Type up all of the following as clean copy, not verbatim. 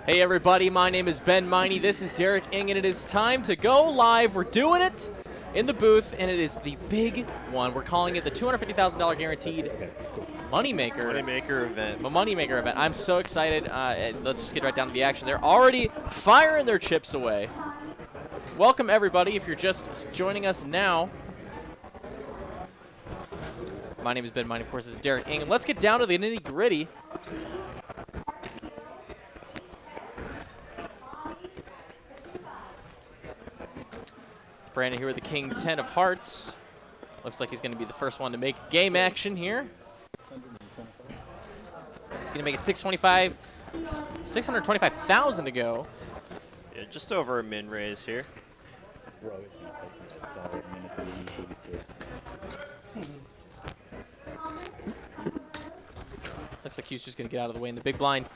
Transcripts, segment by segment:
Hey everybody, my name is Ben Miney, this is Derek Ing, and it is time to go live. We're doing it in the booth, and it is the big one. We're calling it the $250,000 guaranteed Moneymaker event. Moneymaker event. I'm so excited. Let's just get right down to the action. They're already firing their chips away. Welcome everybody, if you're just joining us now. My name is Ben Miney, of course, this is Derek Ing, and let's get down to the nitty-gritty. Brandon here with the King 10 of Hearts. Looks like he's going to be the first one to make game action here. He's going to make it 625,000 to go. Yeah, just over a min raise here. Looks like he's just going to get out of the way in the big blind.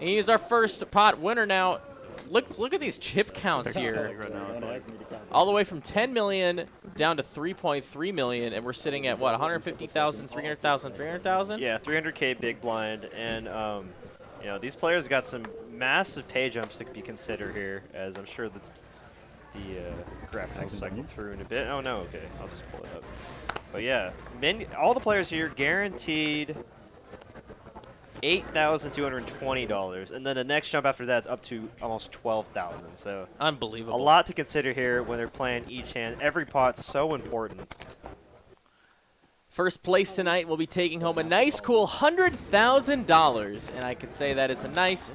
And he is our first pot winner now. Look at these chip counts here. All the way from 10 million down to 3.3 million, and we're sitting at what, 150,000, 300,000, 300,000? Yeah, 300K big blind, and you know, these players got some massive pay jumps to be considered here, as I'm sure that the graphics will cycle through in a bit. Oh no, okay, I'll just pull it up. But yeah, all the players here guaranteed $8,220, and then the next jump after that's up to almost 12,000. So unbelievable. A lot to consider here when they're playing each hand. Every pot's so important. First place tonight will be taking home a nice, cool $100,000, and I could say that is a nice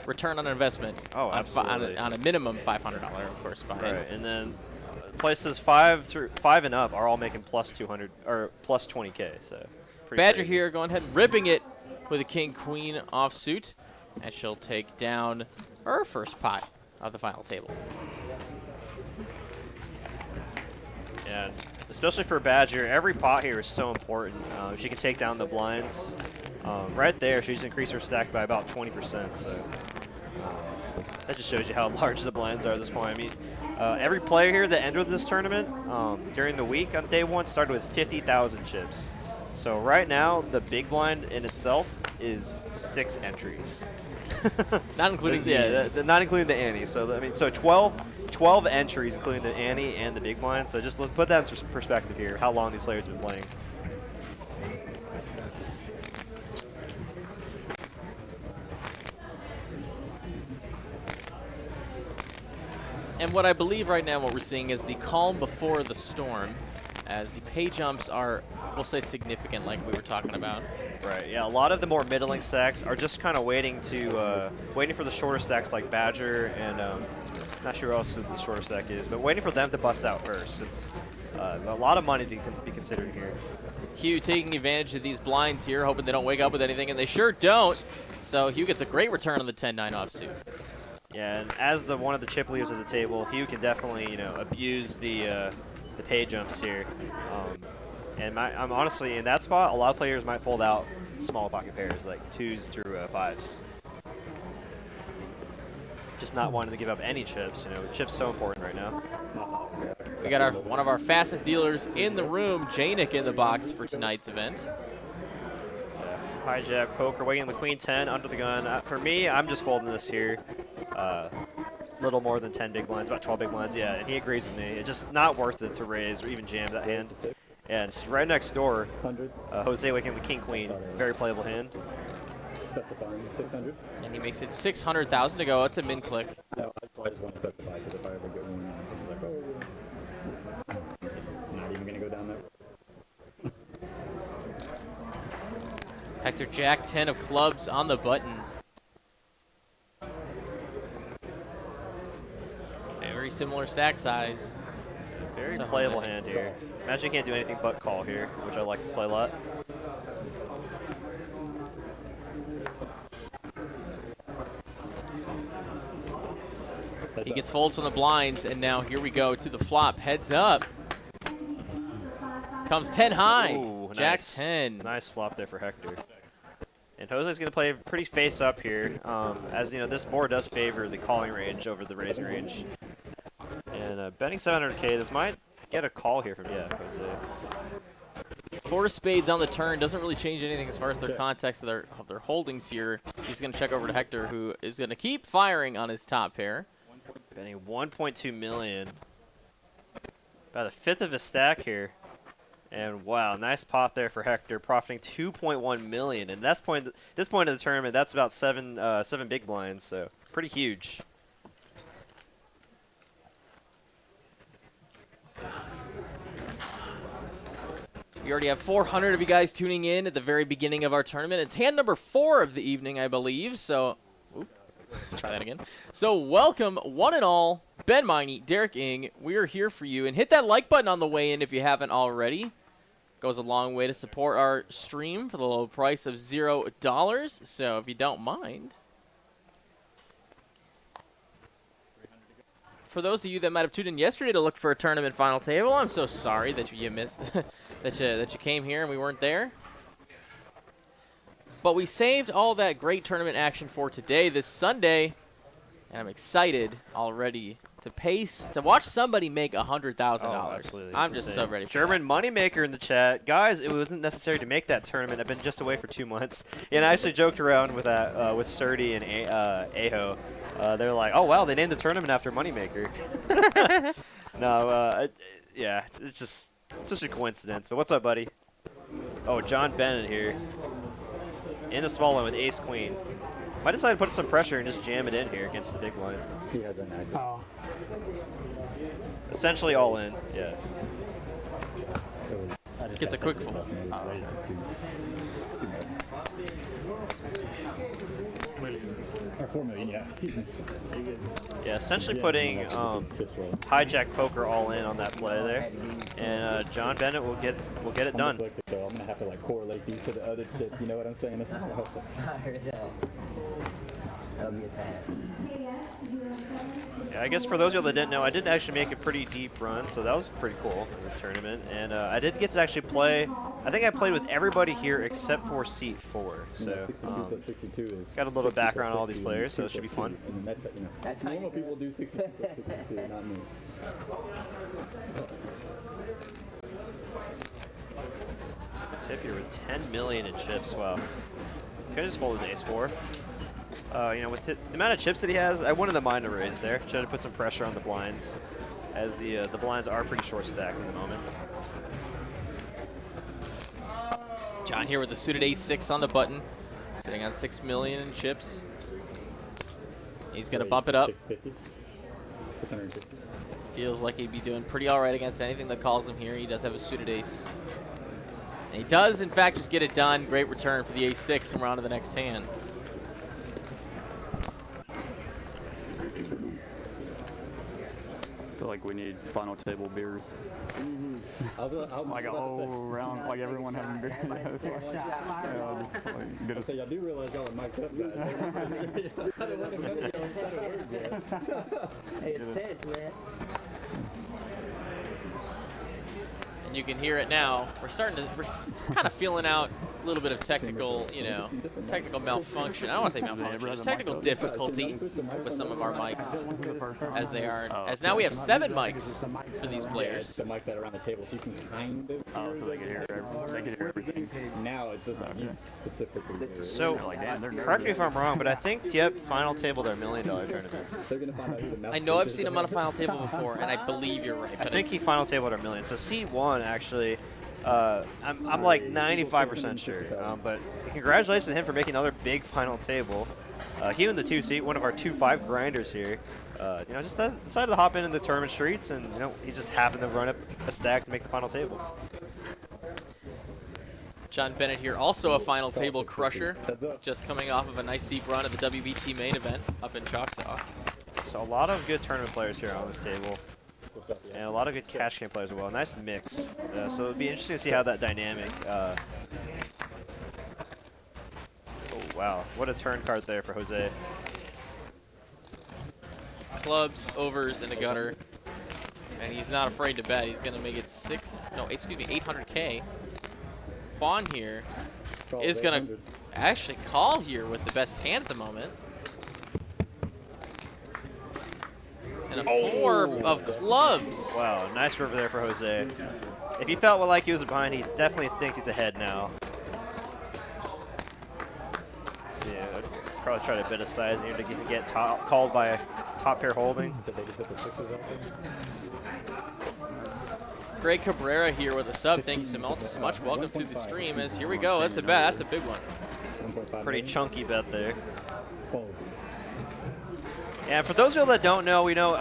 return on investment. Oh, absolutely. On a minimum $500, of course. Right, and then places 5 and up are all making plus 200 or plus 20K. So Badger here going ahead and ripping it with a king-queen offsuit, and she'll take down her first pot of the final table. Yeah, especially for Badger, every pot here is so important. She can take down the blinds. Right there, she's increased her stack by about 20%. So that just shows you how large the blinds are at this point. I mean, every player here that entered this tournament during the week on day one started with 50,000 chips. So right now, the big blind in itself is 6 entries. Not including the ante. Not including the ante. So I mean, so 12 entries, including the ante and the big blind. So just let's put that in perspective here, how long these players have been playing. And what I believe right now, what we're seeing is the calm before the storm, as the pay jumps are, we'll say, significant, like we were talking about. Right. Yeah. A lot of the more middling stacks are just kind of waiting for the shorter stacks like Badger and not sure who else the shorter stack is, but waiting for them to bust out first. It's a lot of money to be considered here. Hugh taking advantage of these blinds here, hoping they don't wake up with anything, and they sure don't. So Hugh gets a great return on the 10-9 offsuit. Yeah, and as one of the chip leaders at the table, Hugh can definitely abuse the pay jumps here. And I'm honestly, in that spot, a lot of players might fold out small pocket pairs, like 2s through 5s. Just not wanting to give up any chips. Chips so important right now. We got one of our fastest dealers in the room, Janik, in the box for tonight's event. Hijack, poker, waiting on the queen 10, under the gun. For me, I'm just folding this here. Little more than 10 big blinds, about 12 big blinds, yeah, and he agrees with me. It's just not worth it to raise or even jam that hand. And right next door, Jose waking with king queen, very playable hand. Specifying 600. And he makes it 600,000 to go. It's a min click. No, I just want to specify, because if I ever get one, someone's like, oh, just not even going to go down that road. Hector Jack 10 of clubs on the button. Very similar stack size. Very playable hand here. Imagine you can't do anything but call here, which I like this play a lot. He gets folds from the blinds, and now here we go to the flop. Heads up. Comes 10 high. Ooh, Jack nice. 10. Nice flop there for Hector. And Jose's going to play pretty face up here, as this board does favor the calling range over the raising range. And betting 700K, this might get a call here from Jose. 4 spades on the turn doesn't really change anything as far as their context of their holdings here. He's going to check over to Hector, who is going to keep firing on his top pair. Betting 1.2 million. About a fifth of his stack here. And wow, nice pot there for Hector, profiting 2.1 million. And this point of the tournament, that's about seven big blinds, so pretty huge. We already have 400 of you guys tuning in at the very beginning of our tournament. It's hand number 4 of the evening, I believe. So, let's try that again. So, welcome, one and all, Ben Miney, Derek Ng. We are here for you. And hit that like button on the way in if you haven't already. Goes a long way to support our stream for the low price of $0. So, if you don't mind. For those of you that might have tuned in yesterday to look for a tournament final table, I'm so sorry that you missed that you came here and we weren't there. But we saved all that great tournament action for today, this Sunday, and I'm excited already to watch somebody make $100,000. Oh, absolutely. I'm just so ready. German moneymaker in the chat, guys. It wasn't necessary to make that tournament. I've been just away for 2 months, and I actually joked around with that with Surdy and Aho. They're like, "Oh wow, they named the tournament after moneymaker." No, yeah, it's just such a coincidence. But what's up, buddy? Oh, John Bennett here in a small one with Ace Queen. Might decide to put some pressure and just jam it in here against the big blind. He has an active. Oh. Essentially all in, yeah. Gets a quick fold. Or 4 million, yeah. Excuse me. Yeah, essentially putting hijack poker all in on that play there, and John Bennett will get it done. So I'm gonna have to like correlate these to the other chips. You know what I'm saying? That's not helpful. I heard that. That'll be a task. Yeah, I guess for those of you that didn't know, I did actually make a pretty deep run, so that was pretty cool in this tournament. And I did get to actually play. I think I played with everybody here except for seat 4. So 62 plus 62 is got a little background on all these players, so it should be fun. And then that's normal people do 62 plus 62, not me. Tip here with 10 million in chips. Wow. Could just fold his ace 4. You know, with the amount of chips that he has, I wanted the mind to raise there. Try to put some pressure on the blinds, as the blinds are pretty short stacked at the moment. John here with the suited ace-6 on the button, sitting on 6 million in chips. He's gonna bump it up. 650. 650. Feels like he'd be doing pretty all right against anything that calls him here. He does have a suited ace. And he does, in fact, just get it done. Great return for the ace-6, and we're on to the next hand. I feel like we need final table beers. Like a whole round, like everyone having beer. So y'all do realize y'all are mic'd up, guys. Hey, it's tense, man. And you can hear it now. We're kind of feeling out a little bit of technical, technical malfunction. I don't want to say malfunction. There's technical difficulty with some of our mics as they are. As now we have 7 mics for these players. The mics that are around the table, so you can kind of. Oh, so they can hear everything. Now it's just you specifically. So, correct me if I'm wrong, but I think, yep, final table their $1 million tournament. They're gonna find out who the mouse I know I've seen him on a final table before, and I believe you're right. I But think he final tabled our $1 million. So C1 actually, I'm like 95% sure. But congratulations to him for making another big final table. He and the 2 seat, one of our 2-5 grinders here. Just decided to hop in the tournament streets, and he just happened to run up a stack to make the final table. John Bennett here, also a final table crusher, just coming off of a nice deep run at the WBT main event up in Choctaw. So a lot of good tournament players here on this table, and a lot of good cash game players as well. Nice mix. So it'll be interesting to see how that dynamic. Oh wow, what a turn card there for Jose. Clubs, overs, and a gutter. And he's not afraid to bet. He's going to make it 800K. Juan here is going to actually call here with the best hand at the moment. And a 4 of clubs. Wow, nice river there for Jose. If he felt like he was behind, he definitely thinks he's ahead now. Let's see, I'd probably try to bit a size here to get called by a top pair holding. Did they just hit the sixes out there? Greg Cabrera here with a sub. Thank you so much. Welcome to the stream. As here we go. That's a bet. That's a big one. 1.5 Pretty million? chunky bet there. Fold. And for those of you that don't know, we know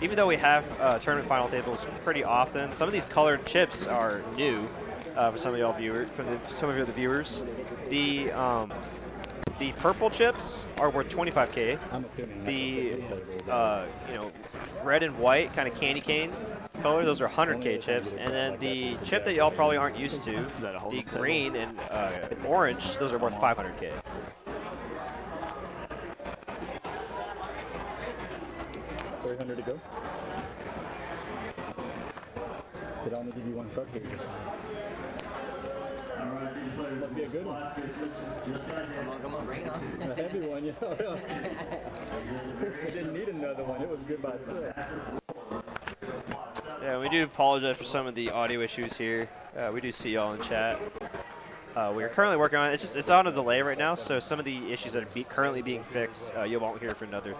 even though we have tournament final tables pretty often, some of these colored chips are new for some of y'all viewers. Some of you the viewers, the purple chips are worth 25K. I'm assuming The that's a red and white kind of candy cane color, those are 100K chips, and then the chip that y'all probably aren't used to, the green and orange, those are worth 500K. $300 to go. Did I only give you one card here? Must be a good one. Come on, bring it on. A heavy one, yeah. I didn't need another one. It was good by itself. Yeah, we do apologize for some of the audio issues here. We do see y'all in chat. We are currently working on it. It's on a delay right now, so some of the issues that are currently being fixed, you won't hear for another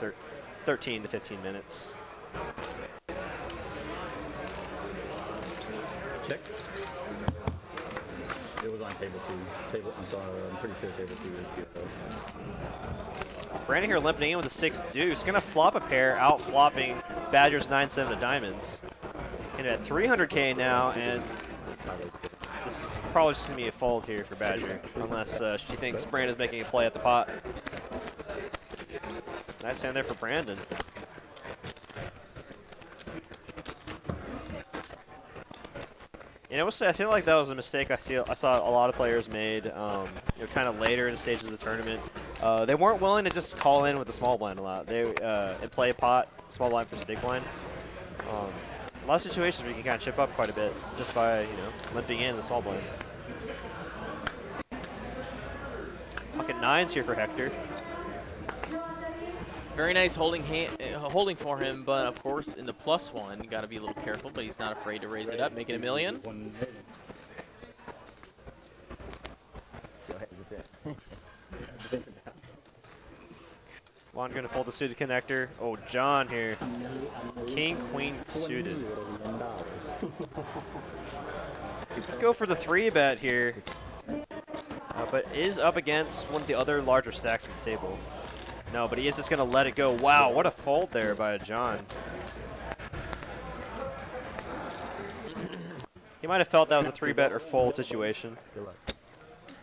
13 to 15 minutes. Check. It was on table 2. I'm sorry, I'm pretty sure table 2 is PFO. Brandon here limping in with a 6 deuce. Gonna flop a pair, out flopping Badger's 9-7 of diamonds. And at 300K now, and this is probably just gonna be a fold here for Badger, unless she thinks Brandon's making a play at the pot. Nice hand there for Brandon. You know, I feel like that was a mistake I saw a lot of players made, kind of later in the stages of the tournament. They weren't willing to just call in with the small blind a lot. They and play a pot, small blind versus big blind. A lot of situations where you can kind of chip up quite a bit just by, limping in the small blind. Pocket 9s here for Hector. Very nice holding for him, but of course in the +1, you got to be a little careful. But he's not afraid to raise it up, making $1 million. Juan going to fold the suited connector. Oh, John here. King, queen suited. Go for the 3-bet here, but is up against one of the other larger stacks at the table. No, but he is just going to let it go. Wow, what a fold there by John. He might have felt that was a 3-bet or fold situation.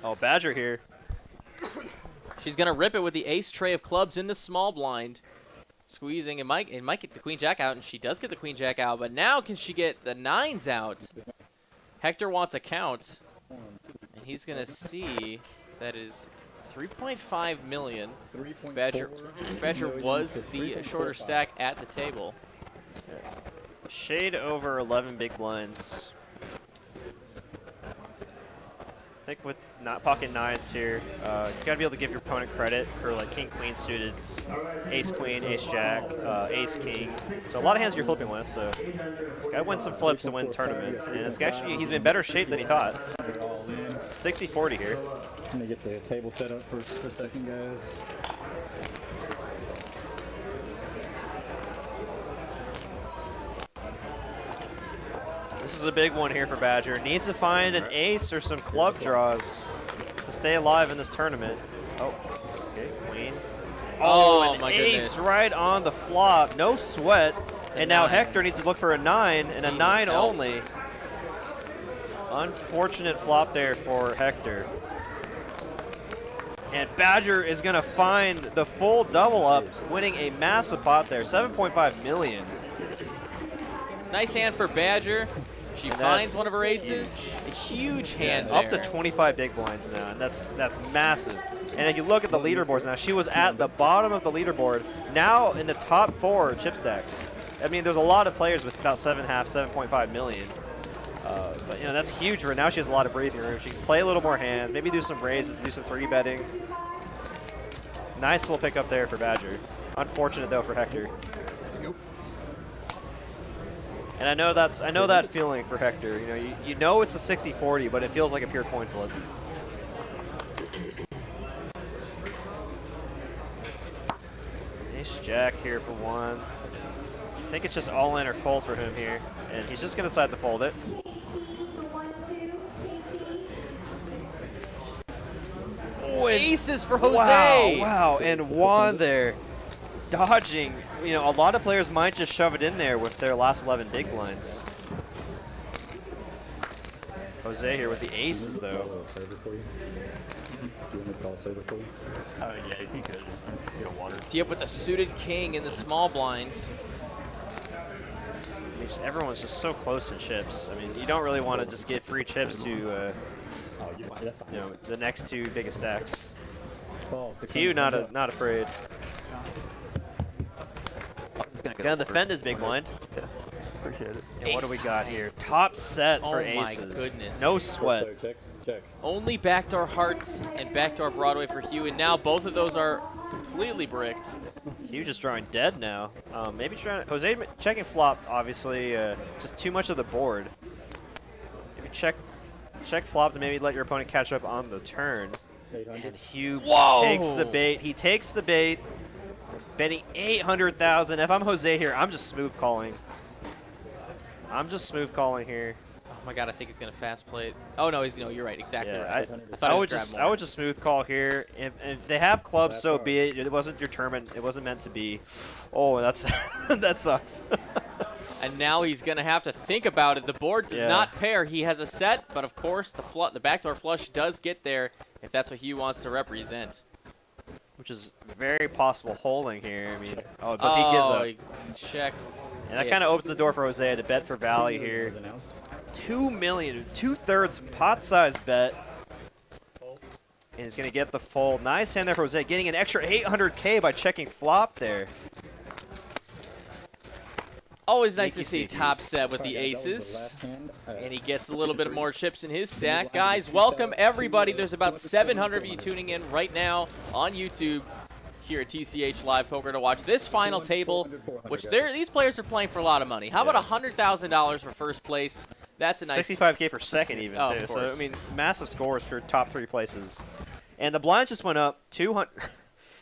Oh, Badger here. She's going to rip it with the ace tray of clubs in the small blind. Squeezing. It might get the queen jack out, and she does get the queen jack out, but now can she get the 9s out? Hector wants a count, and he's going to see that is 3.5 million. Badger was the shorter stack at the table. Shade over 11 big blinds. I think with pocket 9s here, you gotta be able to give your opponent credit for like king, queen suited, ace, queen, ace, jack, ace, king. So a lot of hands you're flipping with. So gotta win some flips to win tournaments, and it's actually he's in better shape than he thought. 60-40 here. I'm gonna get the table set up for a second, guys. This is a big one here for Badger. Needs to find an ace or some club draws to stay alive in this tournament. Oh, okay, queen. Oh, an my ace goodness. right on the flop. No sweat. And now 9s. Hector needs to look for a 9 and a 9 help. only. Unfortunate flop there for Hector. And Badger is going to find the full double up, winning a massive pot there. 7.5 million. Nice hand for Badger. She And finds that's one of her aces. A huge hand Up to there. 25 big blinds now, and that's massive. And if you look at the leaderboards now, she was at the bottom of the leaderboard, now in the top 4 chip stacks. I mean, there's a lot of players with about 7.5 million. But that's huge for her. Now she has a lot of breathing room. She can play a little more hand, maybe do some raises, do some 3-betting. Nice little pickup there for Badger. Unfortunate though for Hector. And I know that feeling for Hector. You know, you know it's a 60-40, but it feels like a pure coin flip. Ace Jack here for Juan. I think it's just all in or fold for him here, and he's just gonna decide to fold it. Oh, Aces for Jose. Wow, and Juan there dodging. You know, a lot of players might just shove it in there with their last 11 big blinds. Jose here with the aces, though. Do you want to call a server for you? Yeah, if you could. Get a water. Tee up with the suited king in the small blind. I mean, everyone's just so close in chips. I mean, you don't really want to just give free chips to That's fine. you know, the next two biggest stacks. Call, Q not afraid. Gonna defend his big blind. Appreciate it. And what do we got here? Top set for Oh my aces. goodness. No sweat. Checks, check. Only backdoor hearts and backdoor Broadway for Hugh, and now both of those are completely bricked. Hugh just drawing dead now. Maybe trying to, Jose checking flop, obviously, just too much of the board. Maybe check flop to maybe let your opponent catch up on the turn. 800. And Hugh Whoa! takes the bait. He takes the bait. Betting 800,000. If I'm Jose here, I'm just smooth calling. I'm just smooth calling here. Oh my god, I think he's gonna fast play it. Oh no, no, you're right, exactly Yeah, right. I he would was just grab more. smooth call here. If they have clubs, so be it. It wasn't your tournament. It wasn't meant to be. Oh, that's that sucks. And now he's gonna have to think about it. The board does Yeah. not pair. He has a set, but of course the backdoor flush does get there if that's what Hugh wants to represent. Which is very possible holding here. I mean, but he gives up. He checks. And that kind of opens the door for Jose to bet for value here. Was announced. 2 million, 2/3 pot size bet. And he's going to get the fold. Nice hand there for Jose, getting an extra 800K by checking flop there. Always nice to Sneaky, see sneaky. top set with the Alright, guys, that was the aces. last hand. And he gets a little bit more chips in his stack. Guys, welcome everybody. There's about 700 of you tuning in right now on YouTube here at TCH Live Poker to watch this final table, which these players are playing for a lot of money. How about $100,000 for first place? That's a nice 65K for second even, Oh, too. of So, I course. mean, massive scores for top 3 places. And the blinds just went up 200,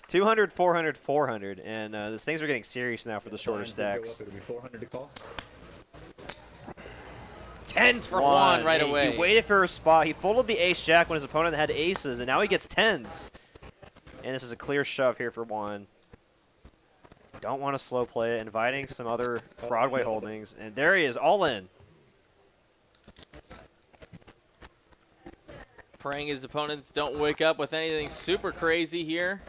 200, 400, 400. And things are getting serious now for the shorter stacks. It'll be 400 to call. tens for Juan right away. He waited for a spot. He folded the ace-jack when his opponent had aces, and now he gets tens. And this is a clear shove here for Juan. Don't want to slow play it, inviting some other Broadway holdings. And there he is, all in. Praying his opponents don't wake up with anything super crazy here.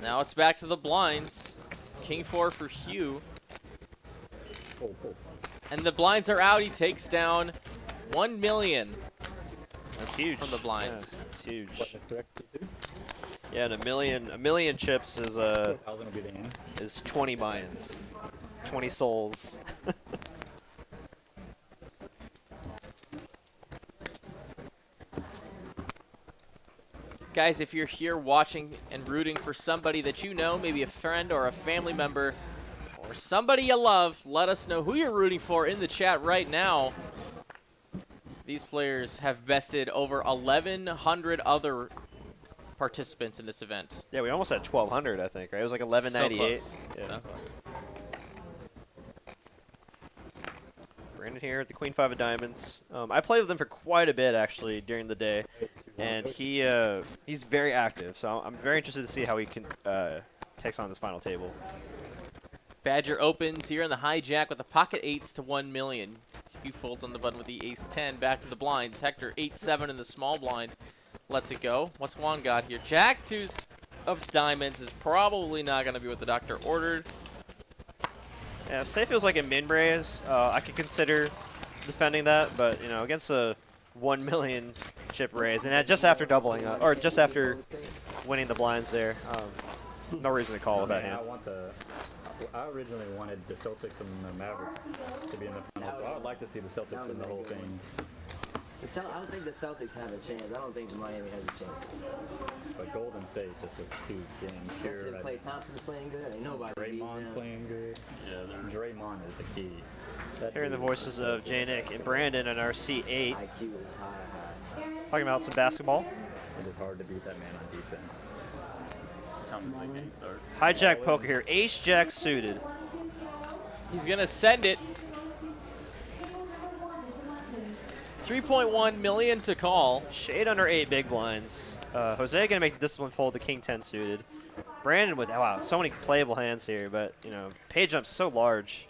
Now it's back to the blinds. King 4 for Hugh. And the blinds are out. He takes down 1 million That's huge. from the blinds. Yeah, that's huge. That's correct. Yeah, and a million chips is 4,000 will be the end. is 20 Mayans, 20 souls. Guys, if you're here watching and rooting for somebody that you know, maybe a friend or a family member or somebody you love, let us know who you're rooting for in the chat right now. These players have bested over 1,100 other participants in this event. Yeah, we almost had 1,200, I think, right? It was like 1198. So close. Yeah. So close. Brandon here at the Queen 5 of Diamonds. I played with him for quite a bit, actually, during the day. And he's very active, so I'm very interested to see how he can takes on this final table. Badger opens here in the hijack with the pocket eights to 1 million. He folds on the button with the ace 10. Back to the blinds. Hector 8-7 in the small blind. Lets it go. What's Juan got here? Jack 2 of diamonds is probably not going to be what the doctor ordered. Yeah, say it feels like a min raise. I could consider defending that, but you know, against a 1 million chip raise, and just after doubling up, or just after winning the blinds there, no reason to call with that hand. I originally wanted the Celtics and the Mavericks to be in the final, so I would like to see the Celtics win the whole thing. I don't think the Celtics have a chance. I don't think Miami has a chance. But Golden State just looks too damn pure. If Klay Thompson's playing good, ain't nobody beating Draymond's him. playing good. Yeah, Draymond is the key. Hearing the voices of J-Nick and Brandon in our C8, IQ is high. talking about some basketball. It is hard to beat that man on defense. Time to make game start. Hijack poker here. Ace Jack suited. He's going to send it. 3.1 million to call. Shade under 8 big blinds. Jose gonna make the discipline fold to King 10 suited. Brandon with, wow, so many playable hands here, but you know, pay jump's so large.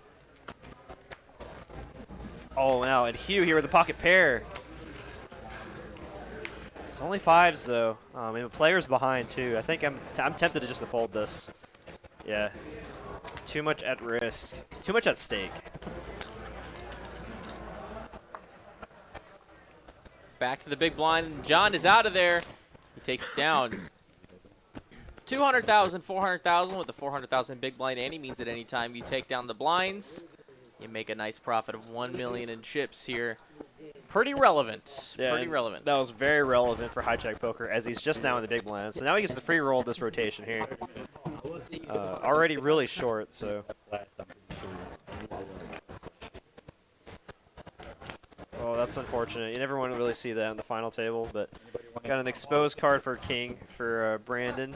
Oh wow, and Hugh here with the pocket pair. It's only 5s though. And the player's behind too. I think I'm tempted to just to fold this. Yeah. Too much at risk. Too much at stake. Back to the big blind. John is out of there. He takes it down. 200,000, 400,000 with the 400,000 big blind ante means that anytime you take down the blinds, you make a nice profit of 1 million in chips here. Pretty relevant. Yeah, pretty relevant. That was very relevant for hijack poker as he's just now in the big blind. So now he gets the free roll this rotation here. Already really short, so. Oh, that's unfortunate. You never want to really see that on the final table, but got an exposed card for King for Brandon.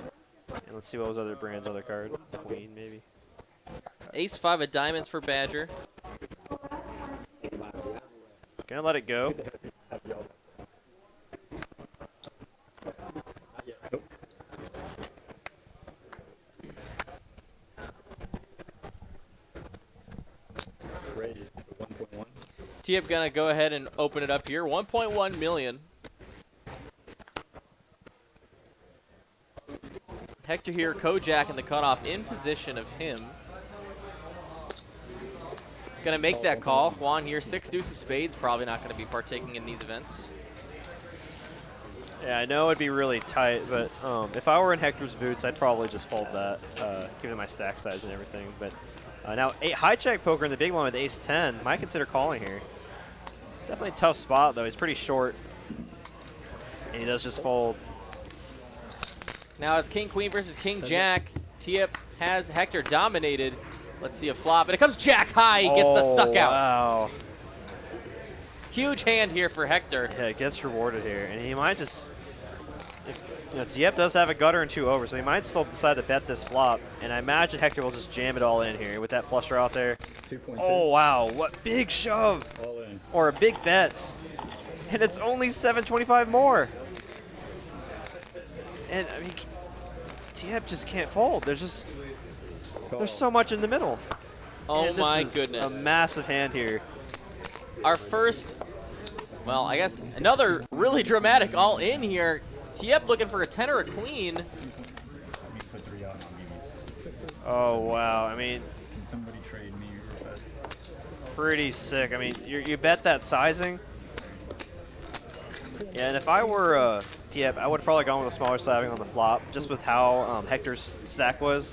And let's see what was Brandon's other card. Queen, maybe. Ace-5 of diamonds for Badger. Gonna let it go. Raised to 1.1. Tip gonna go ahead and open it up here. 1.1 million. Hector here, Kojak in the cutoff in position of him. Gonna make that call. Juan here, 6 deuce of spades. Probably not gonna be partaking in these events. Yeah, I know it'd be really tight, but if I were in Hector's boots, I'd probably just fold that, given my stack size and everything. But now, hijack poker in the big one with ace-10. Might consider calling here. Definitely a tough spot, though. He's pretty short. And he does just fold. Now it's King-Queen versus King-Jack. Tip has Hector dominated. Let's see a flop. And it comes Jack high. He gets the suck out. Wow. Huge hand here for Hector. Yeah, it gets rewarded here. And he might just... Dieppe does have a gutter and 2 over, so he might still decide to bet this flop. And I imagine Hector will just jam it all in here with that flush draw out there. 2.2. Oh, wow. What big shove. All in. Or a big bet. And it's only 725 more. And, I mean, Dieppe just can't fold. There's so much in the middle. Oh And this my is goodness. a massive hand here. Our first, well, I guess another really dramatic all in here. Tieppe looking for a 10 or a queen. Put 3 out on these. Oh, wow. I mean, Can somebody trade me real fast? pretty sick. I mean, you bet that sizing. Yeah, and if I were Dieppe, I would have probably gone with a smaller sizing on the flop, just with how Hector's stack was.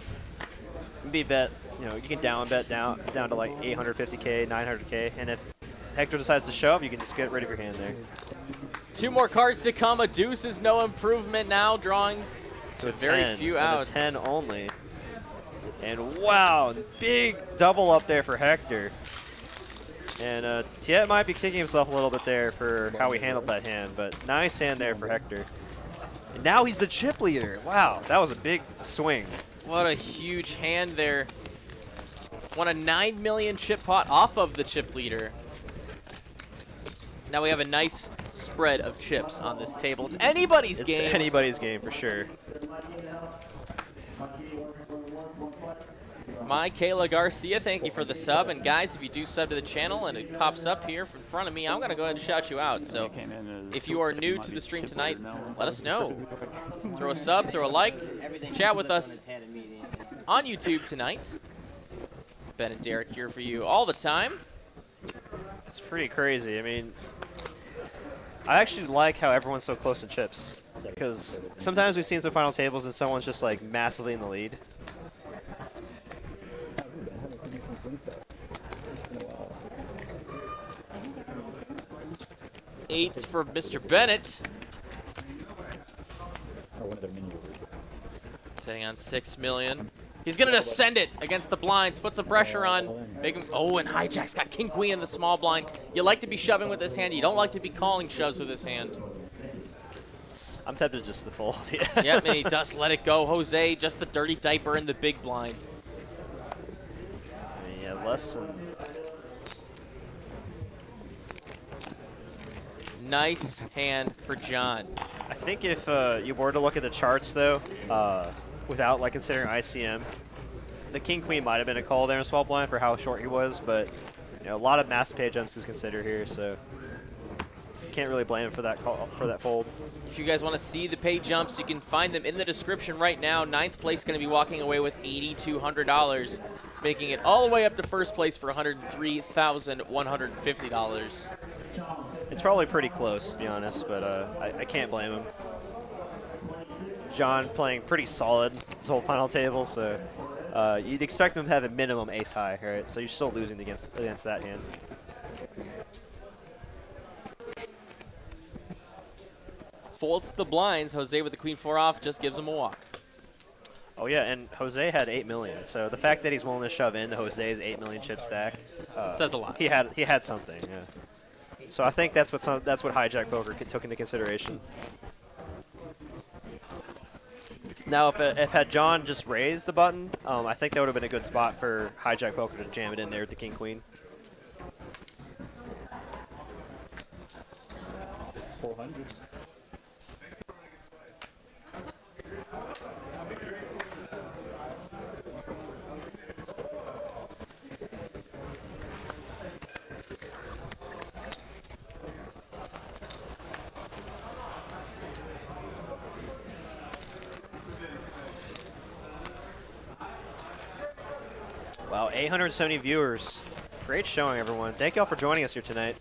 It'd be bet, you can down bet down to like 850K, 900K, and if Hector decides to shove, you can just get rid of your hand there. 2 more cards to come. A deuce is no improvement now, drawing to very 10, few and outs. a 10 only. And wow, big double up there for Hector. And Tieppe might be kicking himself a little bit there for how he handled that hand, but nice hand there for Hector. And now he's the chip leader. Wow, that was a big swing. What a huge hand there. Won a 9 million chip pot off of the chip leader. Now we have a nice spread of chips on this table. It's anybody's game. It's anybody's game for sure. My Kayla Garcia, thank you for the sub. And guys, if you do sub to the channel and it pops up here in front of me, I'm going to go ahead and shout you out. So if you are new to the stream tonight, let us know. Throw a sub, throw a like, chat with us on YouTube tonight. Ben and Derek here for you all the time. It's pretty crazy. I mean, I actually like how everyone's so close to chips, because sometimes we've seen some final tables and someone's just like massively in the lead. 8s for Mr. Bennett. Or one of their mini overs. Sitting on 6 million. He's gonna descend it against the blinds, put some pressure on. Make him, oh, and Hijack's got king queen in the small blind. You like to be shoving with this hand. You don't like to be calling shoves with this hand. I'm tempted just to fold. Yeah. Yep, and he does let it go. Jose, just the dirty diaper in the big blind. Yeah, less than. Nice hand for John. I think if you were to look at the charts though, without like considering ICM, the king queen might have been a call there in small blind for how short he was, but you know, a lot of mass pay jumps to consider here, so can't really blame him for that call, for that fold. If you guys want to see the pay jumps, you can find them in the description right now. 9th place going to be walking away with $8,200, making it all the way up to first place for $103,150. It's probably pretty close, to be honest, but I can't blame him. John playing pretty solid this whole final table, so you'd expect him to have a minimum ace high, right? So you're still losing against that hand. Folds the blinds. Jose with the queen 4 off just gives him a walk. Oh yeah, and Jose had 8 million, so the fact that he's willing to shove into Jose's 8 million chip stack Says a lot. He had something, yeah. So I think that's what hijack poker took into consideration. Now, if had John just raised the button, I think that would have been a good spot for hijack poker to jam it in there with the king queen. 400. Wow, 870 viewers. Great showing, everyone. Thank y'all for joining us here tonight.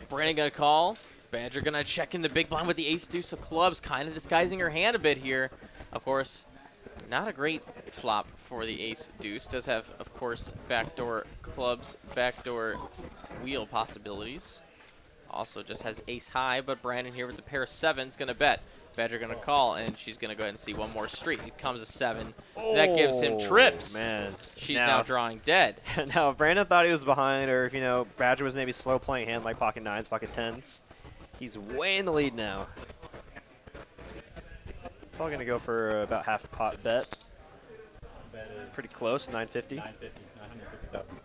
Brandon gonna call. Badger gonna check in the big blind with the ace deuce of clubs, kind of disguising her hand a bit here. Of course, not a great flop for the ace deuce. Does have, of course, backdoor clubs, backdoor wheel possibilities. Also just has ace high, but Brandon here with the pair of 7s gonna bet. Badger gonna call, and she's gonna go ahead and see one more street. It comes a 7. That gives him trips. Man, She's now drawing dead. Now, if Brandon thought he was behind, or if Badger was maybe slow playing a hand like pocket 9s, pocket 10s, he's way in the lead now. Probably gonna go for about half a pot bet. Pretty close, 950. 950, 950,000.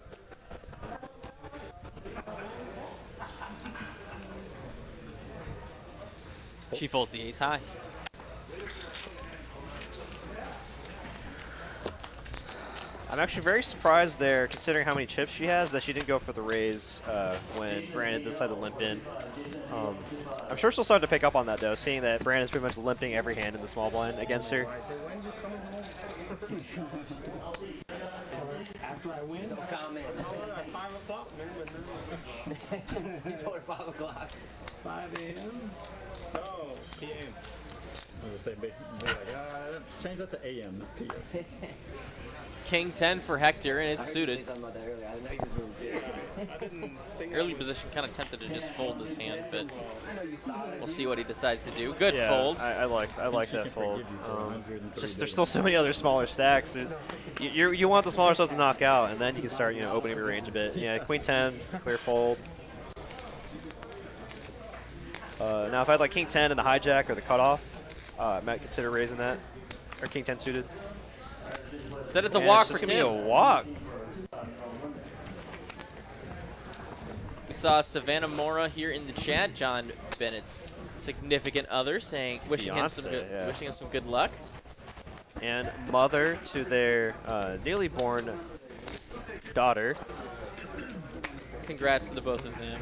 She folds the ace high. I'm actually very surprised there, considering how many chips she has, that she didn't go for the raise when Brandon decided to limp in. I'm sure she'll start to pick up on that, though, seeing that Brandon's pretty much limping every hand in the small blind against her. After I win, no comment. At 5 o'clock, man. You told her 5 o'clock. 5 a.m.? Oh, p.m. I was going to say, change that to a.m., not p.m. King 10 for Hector, and it's suited. I about that earlier. I know you was moving. Early position kind of tempted to just fold this hand, but I know you saw it. we'll see what he decides to do. Good Yeah, fold. I like that fold. Forgive you for 103 Just there's still so many other smaller stacks. You want the smaller stuff to knock out, and then you can start opening your range a bit. Yeah, queen 10, clear fold. Now if I had like king 10 and the hijack or the cutoff, I might consider raising that, or king 10 suited. Said it's a And walk it's for just gonna Tim. be a walk. We saw Savannah Mora here in the chat. John Bennett's significant other saying, wishing him some good luck. And mother to their newly born daughter. Congrats to the both of them.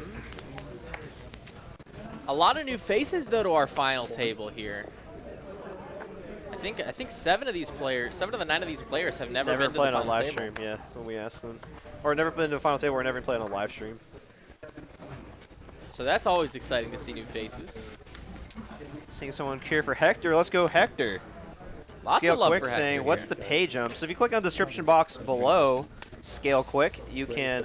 A lot of new faces though to our final table here. I think 7 of the 9 of these players have never been to played the on final live table. stream, yeah, when we asked them. Or never been to a final table or never played on a live stream. So that's always exciting to see new faces. Seeing someone cheer for Hector, let's go Hector. Lots Scale of love Quick for Hector saying, what's here. the pay jump? So if you click on the description box below, scale quick, you can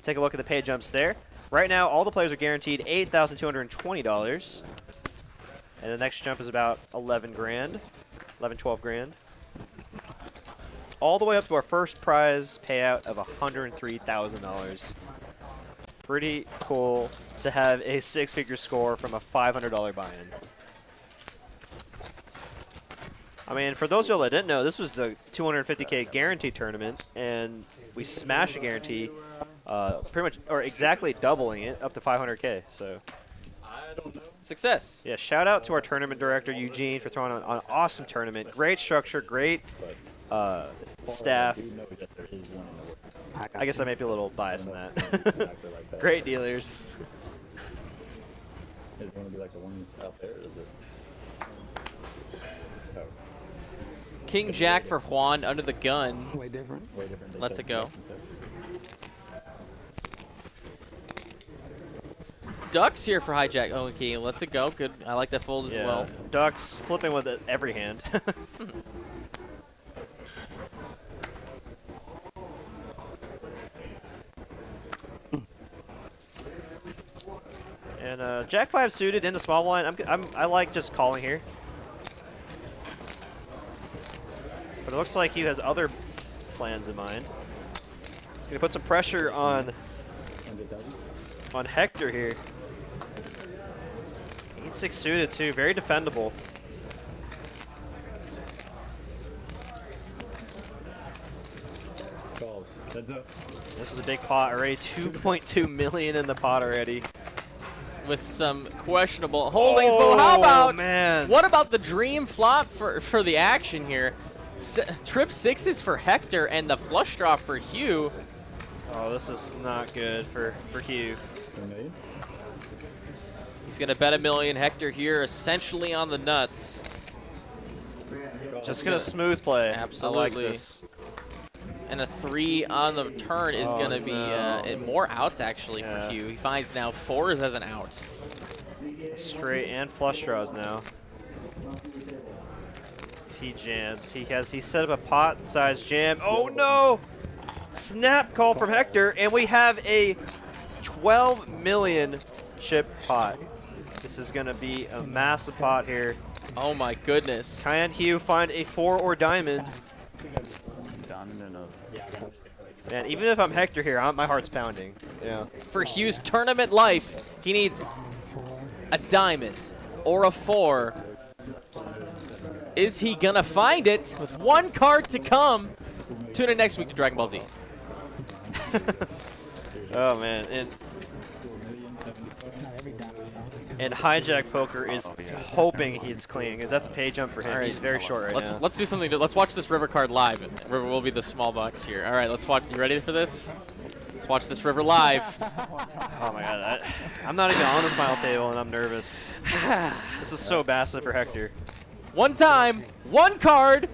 take a look at the pay jumps there. Right now, all the players are guaranteed $8,220. And the next jump is about 11 grand, 11, 12 grand. All the way up to our first prize payout of $103,000. Pretty cool to have a 6-figure score from a $500 buy-in. I mean, for those of y'all that didn't know, this was the 250K guarantee tournament, and we smashed the guarantee, pretty much, or exactly doubling it up to 500K. So, Success. yeah, shout out to our tournament director Eugene for throwing an awesome tournament. Great structure, great staff. I guess I may be a little biased in that. Great dealers. Is it going to be like the ones out there? Is it? Oh. King Jack for Juan under the gun. Way different. Way different. They Let's said it go. yes instead. Ducks here for hijack. Oh, okay, let's it go. Good. I like that fold as Yeah, well. Ducks flipping with it every hand. And Jack 5 suited in the small blind. I like just calling here. But it looks like he has other plans in mind. He's going to put some pressure on Hector here. 8-6 suited too, very defendable. Calls. Heads up. This is a big pot already, 2.2 million in the pot already. With some questionable holdings, but how about man. what about the dream flop for the action here? Trip 6s for Hector and the flush draw for Hugh. Oh, this is not good for Hugh. He's gonna bet $1 million. Hector here essentially on the nuts. Just gonna smooth play. Absolutely. I like this. And a 3 on the turn is gonna be more outs actually for Hugh. He finds now 4s as an out. Straight and flush draws now. He jams. He set up a pot-sized jam. Oh no! Snap call from Hector, and we have a 12 million chip pot. This is gonna be a massive pot here. Oh my goodness. Can Hugh find a 4 or diamond? Diamond enough. Man, even if I'm Hector here, my heart's pounding. Yeah. For Hugh's tournament life, he needs a diamond or a 4. Is he gonna find it with 1 card to come? Tune in next week to Dragon Ball Z. Oh man, and hijack poker is hoping he's clean. That's a pay jump for him. All right. He's very short right now. Let's do something. Let's watch this river card live. River will be the small box here. All right, let's watch. You ready for this? Let's watch this river live. Oh my god, I'm not even on this final table and I'm nervous. This is so bastard for Hector. 1 time, 1 card.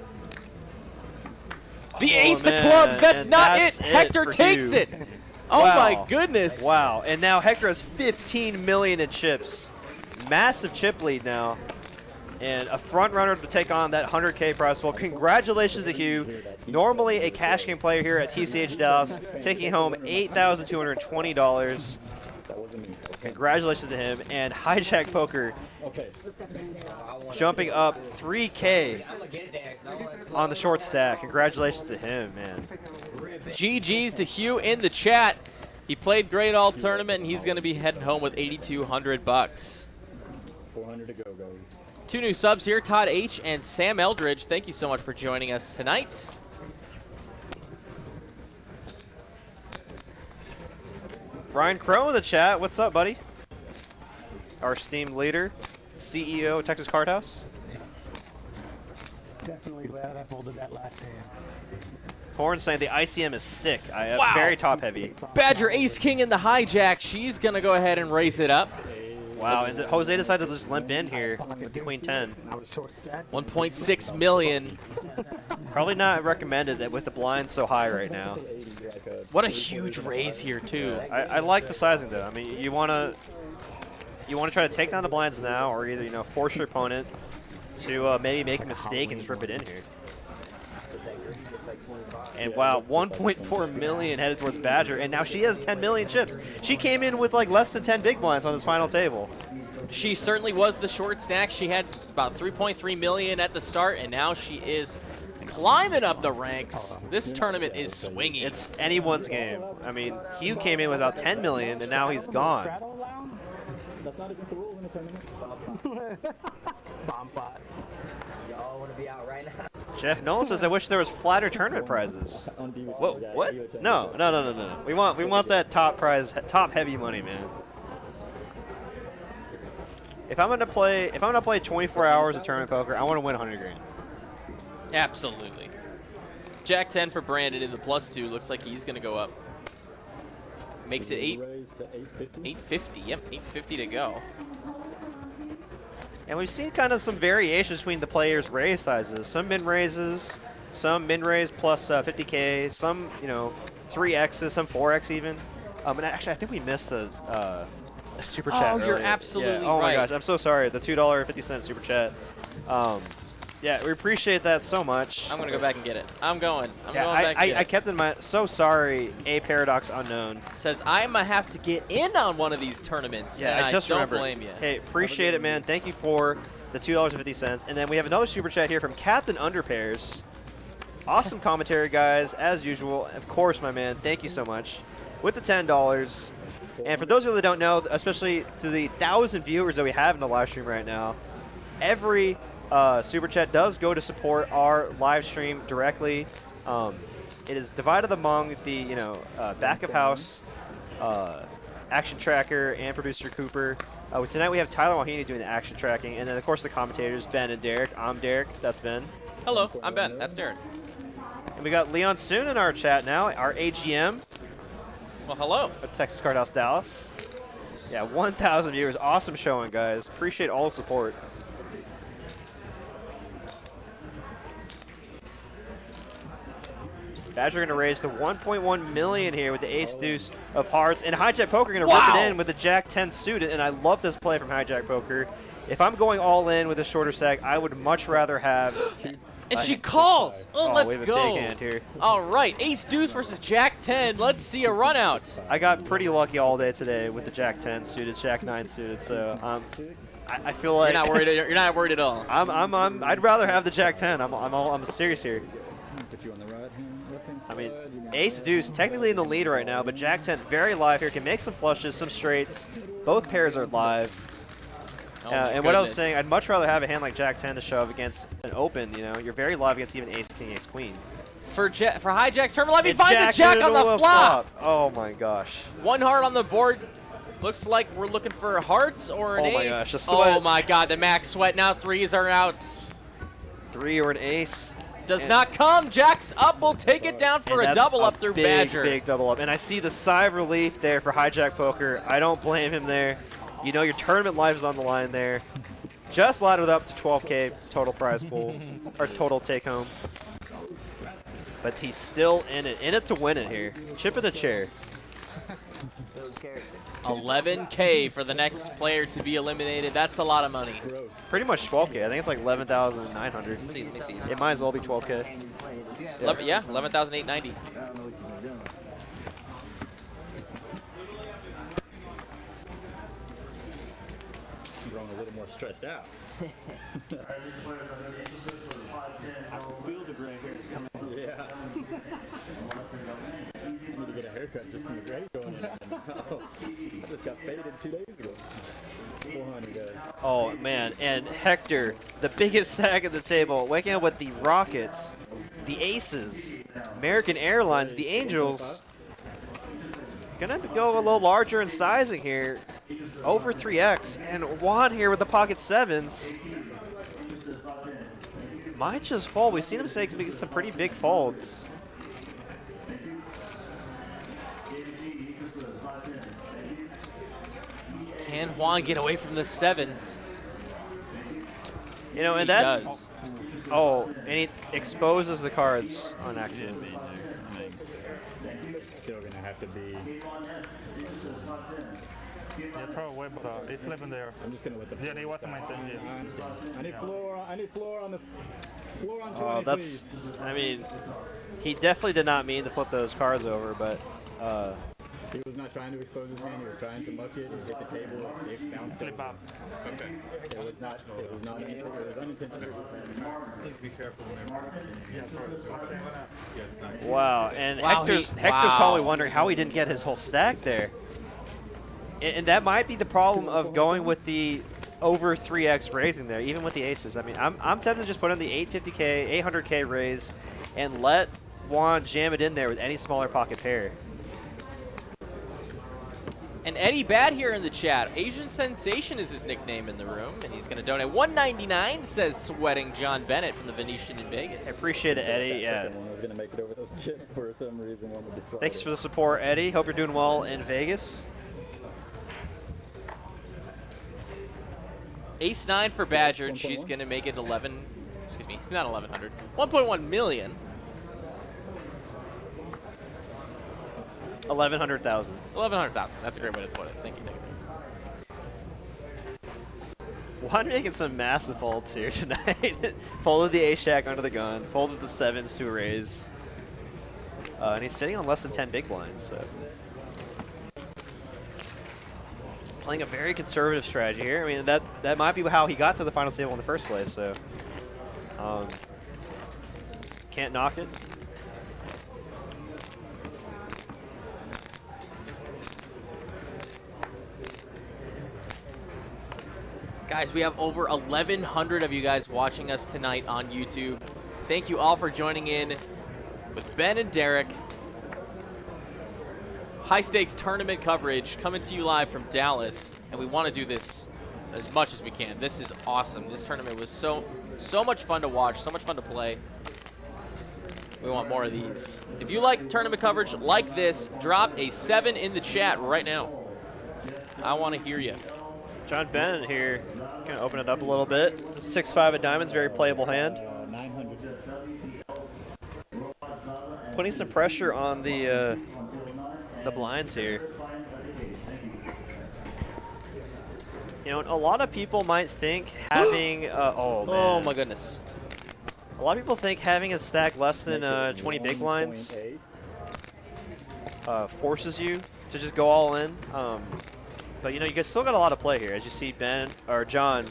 The ace of man, clubs. That's and not that's it. Hector for takes Hugh. it. Oh Wow. my goodness. Wow, and now Hector has 15 million in chips. Massive chip lead now. And a front runner to take on that 100K prize pool. Congratulations to Hugh. Normally a cash game player here at TCH Dallas, taking home $8,220. Congratulations to him. And Hijack Poker jumping up 3K on the short stack. Congratulations to him, man. GG's to Hugh in the chat. He played great all tournament, and he's going to be heading home with $8,200. 400 to go, guys. 2 new subs here, Todd H. and Sam Eldridge. Thank you so much for joining us tonight. Brian Crow in the chat. What's up, buddy? Our esteemed leader, CEO of Texas Card House. Definitely glad I folded that last hand. Horn saying the ICM is sick. Wow. Very top heavy. Badger Ace King in the hijack. She's going to go ahead and raise it up. Wow, and Jose decided to just limp in here with the Queen 10. 1.6 million. Probably not recommended that with the blinds so high right now. What a huge raise here, too. I like the sizing though. I mean, you wanna try to take down the blinds now, or either force your opponent to maybe make a mistake and just rip it in here. And wow, 1.4 million headed towards Badger, and now she has 10 million chips. She came in with like less than 10 big blinds on this final table. She certainly was the short stack. She had about 3.3 million at the start, and now she is climbing up the ranks. This tournament is swinging. It's anyone's game. I mean, Hugh came in with about 10 million, and now he's gone. That's not against the rules in the tournament. Bomb pot. Y'all want to be out right now? Jeff Nolan says, "I wish there was flatter tournament prizes." Whoa, what? No. We want that top prize, top heavy money, man. If I'm gonna play 24 hours of tournament poker, I want to win 100 grand. Absolutely. Jack 10 for Brandon in the +2. Looks like he's gonna go up. Makes it 850. Yep, 850 to go. And we've seen kind of some variations between the players' raise sizes. Some min raises, some min raise plus 50K, some 3X's, some 4X even. And actually, I think we missed a super chat. Oh, you're earlier. absolutely Oh my right. gosh, I'm so sorry. The $2.50 super chat. Yeah, we appreciate that so much. I'm gonna go back and get it. I'm going back and I get it. kept in my. So sorry, A Paradox Unknown. Says I'm gonna have to get in on one of these tournaments. Yeah, and I just don't remembered. blame you. Hey, appreciate it, man. Thank you for the $2.50. And then we have another super chat here from Captain Underpairs. Awesome commentary, guys, as usual. Of course, my man. Thank you so much. With the $10. And for those of you that don't know, especially to the 1,000 viewers that we have in the live stream right now, every super chat does go to support our live stream directly. It is divided among the back of house, action tracker, and producer Cooper. Tonight we have Tyler Wahini doing the action tracking, and then of course the commentators Ben and Derek. I'm Derek. That's Ben. Hello, I'm Ben. That's Derek. And we got Leon Soon in our chat now, our AGM Well, hello. of Texas Card House Dallas. Yeah, 1,000 viewers. Awesome showing, guys. Appreciate all the support. Badger going to raise the 1.1 million here with the ace deuce of hearts, and Hijack Poker going to rip it in with the Jack 10 suited. And I love this play from Hijack Poker. If I'm going all in with a shorter stack, I would much rather have. And she calls. Oh, let's we have a go. big hand here. All right, ace deuce versus Jack 10. Let's see a run out. I got pretty lucky all day today with the Jack 10 suited, Jack 9 suited. So I feel like You're not worried. You're not worried at all. I'd rather have the Jack 10. I'm serious here. Put you on the right hand. I mean, ace deuce technically in the lead right now, but Jack 10 very live here, can make some flushes, some straights. Both pairs are live. Oh my And what I was goodness. saying, I'd much rather have a hand like Jack 10 to shove against an open. You're very live against even ace king, ace queen. For Hijack's tournament live, he And finds a jack did on the a flop. Oh my gosh. One heart on the board. Looks like we're looking for hearts or an Oh ace. my gosh, the sweat. Oh my god, the max sweat. Now threes are outs. 3 or an ace. Does not come. Jack's up. We'll take it down for And a that's double up through big, Badger. Big double up. And I see the sigh of relief there for Hijack Poker. I don't blame him there. Your tournament life is on the line there. Just laddered up to 12K total prize pool, or total take home. But he's still in it to win it here. Chip in the chair. 11K for the next player to be eliminated. That's a lot of money. Pretty much 12K. I think it's like 11,900. Let me see. It might as well be 12K. Yeah, 11,890. I'm growing a little more stressed out. I feel the gray hairs coming. Yeah. I need to get a haircut just from the gray going in. Oh, I just got faded 2 days ago. 400 guys. Oh, man. And Hector, the biggest stack at the table, waking up with the Rockets, the Aces, American Airlines, the Angels. Gonna go a little larger in sizing here. Over 3X. And Juan here with the pocket sevens. Might just fold. We've seen him make some pretty big folds. Can Juan get away from the sevens? And He that's. does. Oh, and he exposes the cards on accident. It's still gonna have to be. Yeah, throw away, but it's flipping there. I'm just gonna let the. Yeah, it wasn't my thing. Yeah. I need floor. I need floor on the floor on 20, Oh, that's. please. I mean, he definitely did not mean to flip those cards over, but. He was not trying to expose his hand. He was trying to muck it. He hit the table. It bounced Flip over. up. Okay. It was not. It was not. It was unintentional. Please be careful whenever. Wow, and Wow, Hector's wow. probably wondering how he didn't get his whole stack there. And that might be the problem of going with the over 3x raising there, even with the aces. I mean, I'm tempted to just put in the 850k, 800k raise, and let Juan jam it in there with any smaller pocket pair. And Eddie Bad here in the chat. Asian Sensation is his nickname in the room, and he's going to donate $1.99, says Sweating John Bennett from the Venetian in Vegas. I appreciate it, Eddie. Yeah. I was gonna make it over those chips for some reason. Wanted to slide Thanks it. for the support, Eddie. Hope you're doing well in Vegas. Ace-9 for Badger, and she's going to make it 11, excuse me, not 1,100, 1.1 million. 1,100,000. 1,100,000, that's a great way to put it. Thank you, thank you. Juan making some massive folds here tonight. Folded the ace jack under the gun, folded the sevens to a raise. And he's sitting on less than 10 big blinds, so. Playing a very conservative strategy here. I mean, that might be how he got to the final table in the first place, so. Can't knock it. Guys, we have over 1,100 of you guys watching us tonight on YouTube. Thank you all for joining in with Ben and Derek. High stakes tournament coverage coming to you live from Dallas, and we want to do this as much as we can. This is awesome. This tournament was so much fun to watch, so much fun to play. We want more of these. If you like tournament coverage like this, drop a 7 in the chat right now. I want to hear you. John Bennett here, gonna open it up a little bit. 6-5 of diamonds, very playable hand. 900. Putting some pressure on the blinds here. You know, a lot of people might think having oh man. Oh my goodness. A lot of people think having a stack less than 20 big blinds forces you to just go all in. But you know, you guys still got a lot of play here, as you see Ben or John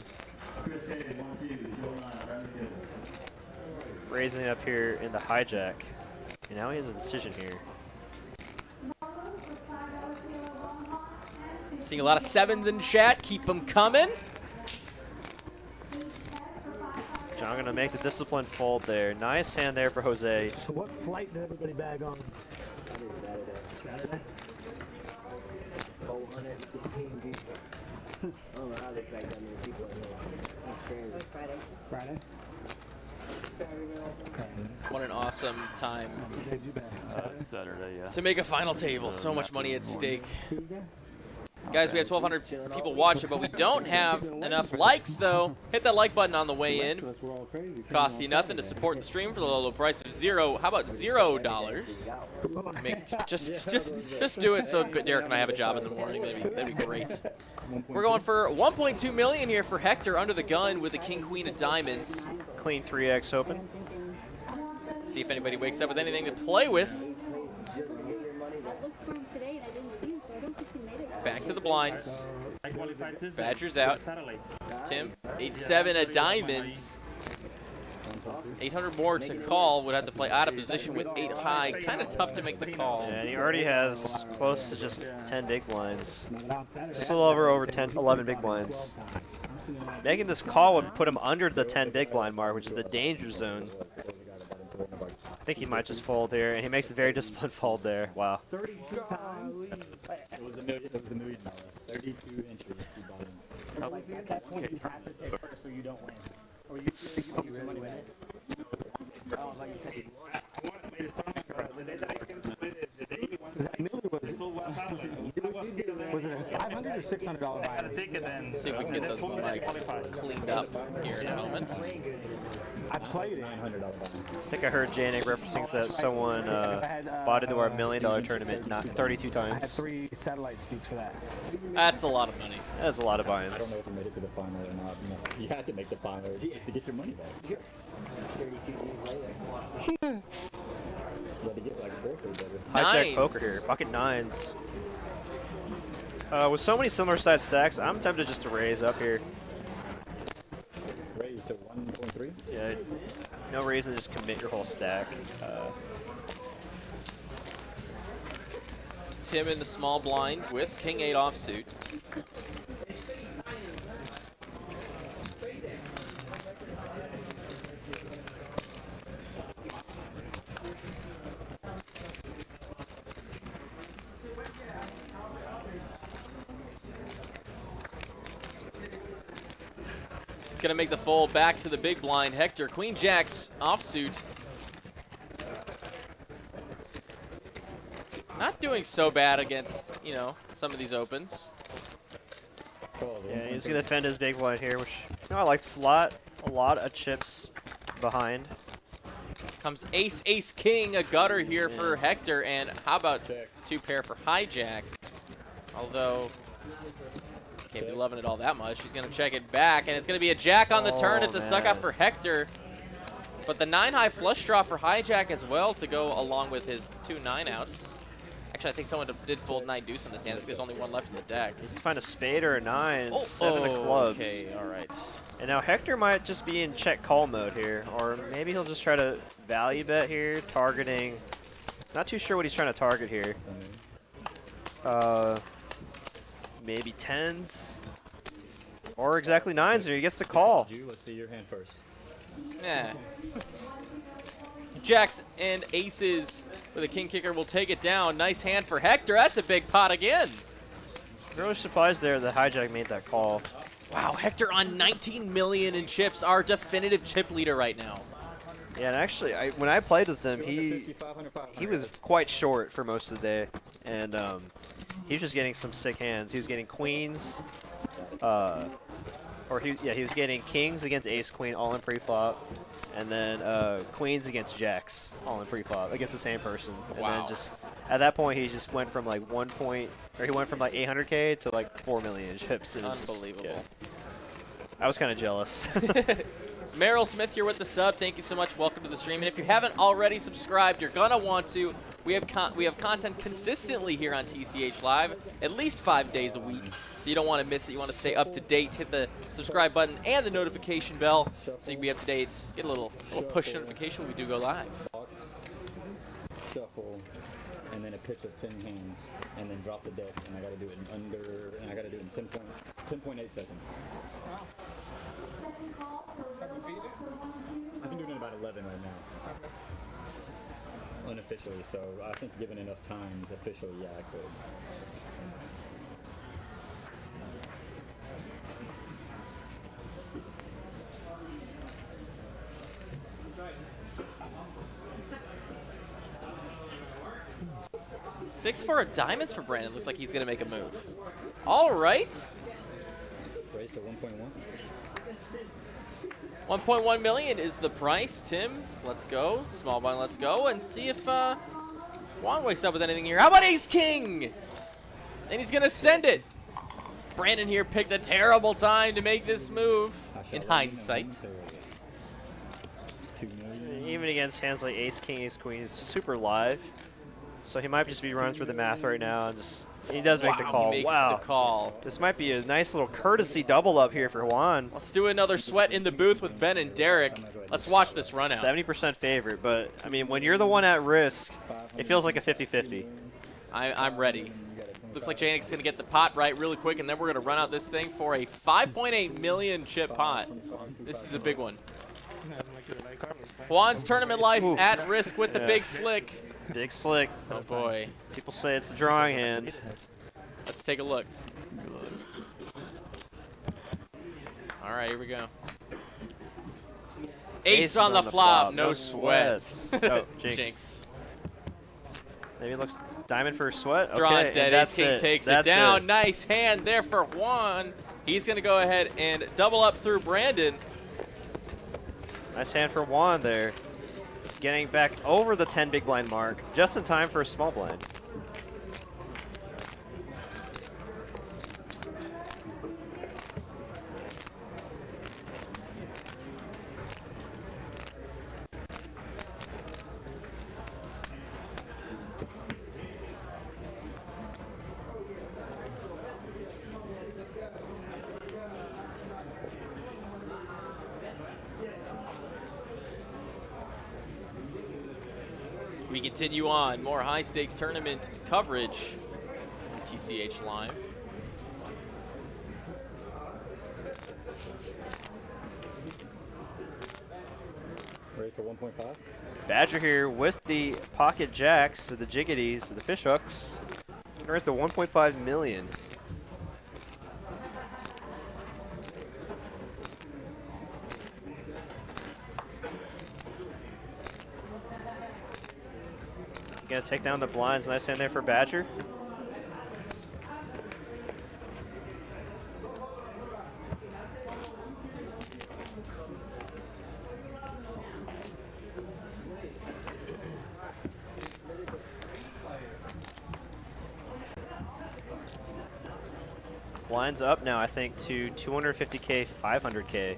raising up here in the hijack. And now he has a decision here. Seeing a lot of 7s in chat. Keep them coming. John gonna make the disciplined fold there. Nice hand there for Jose. So what flight did everybody bag on? Saturday. 415 people. I don't know how they pack that many people in here. That's crazy. Friday. What an awesome time That's Saturday, yeah. to make a final table. So much money at stake. Tuesday. Guys, we have 1,200 people watching, but we don't have enough likes, though. Hit that like button on the way in. We're all crazy. Costs you nothing to support the stream for the low price of $0. How about $0? Just do it so Derek and I have a job in the morning. That'd be great. We're going for 1.2 million here for Hector under the gun with the king queen of diamonds. Clean 3x open. See if anybody wakes up with anything to play with. Back to the blinds. Badger's out. Tim, 8-7 of diamonds. 800 more to call. Would have to play out of position with 8 high. Kind of tough to make the call. Yeah, and he already has close to just 10 big blinds. Just a little over 10, 11 big blinds. Making this call would put him under the 10 big blind mark, which is the danger zone. I think he might just fold here, and he makes a very disciplined fold there. Wow. 32 times. It was $1 million. 32 inches. He bought him. At that point, you have to take first so you don't win. Or you feel like you really win it. Oh, like you said. Was it a $500 or $600 buy-in? Ticket and See if we can get those mics cleaned up here in a moment. I played it. $900 buy-in. I think I heard Janik referencing that someone bought into our $1 million tournament not 32 I had times. 3 satellite seats for that. That's a lot of money. That's a lot of I don't buy-ins. know if you made it to the final or not. No. You had to make the final just to get your money back. 32 years later. You had to get like 4 for better. Hijack Nines. poker here. Bucket 9s. With so many similar side stacks, I'm tempted just to raise up here. Raised to 1.3. Yeah, no reason to just commit your whole stack. Tim in the small blind with King 8 offsuit. Gonna make the fold back to the big blind. Hector, Queen Jack's offsuit. Not doing so bad against, you know, some of these opens. Yeah, he's gonna defend his big blind here, which I like this a lot. A lot of chips behind. Comes ace, ace, king, a gutter here for Hector, and how about 2 pair for hijack? Although, can't be loving it all that much. He's gonna check it back, and it's gonna be a jack on the turn. It's a suck up for Hector. But the 9 high flush draw for hijack as well to go along with his 2 9-outs. Actually, I think someone did fold 9 deuce in this hand. I think there's only 1 left in the deck. Needs to find a spade or a 9, 7 of clubs. Okay, all right. And now Hector might just be in check call mode here, or maybe he'll just try to value bet here, targeting. Not too sure what he's trying to target here. Maybe 10s, or exactly 9s here. He gets the call. Let's see your hand first. Yeah. Jacks and aces with a king kicker will take it down. Nice hand for Hector. That's a big pot again. Really surprised there that hijack made that call. Wow, Hector on 19 million in chips, our definitive chip leader right now. Yeah, and actually, when I played with him, he was quite short for most of the day, and he was just getting some sick hands. He was getting queens, he was getting kings against ace queen all in pre-flop, and then queens against jacks all in pre-flop against the same person. And Wow. then just at that point, he just went from like he went from like 800K to like 4 million chips. And it was just, Unbelievable. yeah. I was kind of jealous. Merrill Smith here with the sub. Thank you so much. Welcome to the stream. And if you haven't already subscribed, you're gonna want to. We have content consistently here on TCH Live, at least 5 days a week. So you don't want to miss it. You want to stay up to date. Hit the subscribe button and the notification bell so you can be up to date. Get a little push notification when we do go live. Box, shuffle, and then a pitch of 10 hands, and then drop the deck, and I gotta do it in I gotta do it in 10.8 seconds. I can do it in about 11 right now. Unofficially, so I think given enough times, officially, yeah, I could. Six for a diamonds for Brandon. Looks like he's gonna make a move. All right. Raise to 1.1. 1.1 million is the price. Tim, let's go. Small blind, let's go. And see if Juan wakes up with anything here. How about Ace King? And he's going to send it. Brandon here picked a terrible time to make this move in hindsight. Even against hands like ace, king, ace, queen, he's super live. So he might just be running through the math right now and just he does make the call. He makes Wow. the call. This might be a nice little courtesy double up here for Juan. Let's do another sweat in the booth with Ben and Derek. Let's watch this run out. 70% favorite, but I mean, when you're the one at risk, it feels like a 50-50. I'm ready. Looks like Janik's going to get the pot right really quick, and then we're going to run out this thing for a 5.8 million chip pot. This is a big one. Juan's tournament life at risk with the big slick. Big slick. Oh boy. People say it's the drawing hand. Let's take a look. All right, here we go. Ace on the flop, no sweat. Oh, jinx. Jinx. Maybe it looks Diamond for sweat. Draw Okay, dead. and that's Ace King it. takes That's it down. Nice hand there for Juan. He's going to go ahead and double up through Brandon. Nice hand for Juan there. Getting back over the 10 big blind mark, just in time for a small blind. We continue on. More high-stakes tournament coverage on TCH Live. Raised to 1.5. Badger here with the pocket jacks, the jiggities, the fish hooks. Can raise to 1.5 million. Gonna take down the blinds. Nice hand there for Badger. Blinds up now, I think, to 250K, 500K.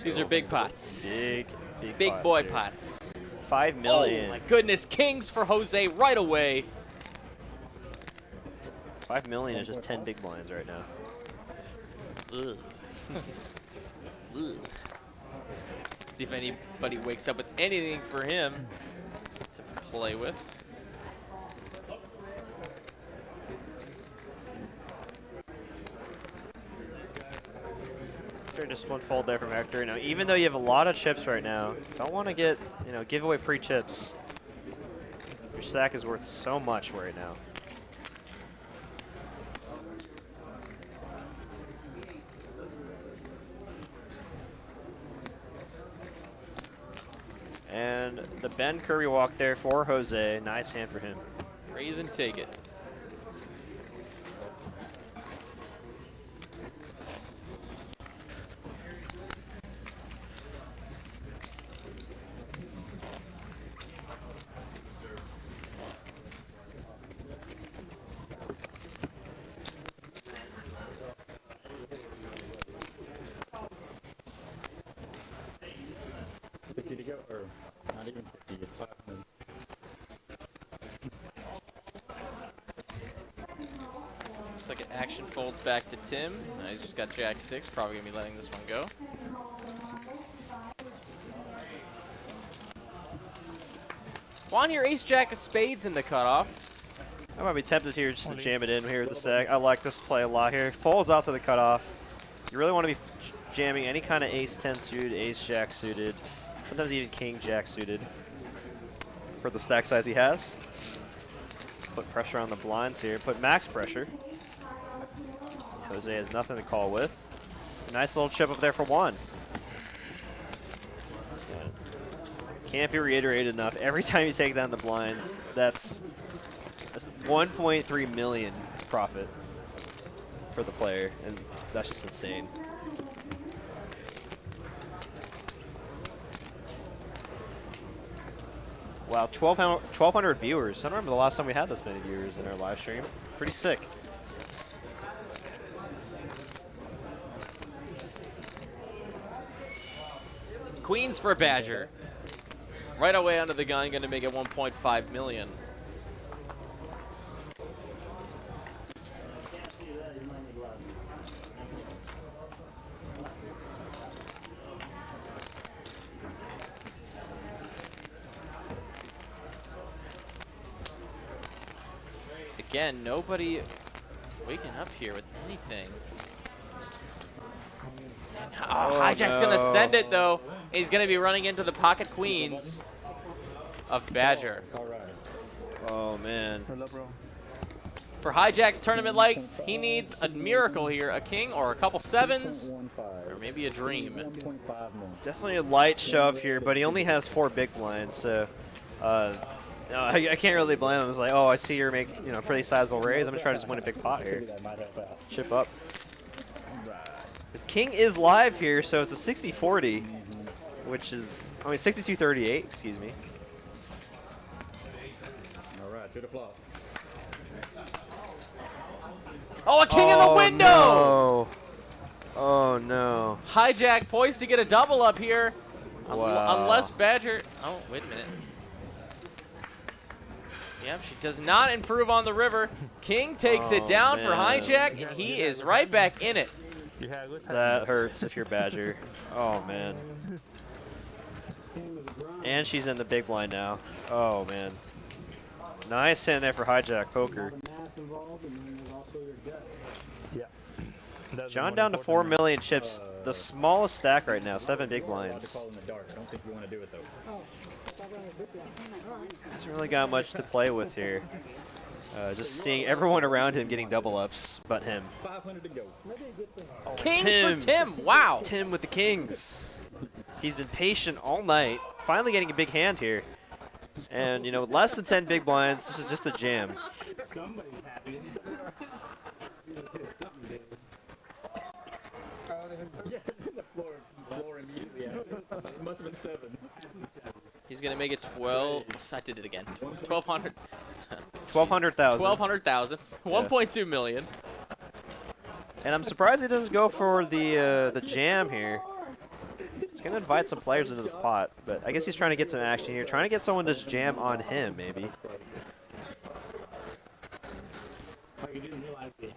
These are big pots. Big Big boy here. pots. 5 million. Oh my goodness, kings for Jose right away. 5 million is just 10 big blinds right now. Ugh. Ugh. See if anybody wakes up with anything for him to play with. Just one fold there from Hector. You know, even though you have a lot of chips right now, don't want to get, give away free chips. Your stack is worth so much right now. And the Ben Kirby walk there for Jose. Nice hand for him. Raise and take it. Not even 50, it's 500. Looks like an action folds back to Tim. He's just got Jack 6, probably going to be letting this one go. Juan here, Ace Jack of Spades in the cutoff. I might be tempted here just to jam it in here with the stack. I like this play a lot here. Folds out to the cutoff. You really want to be jamming any kind of Ace 10 suited, Ace Jack suited, sometimes even King Jack suited for the stack size he has. Put pressure on the blinds here. Put max pressure. Jose has nothing to call with. Nice little chip up there for Juan. Can't be reiterated enough. Every time you take down the blinds, that's 1.3 million profit for the player, and that's just insane. Wow, 1,200 viewers. I don't remember the last time we had this many viewers in our live stream. Pretty sick. Queens for Badger. Right away under the gun, going to make it 1.5 million. Again, nobody waking up here with anything. Oh, Hijack's going to send it, though. He's going to be running into the pocket queens of Badger. Oh, man. For Hijack's tournament length, he needs a miracle here, a king or a couple sevens, or maybe a dream. Definitely a light shove here, but he only has 4 big blinds, so No, I can't really blame him. It's like, oh, I see you're making, a pretty sizable raise. I'm gonna try to just win a big pot here. That might help out. Chip up. His king is live here, so it's a 60-40, which is, 62-38, excuse me. All right, to the flop. Oh, a king in the window! No. Oh, no. Hijack poised to get a double up here. Wow. Unless Badger... Oh, wait a minute. Yep, she does not improve on the river. King takes it down for Hijack, and he is right back in it. That hurts if you're Badger. Oh, man. And she's in the big blind now. Oh, man. Nice hand there for Hijack Poker. John down to 4 million chips. The smallest stack right now, 7 big blinds. Call in the dark. I don't think you want to do it though. Hasn't really got much to play with here. Just seeing everyone around him getting double ups, but him. 500 to go. Kings for Tim. Wow. Tim with the kings. He's been patient all night. Finally getting a big hand here. And, with less than 10 big blinds, this is just a jam. Somebody's happy. The floor immediately. This must have been 7. He's going to make it 12. I did it again. 1,200. 1,200,000. 1,200,000. 1.2 million. And I'm surprised he doesn't go for the jam here. He's going to invite some players into this pot, but I guess he's trying to get some action here. Trying to get someone to jam on him, maybe. Oh, you didn't realize they had.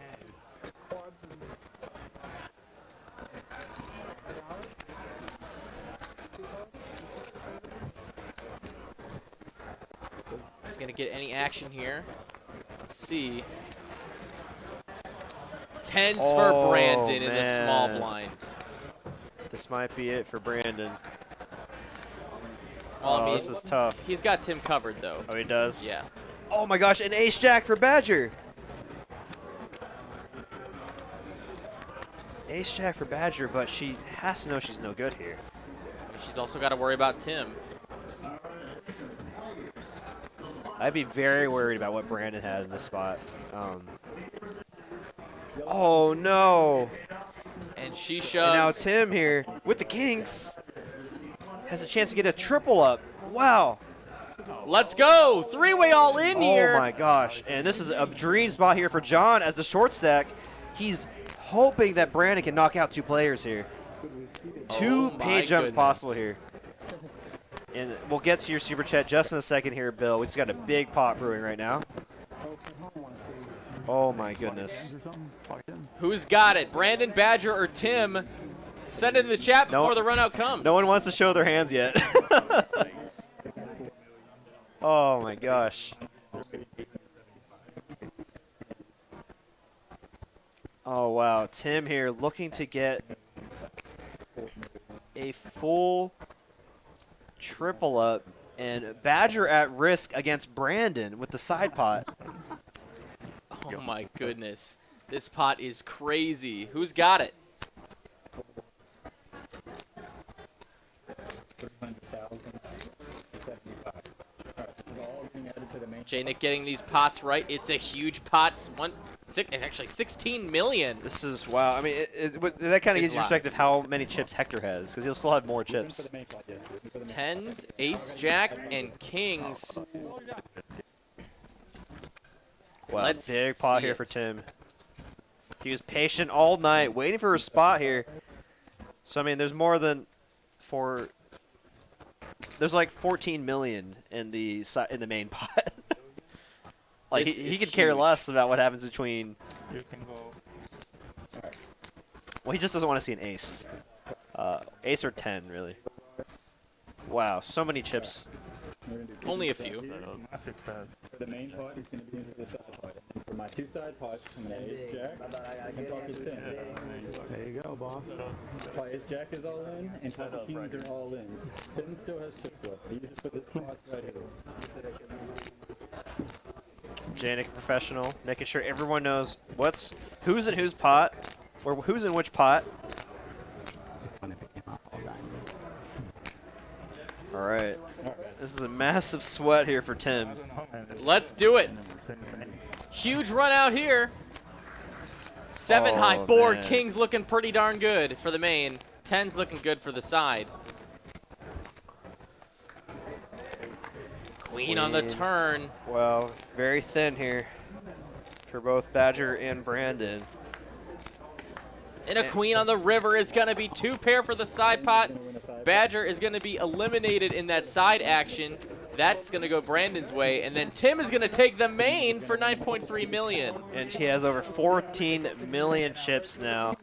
He's going to get any action here. Let's see. Tens for Brandon in the small blind. This might be it for Brandon. Well, I mean, this is tough. He's got Tim covered, though. Oh, he does? Yeah. Oh my gosh, an ace-jack for Badger. Ace-jack for Badger, but she has to know she's no good here. I mean, she's also got to worry about Tim. I'd be very worried about what Brandon had in this spot. Oh, no. And she shoves. And now Tim here with the kings has a chance to get a triple up. Wow. Let's go. Three-way all in here. Oh, my gosh. And this is a dream spot here for John as the short stack. He's hoping that Brandon can knock out 2 players here. 2 pay jumps possible here. And we'll get to your super chat just in a second here, Bill. We just got a big pot brewing right now. Oh, my goodness. Who's got it? Brandon, Badger, or Tim? Send it in the chat before the run out comes. No one wants to show their hands yet. Oh, my gosh. Oh, wow. Tim here looking to get a full triple up, and Badger at risk against Brandon with the side pot. Oh, my goodness. This pot is crazy. Who's got it? 300,075. All right, this is all being added to the main. J-Nick getting these pots right. It's a huge pot. It's actually 16 million. This is, wow. I mean, that kind of gives you perspective how many chips Hector has, because he'll still have more chips. Tens, ace, jack, and kings. Wow, Let's big pot see here it. for Tim. He was patient all night, waiting for a spot here. So, I mean, there's more than there's like 14 million in the main pot. Like, This he is could care huge. less about what happens between. You can go. Well, he just doesn't want to see an ace. Ace or 10, really. Wow, so many chips. Only a few. Massive pad. For the main pot, he's going to be into the side pot. And for my 2 side pots, I'm going to ace jack and pocket 10. There you go, boss. Ace jack is all in, and pocket kings are all in. 10 still has chips left. These are for the spots right here. Janik professional, making sure everyone knows who's in whose pot, or who's in which pot. All right. All right, This is a massive sweat here for Tim. Let's do it. Huge run out here. 7 high board. Man. King's looking pretty darn good for the main. 10's looking good for the side. Queen on the turn. Well, very thin here for both Badger and Brandon. And a queen on the river is going to be 2 pair for the side pot. Badger is going to be eliminated in that side action. That's going to go Brandon's way. And then Tim is going to take the main for 9.3 million. And he has over 14 million chips now.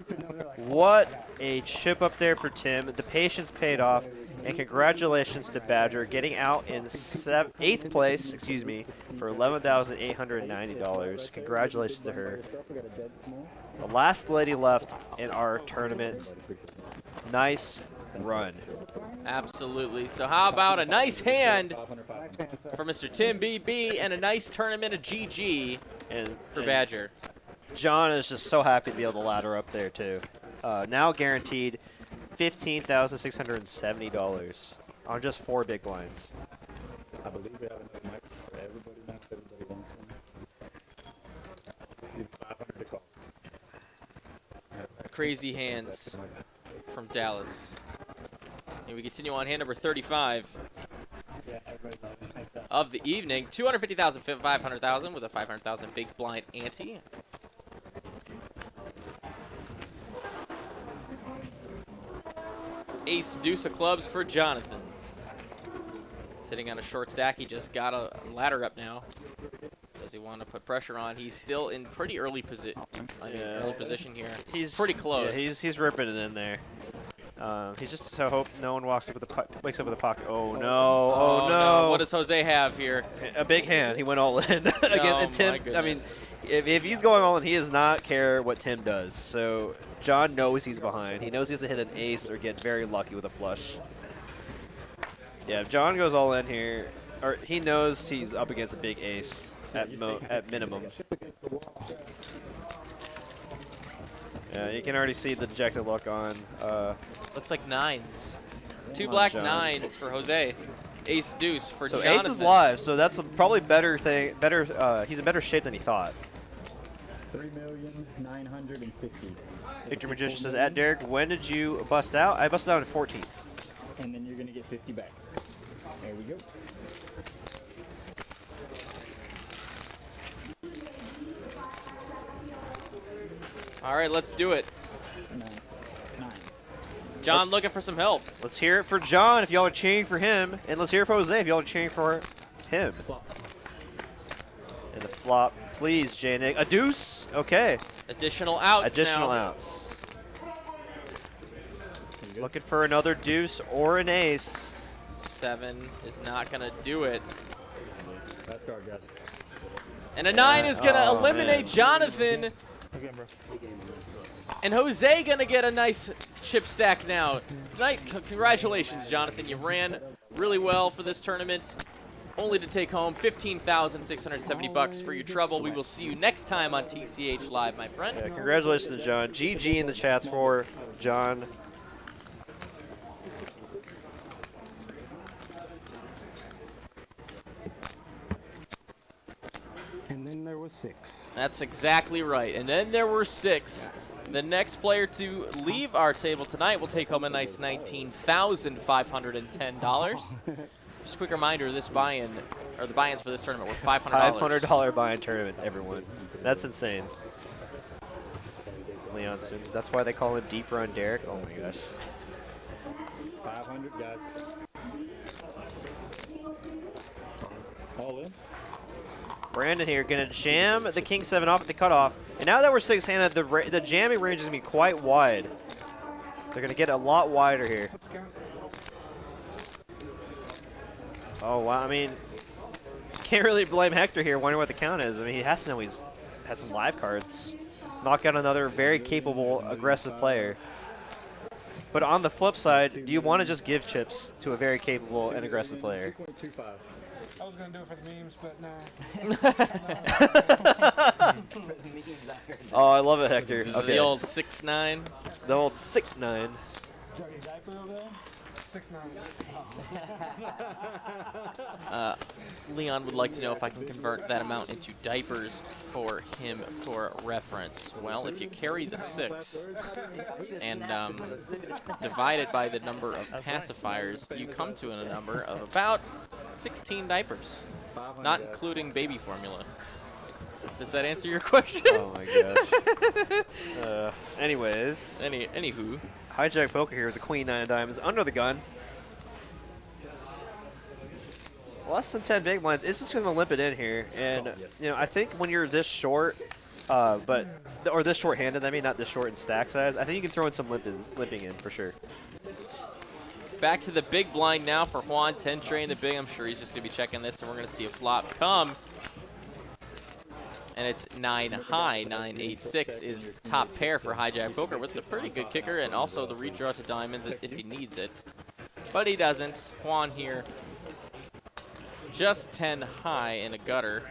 What a chip up there for Tim. The patience paid off. And congratulations to Badger getting out in 8th place, for $11,890. Congratulations to her. The last lady left in our tournament. Nice run. Absolutely. So how about a nice hand for Mr. Tim BB and a nice tournament of GG for Badger. John is just so happy to be able to ladder up there too. Now guaranteed $15,670 on just 4 big blinds. I believe we have enough mics for everybody now. Everybody wants one. Give 500 to call. Crazy hands from Dallas. And we continue on hand number 35 of the evening. 250,000, 500,000 with a 500,000 big blind ante. Ace deuce of clubs for Jonathan. Sitting on a short stack. He just got a ladder up now. Does he want to put pressure on? He's still in pretty early position here. He's pretty close. Yeah, he's ripping it in there. He's just so hope no one wakes up with a pocket. Oh no! Oh no! What does Jose have here? A big hand. He went all in again. Oh, and Tim, my goodness. I mean, if he's going all in, he does not care what Tim does. So John knows he's behind. He knows he has to hit an ace or get very lucky with a flush. Yeah, if John goes all in here, or he knows he's up against a big ace at minimum. Yeah, you can already see the dejected look on. Looks like 9s. 2 black John. 9s for Jose. Ace deuce for So Jonathan. ace is live, so that's a probably better thing. He's in better shape than he thought. 3,950,000. Victor Magician says, at Derek, when did you bust out? I busted out in 14th. And then you're gonna get 50 back. There we go. All right, let's do it. Nines. John looking for some help. Let's hear it for John if y'all are cheering for him, and let's hear it for Jose if y'all are cheering for him. And the flop, please, J-Nick. A deuce? Okay. Additional outs Additional now. outs. Looking for another deuce or an ace. 7 is not going to do it. Last card, guys. And a 9 is going to Oh, eliminate man. Jonathan. And Jose going to get a nice chip stack now. Tonight, congratulations, Jonathan. You ran really well for this tournament. Only to take home $15,670 for your trouble. We will see you next time on TCH Live, my friend. Yeah, congratulations to John. GG in the chats for John. And then there was 6. That's exactly right. And then there were 6. The next player to leave our table tonight will take home a nice $19,510. Just a quick reminder, this buy-in, or the buy-ins for this tournament were $500. $500 buy-in tournament, everyone. That's insane. Leon Sims. That's why they call him Deep Run Derek. Oh my gosh. 500, guys. All in. Brandon here gonna jam the King 7 off at the cutoff. And now that we're 6-handed, the jamming range is gonna be quite wide. They're gonna get a lot wider here. Oh wow, I mean, can't really blame Hector here, wondering what the count is. I mean, he has to know he's has some live cards. Knock out another very capable, aggressive player. But on the flip side, do you want to just give chips to a very capable and aggressive player? 2.25. I was going to do it for the memes, but no. Oh, I love it, Hector. Okay. The old 6'9". The old 6'9". 6'9". Leon would like to know if I can convert that amount into diapers for him for reference. Well, if you carry the 6 and divide it by the number of pacifiers, you come to a number of about 16 diapers, not including baby formula. Does that answer your question? Oh my gosh. Anyways. Anywho. Hijack poker here with the queen 9 of diamonds under the gun. Less than 10 big blinds. It's just going to limp it in here. And, you know, I think when you're this short, or this short-handed, I mean, not this short in stack size, I think you can throw in some limping in for sure. Back to the big blind now for Juan. 10 tray in the big. I'm sure he's just going to be checking this, and we're going to see a flop come. And it's 9 high. 9-8-6 is top pair for Hijack Poker with a pretty good kicker and also the redraw to diamonds if he needs it. But he doesn't. Juan here. Just 10 high in a gutter.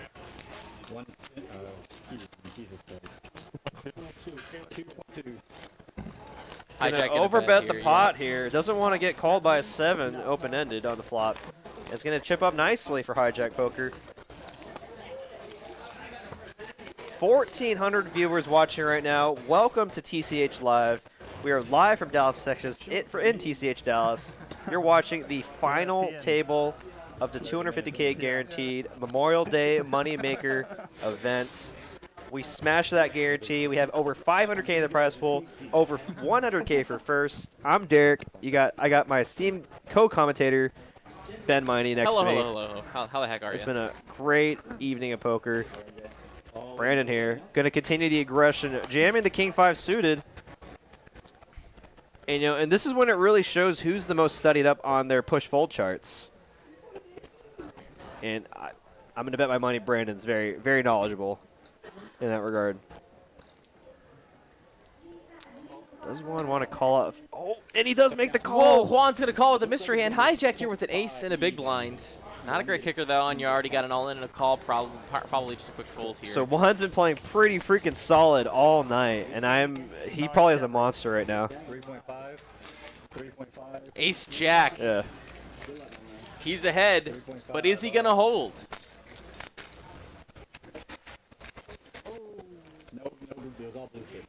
Jesus Christ. 2.2. Gonna overbet the pot here. Doesn't want to get called by a 7 open-ended on the flop. It's going to chip up nicely for Hijack Poker. 1,400 viewers watching right now. Welcome to TCH Live. We are live from Dallas, Texas, in TCH Dallas. You're watching the final table of the 250K guaranteed Memorial Day Moneymaker events. We smashed that guarantee. We have over 500K in the prize pool, over 100K for first. I'm Derek. I got my esteemed co-commentator, Ben Miney, next to me. Hello. How the heck are you? It's been a great evening of poker. Brandon here, going to continue the aggression, jamming the King 5 suited. And, you know, and this is when it really shows who's the most studied up on their push-fold charts. And I'm going to bet my money Brandon's very, very knowledgeable in that regard. Does Juan want to call out? Oh, and he does make the call. Whoa, Juan's going to call with a mystery hand. Hijack here with an ace and a big blind. Not a great kicker, though, and you already got an all-in and a call, probably just a quick fold here. So Juan's been playing pretty freaking solid all night, and he probably is a monster right now. 3.5. 3.5. Ace-Jack. Yeah. He's ahead, but is he going to hold? No, there's all blue chips.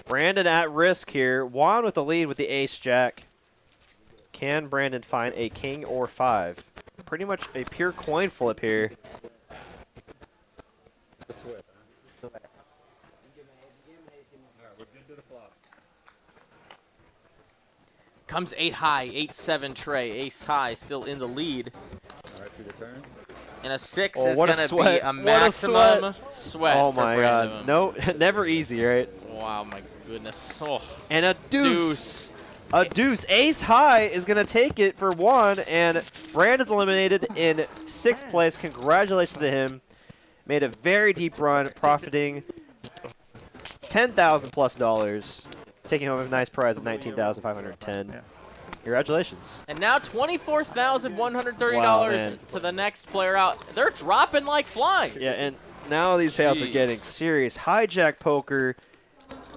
Brandon at risk here. Juan with the lead with the ace-jack. Can Brandon find a king or 5? Pretty much a pure coin flip here. Comes 8 high, 8-7 tray. Ace high, still in the lead. All right, through the turn. And a 6 Oh, is what a going to be sweat. a What a maximum sweat. Oh for my Brandon. god. No, never easy, right? Wow, my goodness. Oh. And a deuce. A deuce. Ace high is going to take it for 1, and Brand is eliminated in 6th place. Congratulations to him. Made a very deep run, profiting $10,000 plus, taking home a nice prize of $19,510. Yeah. Congratulations. And now $24,130 Wow, to the next player out. They're dropping like flies. Yeah, and now these payouts are getting serious. Hijack Poker,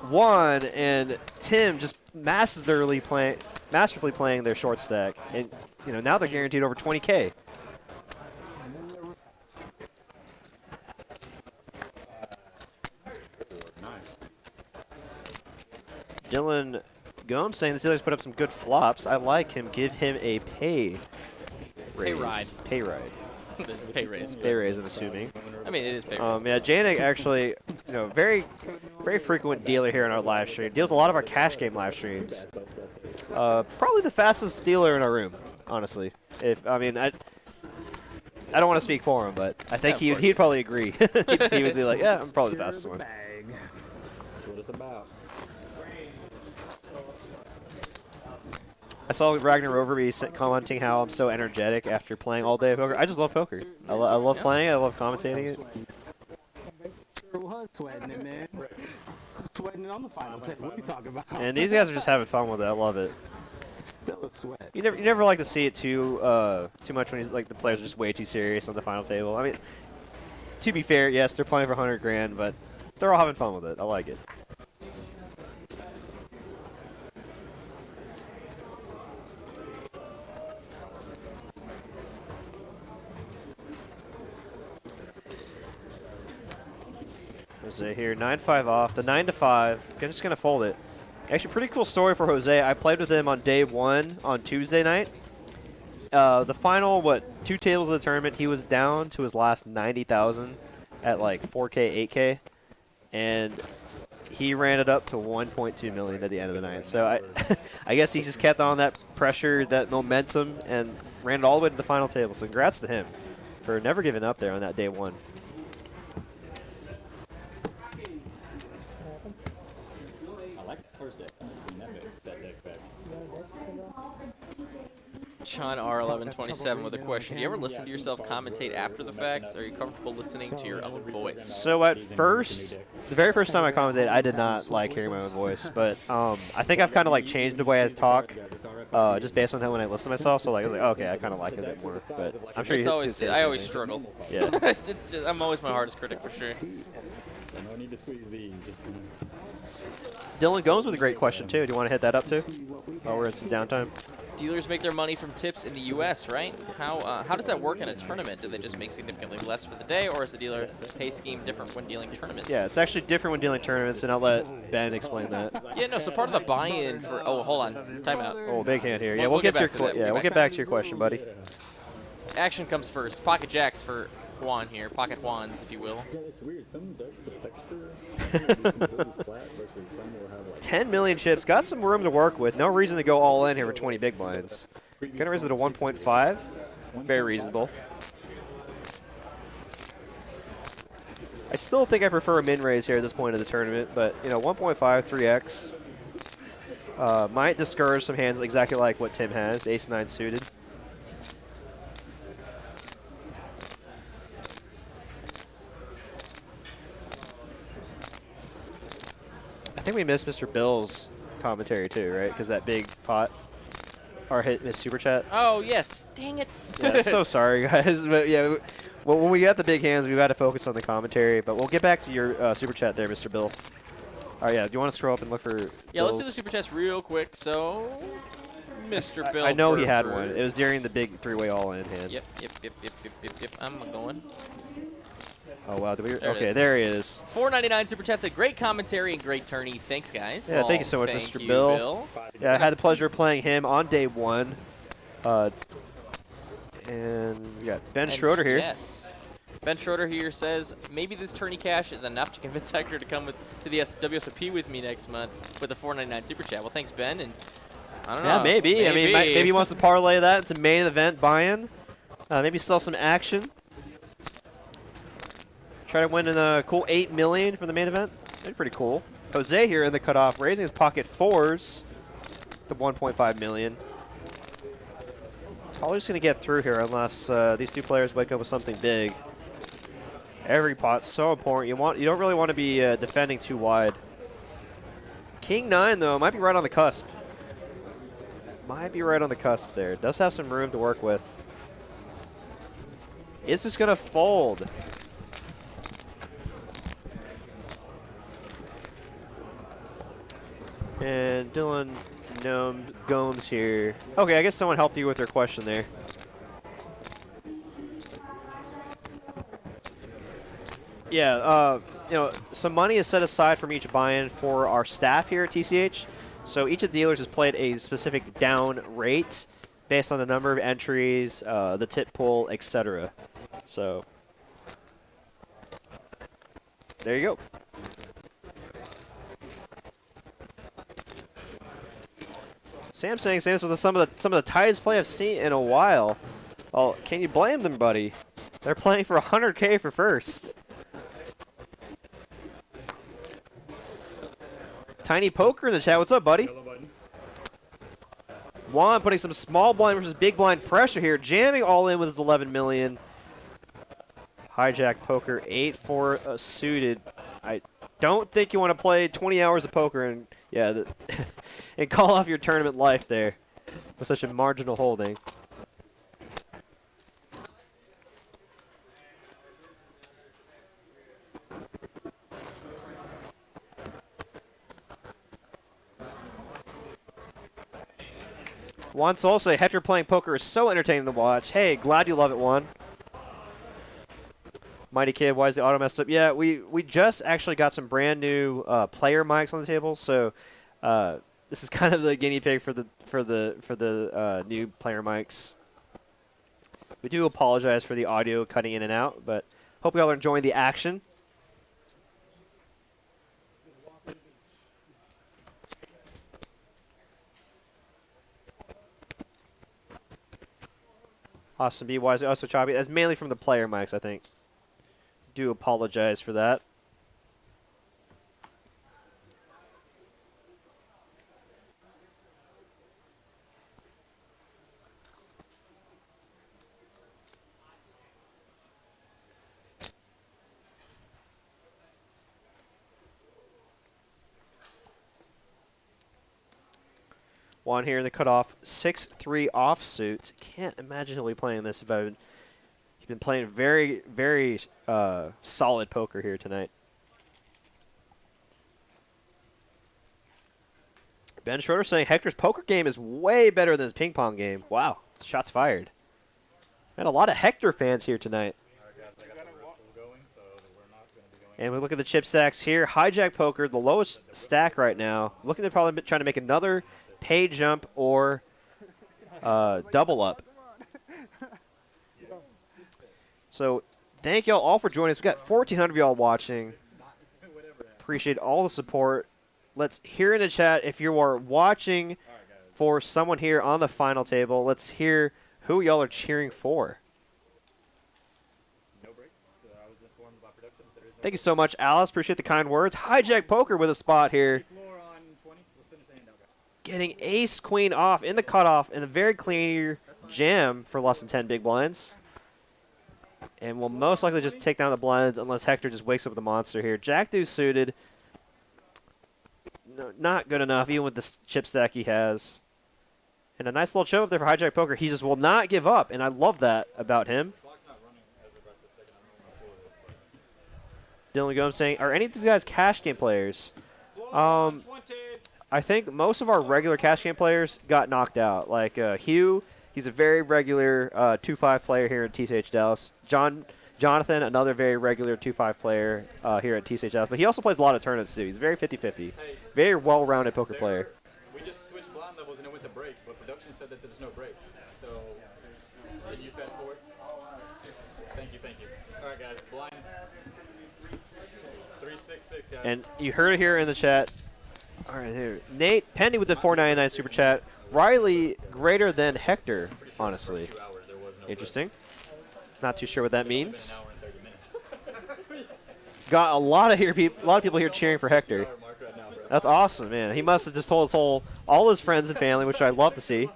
Juan and Tim just masterfully playing their short stack, and you know now they're guaranteed over 20K. Dylan Gomes saying the Steelers put up some good flops. I like him. Give him a pay ride. Pay ride. Pay raise. Pay raise, I'm assuming. I mean, it is pay raise. Yeah, Janik actually, you know, very frequent dealer here in our live stream. Deals a lot of our cash game live streams. Probably the fastest dealer in our room, honestly. I don't want to speak for him, but I think he'd probably agree. he would be like, yeah, I'm probably the fastest one. That's what it's about. I saw Ragnar Rover be commenting how I'm so energetic after playing all day of poker. I just love poker. I love playing it. I love commentating it. Sure was sweating it, man. Sweating it on the final table. What are you talking about? And these guys are just having fun with it. I love it. Still a sweat. You never like to see it too much when the players are just way too serious on the final table. I mean, to be fair, yes, they're playing for 100 grand, but they're all having fun with it. I like it. Jose here, 9-5 off. The 9-5. I'm just going to fold it. Actually, pretty cool story for Jose. I played with him on day 1 on Tuesday night. The final, 2 tables of the tournament, he was down to his last 90,000 at like 4K, 8K. And he ran it up to 1.2 million at the end of the night. So I guess he just kept on that pressure, that momentum, and ran it all the way to the final table. So congrats to him for never giving up there on that day 1. I like the first deck. That deck back. Sean R1127 with a question. Do you ever listen to yourself commentate after the fact? Are you comfortable listening to your own voice? So at first, the very first time I commentated, I did not like hearing my own voice. But I think I've kind of like changed the way I talk, just based on how when I listen to myself. So like I was like, okay, I kind of like it a bit more. But I'm sure I always struggle. Yeah. It's just, I'm always my hardest critic for sure. No need to squeeze these. Just Dylan Gomes with a great question too. Do you want to hit that up too? Oh, we're in some downtime. Dealers make their money from tips in the U.S., right? How does that work in a tournament? Do they just make significantly less for the day, or is the dealer pay scheme different when dealing tournaments? Yeah, it's actually different when dealing tournaments, and I'll let Ben explain that. Yeah, no. So part of the buy-in for hold on, timeout. Oh, big hand here. Yeah, we'll get back to your question, buddy. Action comes first. Pocket jacks for Juan here. Pocket Juans, if you will. Yeah, it's weird. Some decks, the texture will be completely flat versus some will have like 10 million chips. Got some room to work with. No reason to go all in here for 20 big blinds. Gonna raise it to 1.5. Very reasonable. I still think I prefer a min raise here at this point of the tournament, but you know, 1.5, 3x might discourage some hands exactly like what Tim has, ace-9 suited. I think we missed Mr. Bill's commentary too, right? Because that big pot, or hit his super chat. Oh yes, dang it! Yeah, so sorry guys, but yeah, well, when we got the big hands, we've got to focus on the commentary. But we'll get back to your super chat there, Mr. Bill. All right, yeah. Do you want to scroll up and look for? Yeah, let's do the super chats real quick. So, Mr. Bill. I know he had one. It was during the big three-way all-in hand. Yep. I'm going. Oh wow, okay, there he is. 4.99 super chats. A great commentary and great tourney. Thanks, guys. Yeah, thank you so much, Mr. Bill. Yeah, I had the pleasure of playing him on day 1. And we got Ben Schroeder here. Yes. Ben Schroeder here says, maybe this tourney cash is enough to convince Hector to come to the WSOP with me next month with a 4.99 super chat. Well, thanks, Ben. And I don't know. Yeah, maybe. I mean, maybe he wants to parlay that into main event buy-in. Maybe sell some action. Try to win a cool 8 million for the main event. That'd be pretty cool. Jose here in the cutoff, raising his pocket 4s to 1.5 million. Probably just gonna get through here unless these two players wake up with something big. Every pot's so important. You don't really want to be defending too wide. King 9 though might be right on the cusp. Might be right on the cusp there. Does have some room to work with. Is this gonna fold? And Dylan Gomes here. Okay, I guess someone helped you with their question there. Yeah, you know, some money is set aside from each buy-in for our staff here at TCH. So each of the dealers has played a specific down rate based on the number of entries, the tip pool, etc. So there you go. Sam saying this is some of the tightest play I've seen in a while. Well, can you blame them, buddy? They're playing for 100K for first. Tiny Poker in the chat. What's up, buddy? Hello, buddy. Juan putting some small blind versus big blind pressure here, jamming all in with his 11 million. Hijack Poker 8-4 suited. I don't think you want to play 20 hours of poker and and call off your tournament life there with such a marginal holding. Juan Solse, Hector playing poker is so entertaining to watch. Hey, glad you love it, Juan. Mighty Kid, why is the auto messed up? Yeah, we just actually got some brand new player mics on the table, so this is kind of the guinea pig for the new player mics. We do apologize for the audio cutting in and out, but hope y'all are enjoying the action. Awesome B, why is it also choppy? That's mainly from the player mics, I think. Do apologize for that. Juan here in the cutoff, 6-3 offsuit. Can't imagine he'll be playing this if he's been playing very, very solid poker here tonight. Ben Schroeder saying Hector's poker game is way better than his ping pong game. Wow, shots fired. And a lot of Hector fans here tonight. And we look at the chip stacks here. Hijack Poker, the lowest stack right now. Looking to probably try to make another pay jump or double up. So thank y'all all for joining us. We got 1,400 of y'all watching. Appreciate all the support. Let's hear in the chat if you are watching for someone here on the final table. Let's hear who y'all are cheering for. Thank you so much, Alice. Appreciate the kind words. Hijack Poker with a spot here. Getting ace queen off in the cutoff and a very clear jam for less than 10 big blinds. And will most likely just take down the blinds unless Hector just wakes up with a monster here. Jack deuce suited. No, not good enough, even with the chip stack he has. And a nice little show up there for Hijack Poker. He just will not give up, and I love that about him. Dylan Gomes saying, are any of these guys cash game players? I think most of our regular cash game players got knocked out. Like Hugh, he's a very regular 2-5 player here at TCH Dallas. Jonathan, another very regular 2-5 player here at TCH Dallas. But he also plays a lot of tournaments too. He's very 50-50. Very well-rounded poker player. We just switched blind levels and it went to break, but production said that there's no break. So, can you fast forward? Thank you, thank you. All right, guys, blinds. 366, guys. And you heard it here in the chat. All right, here. Nate Penny with the $4.99 super chat. Riley greater than Hector, honestly. Interesting. Not too sure what that means. Got a lot of people here cheering for Hector. That's awesome, man. He must have just told all his friends and family, which I love to see.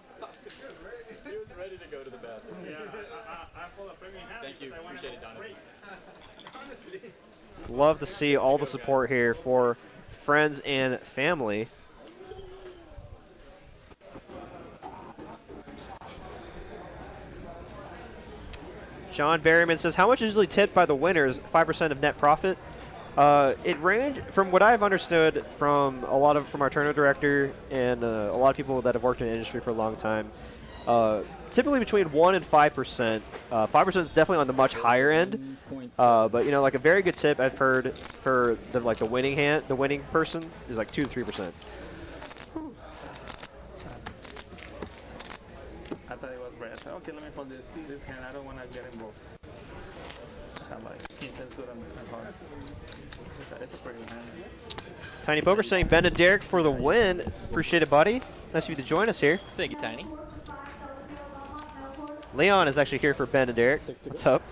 Thank you. Appreciate it, Donovan. Love to see all the support here for friends and family. John Berryman says, how much is usually tipped by the winners? 5% of net profit? It ranged from what I've understood from from our tournament director and a lot of people that have worked in the industry for a long time. Typically between 1% and 5%. 5% is definitely on the much higher end. But you know, like a very good tip I've heard for the winning person is like 2 to 3%. I thought it was red. Okay, let me hold this hand. I don't want to get involved. I have like intense good on my heart. It's a pretty good hand. Tiny Poker saying Ben and Derek for the win. Appreciate it, buddy. Nice of you to join us here. Thank you, Tiny. Leon is actually here for Ben and Derek. What's up?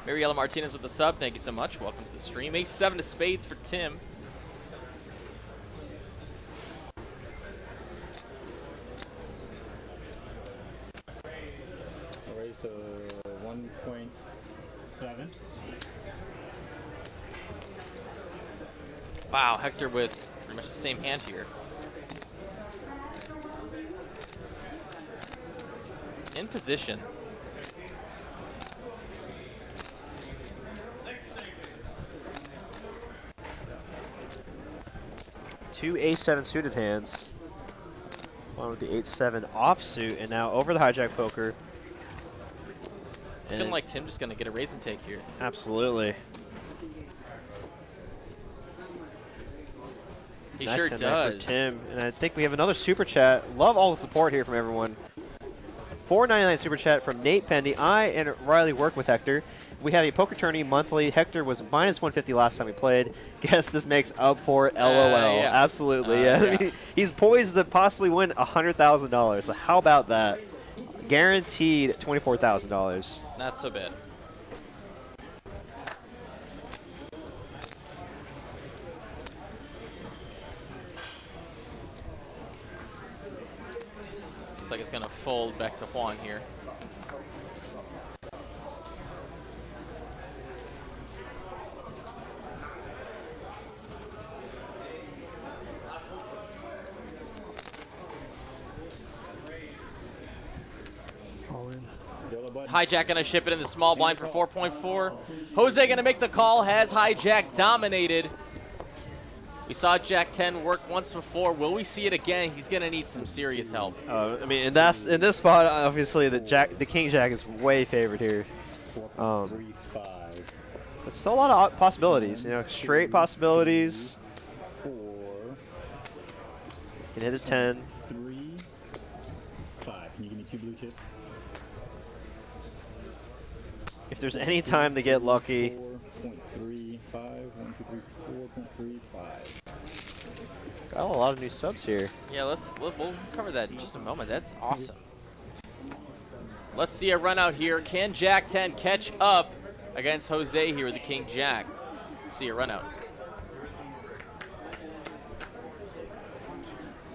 Mariella Martinez with the sub. Thank you so much. Welcome to the stream. Ace 7 of spades for Tim. Raised to 1.7. Wow, Hector with pretty much the same hand here. In position. Two A7 suited hands. Juan with the 8-7 offsuit, and now over the hijack poker. Looking like Tim just going to get a raise and take here. Absolutely. He Nice sure hand there for does. Tim, and I think we have another super chat. Love all the support here from everyone. $4.99 super chat from Nate Pendy. I and Riley work with Hector. We have a poker tourney monthly. Hector was minus 150 last time we played. Guess this makes up for it. LOL. Yeah. Absolutely. Yeah. Yeah. I mean, he's poised to possibly win $100,000. So how about that? Guaranteed $24,000. Not so bad. Looks like it's going to fold back to Juan here. Hijack going to ship it in the small blind for 4.4. Jose going to make the call. Has Hijack dominated. We saw Jack 10 work once before. Will we see it again? He's going to need some serious help. I mean, and that's in this spot. Obviously, the King Jack is way favored here. But still a lot of possibilities. You know, straight possibilities. 4, Can hit a 10. 3, 5. Can you give me 2 blue chips? If there's any time to get lucky. 4.35. 1, 2, 3, 4.35. Got a lot of new subs here. Yeah, we'll cover that in just a moment. That's awesome. Let's see a run out here. Can Jack 10 catch up against Jose here with the King Jack? Let's see a run out.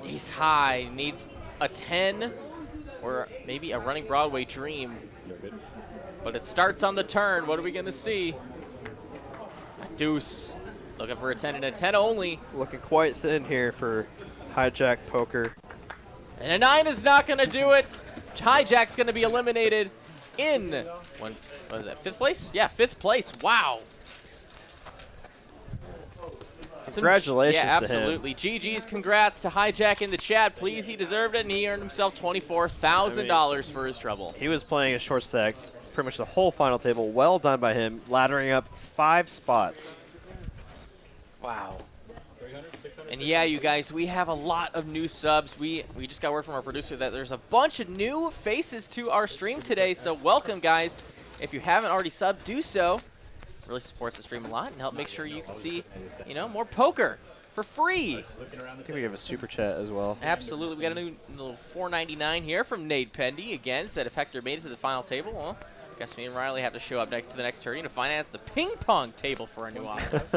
Ace high, needs a 10 or maybe a running Broadway dream. But it starts on the turn. What are we going to see? A deuce. Looking for a 10 and a 10 only. Looking quite thin here for hijack poker. And a 9 is not going to do it. Hijack's going to be eliminated in, what is that, 5th place? Yeah, 5th place. Wow. Congratulations Yeah, to him. absolutely. GG's congrats to Hijack in the chat. Please, he deserved it, and he earned himself $24,000 for his trouble. He was playing a short stack pretty much the whole final table. Well done by him, laddering up 5 spots. Wow. And yeah, you guys, we have a lot of new subs. We just got word from our producer that there's a bunch of new faces to our stream today, so welcome, guys. If you haven't already subbed, do so. Really supports the stream a lot and help make sure you can see, you know, more poker for free. I think we have a super chat as well. Absolutely. We got a new little $4.99 here from Nate Pendy. Again, said if Hector made it to the final table, well, guess me and Riley have to show up next to the next tourney to finance the ping pong table for our new office.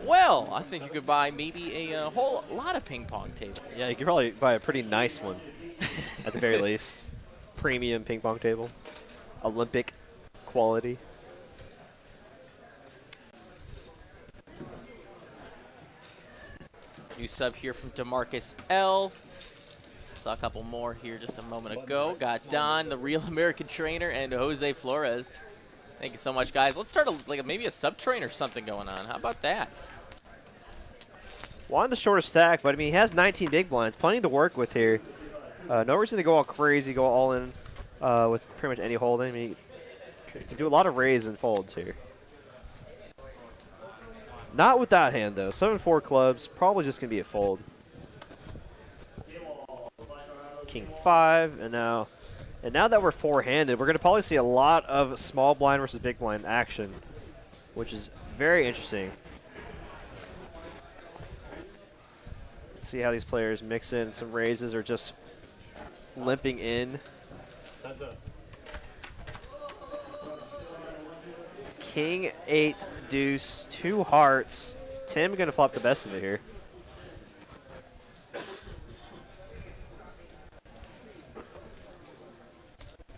Well, I think you could buy maybe a whole lot of ping pong tables. Yeah, you could probably buy a pretty nice one, at the very least. Premium ping pong table. Olympic quality. New sub here from DeMarcus L. Saw a couple more here just a moment ago. Got Don, the real American trainer, and Jose Flores. Thank you so much, guys. Let's start maybe a sub train or something going on. How about that? Juan the shortest stack, but I mean he has 19 big blinds, plenty to work with here. No reason to go all crazy, go all in with pretty much any holding. I mean, you can do a lot of raise and folds here. Not with that hand though. 7-4 clubs, probably just gonna be a fold. King 5, and now that we're four-handed, we're gonna probably see a lot of small blind versus big blind action, which is very interesting. Let's see how these players mix in some raises or just limping in. King 8, deuce, 2 hearts. Tim gonna flop the best of it here.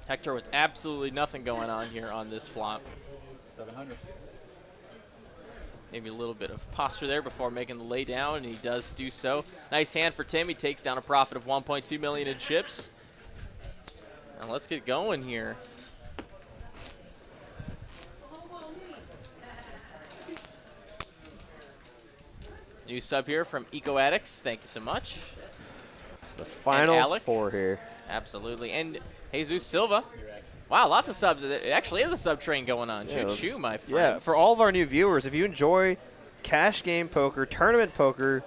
Hector with absolutely nothing going on here on this flop. 700. Maybe a little bit of posture there before making the lay down, and he does do so. Nice hand for Tim. He takes down a profit of $1.2 million in chips. Now let's get going here. New sub here from Eco Addicts. Thank you so much. The final Alec? 4 here. Absolutely. And Jesus Silva. Wow, lots of subs. It actually is a sub train going on. Yeah, Choo-choo, my friends. Yeah, for all of our new viewers, if you enjoy cash game poker, tournament poker,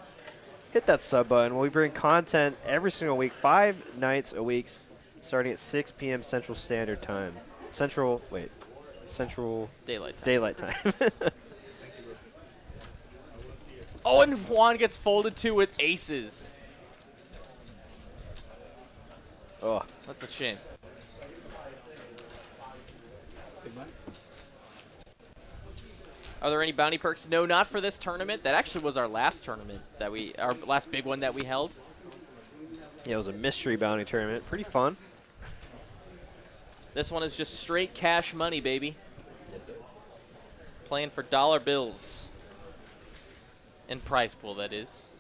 hit that sub button. We bring content every single week, 5 nights a week, starting at 6 p.m. Central Standard Time. Central Daylight time. Time. Oh, and Juan gets folded too with aces. Oh, That's a shame. Are there any bounty perks? No, not for this tournament. That actually was our last tournament that our last big one that we held. yeah, it was a mystery bounty tournament. Pretty fun. This one is just straight cash money, baby. Yes, sir. Playing for dollar bills. And prize pool, that is.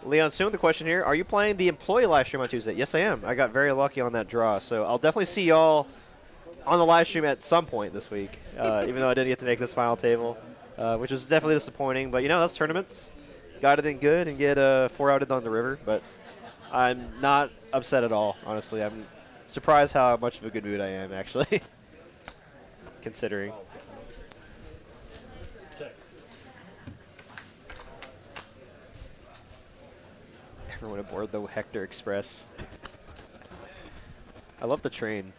Leon, soon with the question here. Are you playing the employee live stream on Tuesday? Yes, I am. I got very lucky on that draw, so I'll definitely see y'all on the live stream at some point this week, even though I didn't get to make this final table, which is definitely disappointing. But, you know, that's tournaments. Got it in good and get 4-outed on the river, but I'm not upset at all, honestly. I'm surprised how much of a good mood I am, actually, considering. Checks. Everyone aboard the Hector Express. I love the train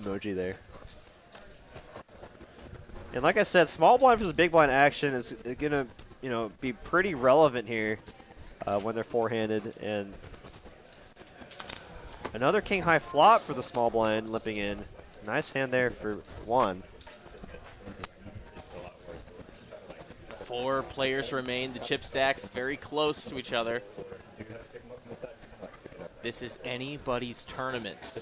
emoji there. And like I said, small blind versus big blind action is going to, you know, be pretty relevant here when they're four-handed. And another king high flop for the small blind limping in. Nice hand there for Juan. 4 players remain. The chip stacks very close to each other. This is anybody's tournament.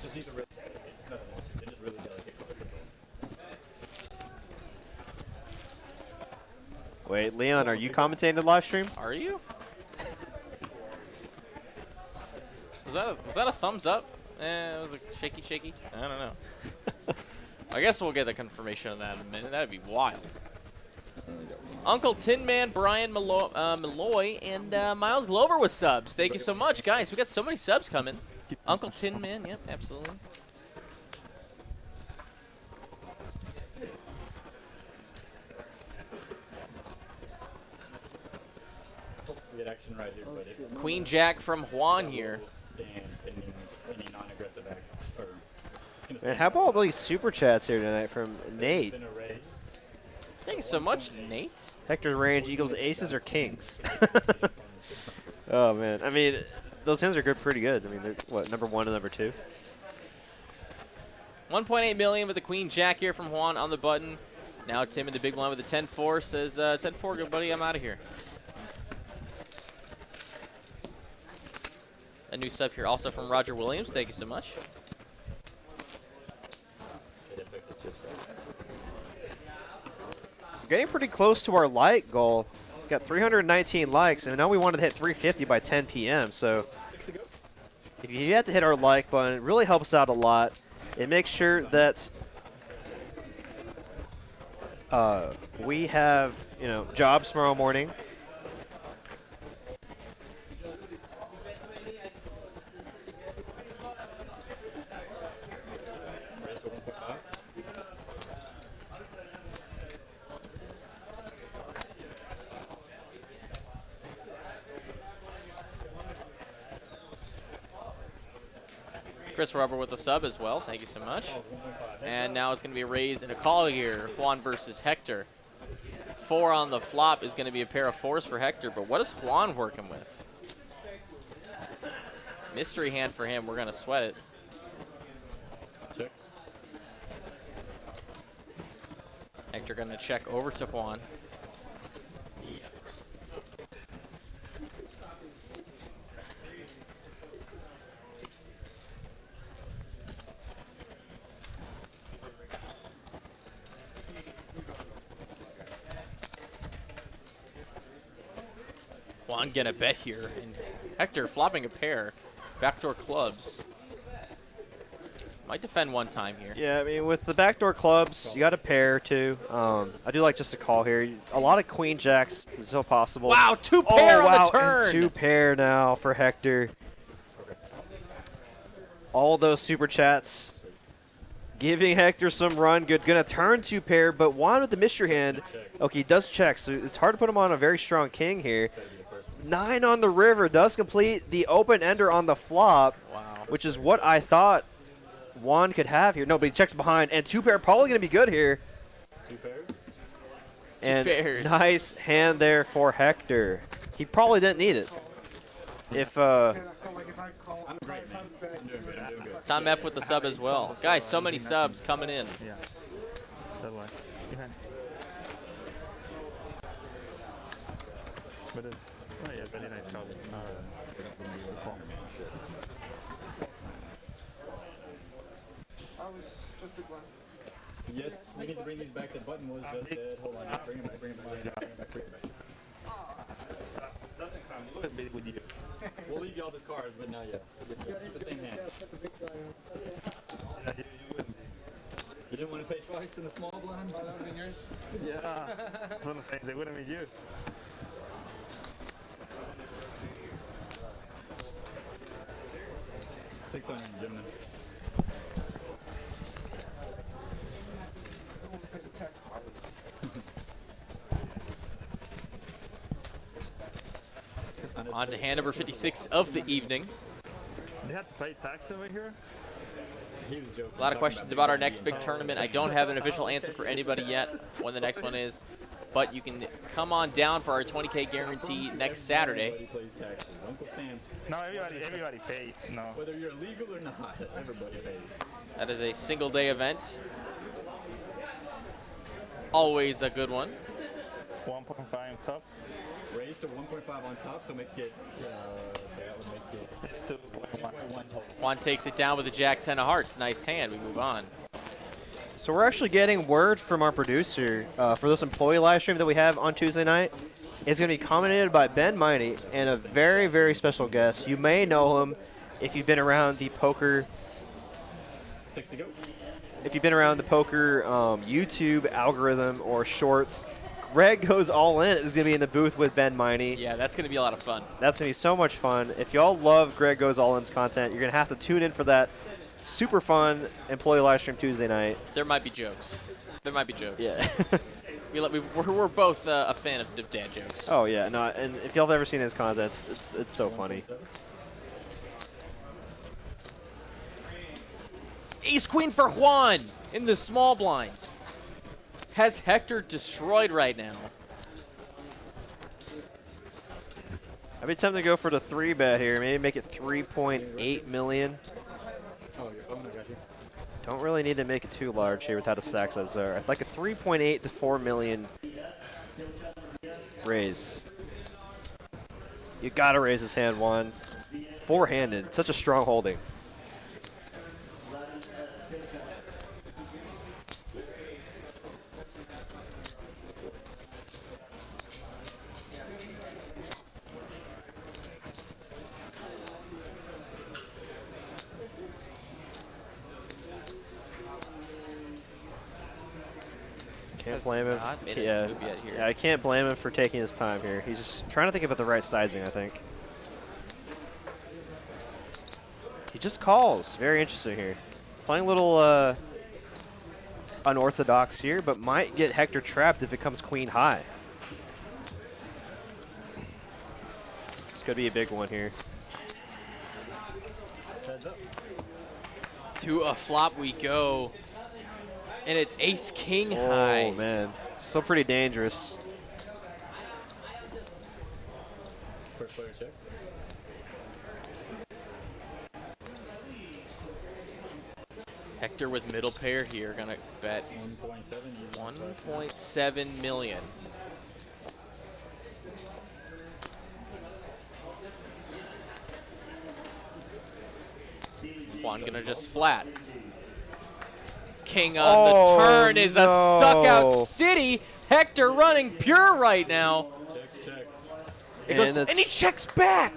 Wait, Leon, are you commentating the live stream? Are you? Was that a thumbs up? It was a shaky. I don't know. I guess we'll get the confirmation on that in a minute. That'd be wild. Uncle Tin Man, Brian Malloy, and Miles Glover with subs. Thank you so much, guys. We got so many subs coming. Uncle Tin Man, yep, absolutely. Get action right here, buddy. Queen Jack from Juan here. Stand pending any non-aggressive action. It's gonna Man, stand how about all these super chats here tonight from Nate? in a raise. Thank you so much, Nate. Hector's range equals aces or kings. Oh, man. I mean, those hands are good, pretty good. I mean, they're, what, number 1 and number 2? 1.8 million with the Queen Jack here from Juan on the button. Now Tim in the big line with the 10-4 says, 10-4, good buddy, I'm out of here. A new sub here also from Roger Williams. Thank you so much. We're getting pretty close to our like goal. We got 319 likes, and now we wanted to hit 350 by 10 p.m. So if you have to hit our like button, it really helps out a lot. It makes sure that we have, you know, jobs tomorrow morning. Chris Rubber with the sub as well. Thank you so much. And now it's going to be a raise and a call here. Juan versus Hector. 4 on the flop is going to be a pair of 4s for Hector. But what is Juan working with? Mystery hand for him. We're going to sweat it. Check. Hector going to check over to Juan. Juan get a bet here, and Hector flopping a pair. Backdoor clubs. Might defend one time here. Yeah, I mean, with the backdoor clubs, you got a pair too. I do like just a call here. A lot of queen jacks is still possible. Wow, 2 pair oh, on wow, the turn. And 2 pair now for Hector. All those super chats giving Hector some run. Good, gonna turn 2 pair, but Juan with the mystery hand. Okay, he does check, so it's hard to put him on a very strong king here. 9 on the river does complete the open ender on the flop, Wow. which is what I thought Juan could have here. No, but he checks behind, and 2 pair probably going to be good here. 2 pairs? And 2 pairs. nice hand there for Hector. He probably didn't need it. If I'm great, man. I'm doing good. I'm doing good. Tom F with the sub as well. Guys, so many subs coming in. Yeah. That way. Behind. But oh yeah, very nice call. Yes, we need to bring these back. The button was just dead. Hold on. Bring it back. Bring it back. Bring it back. Bring it back. With you. We'll leave y'all the cards, but not yet. Keep the same hands. You didn't want to pay twice in the small blind? Yeah. That's one of the things they wouldn't be you. $600, gentlemen. On to hand number 56 of the evening. They have to pay tax over here? He was joking. A lot of questions about our next big tournament. I don't have an official answer for anybody yet when the next one is, but you can come on down for our 20K guarantee next Saturday. Everybody pays taxes. Uncle Sam. No, everybody pays. No. Whether you're legal or not, everybody pays. That is a single day event. Always a good one. 1.5 top. Raised to 1.5 on top, so make it, so that would make it It's 2.1 total. Juan takes it down with a Jack 10 of hearts. Nice hand. We move on. So we're actually getting word from our producer for this employee live stream that we have on Tuesday night. It's going to be commentated by Ben Miney and a very, very special guest. You may know him if you've been around the poker. 6 to go. If you've been around the poker YouTube algorithm or shorts, Greg Goes All In is going to be in the booth with Ben Miney. Yeah, that's going to be a lot of fun. That's going to be so much fun. If y'all love Greg Goes All In's content, you're going to have to tune in for that super fun employee live stream Tuesday night. There might be jokes. There might be jokes. Yeah. We're both a fan of dad jokes. Oh, yeah. No, and if y'all have ever seen his content, it's so funny. Ace Queen for Juan in the small blind. Has Hector destroyed right now. I'd be tempted to go for the 3-bet here. Maybe make it 3.8 million. Oh, your phone, I got you. Don't really need to make it too large here without a stack size there. I'd like a 3.8 to 4 million raise. You gotta raise his hand, Juan. 4-handed, such a strong holding. Can't blame him. Not made a Yeah. move yet here. Yeah, I can't blame him for taking his time here. He's just trying to think about the right sizing, I think. He just calls. Very interesting here. Playing a little unorthodox here, but might get Hector trapped if it comes queen high. It's going to be a big one here. Heads up. To a flop we go. And it's ace king high. Oh, man. Still pretty dangerous. First player checks. Hector with middle pair here, gonna bet 1.7. 1.7 million. Juan gonna just flat. King on the turn is a suck out city. Hector running pure right now. Check. It goes, and he checks back.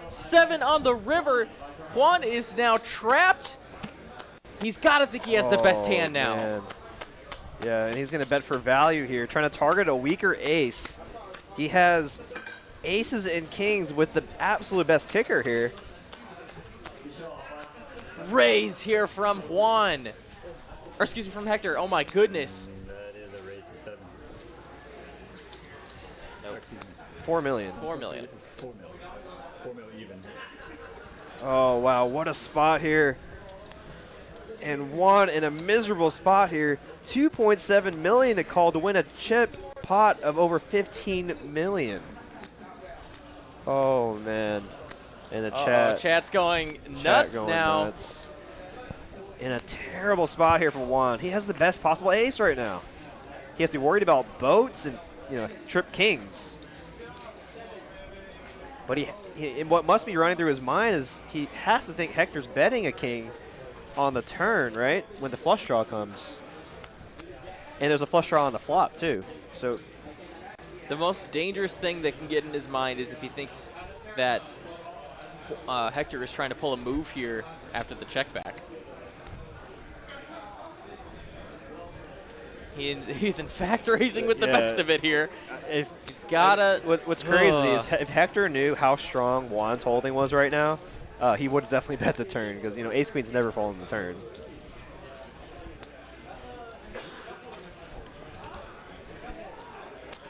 7 on the river. Juan is now trapped He's got to think he has the best hand now. Man. Yeah, and he's going to bet for value here, trying to target a weaker ace. He has aces and kings with the absolute best kicker here. Raise here from Juan. Or excuse me, from Hector. Oh my goodness. That is a raise to 7. Nope. 4 million. 4 million. This is 4 million. 4 million even. Oh, wow, what a spot here. And Juan in a miserable spot here. 2.7 million to call to win a chip pot of over 15 million. Oh, man. And the Chat's going nuts now. Nuts. In a terrible spot here for Juan. He has the best possible ace right now. He has to be worried about boats and, you know, trip kings. But what must be running through his mind is he has to think Hector's betting a king on the turn, right? When the flush draw comes. And there's a flush draw on the flop, too. So the most dangerous thing that can get in his mind is if he thinks that Hector is trying to pull a move here after the check back. He's in fact raising with the best of it here. He's gotta. What's crazy is if Hector knew how strong Juan's holding was right now, he would have definitely bet the turn because, you know, ace queen's never fallen the turn.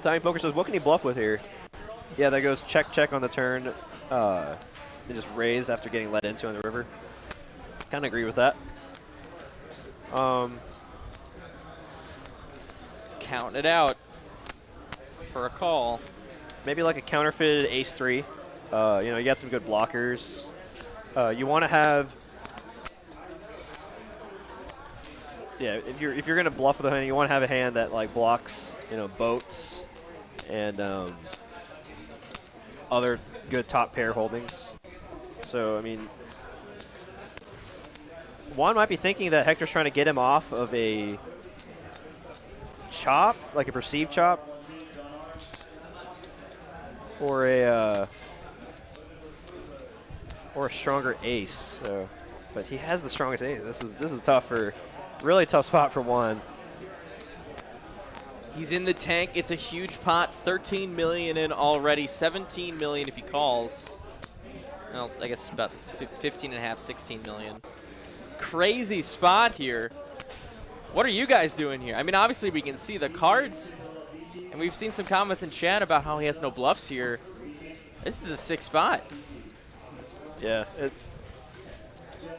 Tommy Poker says, what can he bluff with here? Yeah, that goes check, check on the turn, and just raise after getting led into on the river. Kind of agree with that. He's counting it out for a call. Maybe like a counterfeited ace-3. You know, you got some good blockers. You want to have, yeah, if you're gonna bluff with a hand, you want to have a hand that like blocks, you know, boats and other good top pair holdings. So I mean, Juan might be thinking that Hector's trying to get him off of a chop, like a perceived chop, or a stronger ace. So, but he has the strongest ace. This is tough for, really tough spot for Juan. He's in the tank. It's a huge pot. 13 million in already. 17 million if he calls. Well, I guess about 15 and a half, 16 million. Crazy spot here. What are you guys doing here? I mean, obviously we can see the cards, and we've seen some comments in chat about how he has no bluffs here. This is a sick spot. Yeah,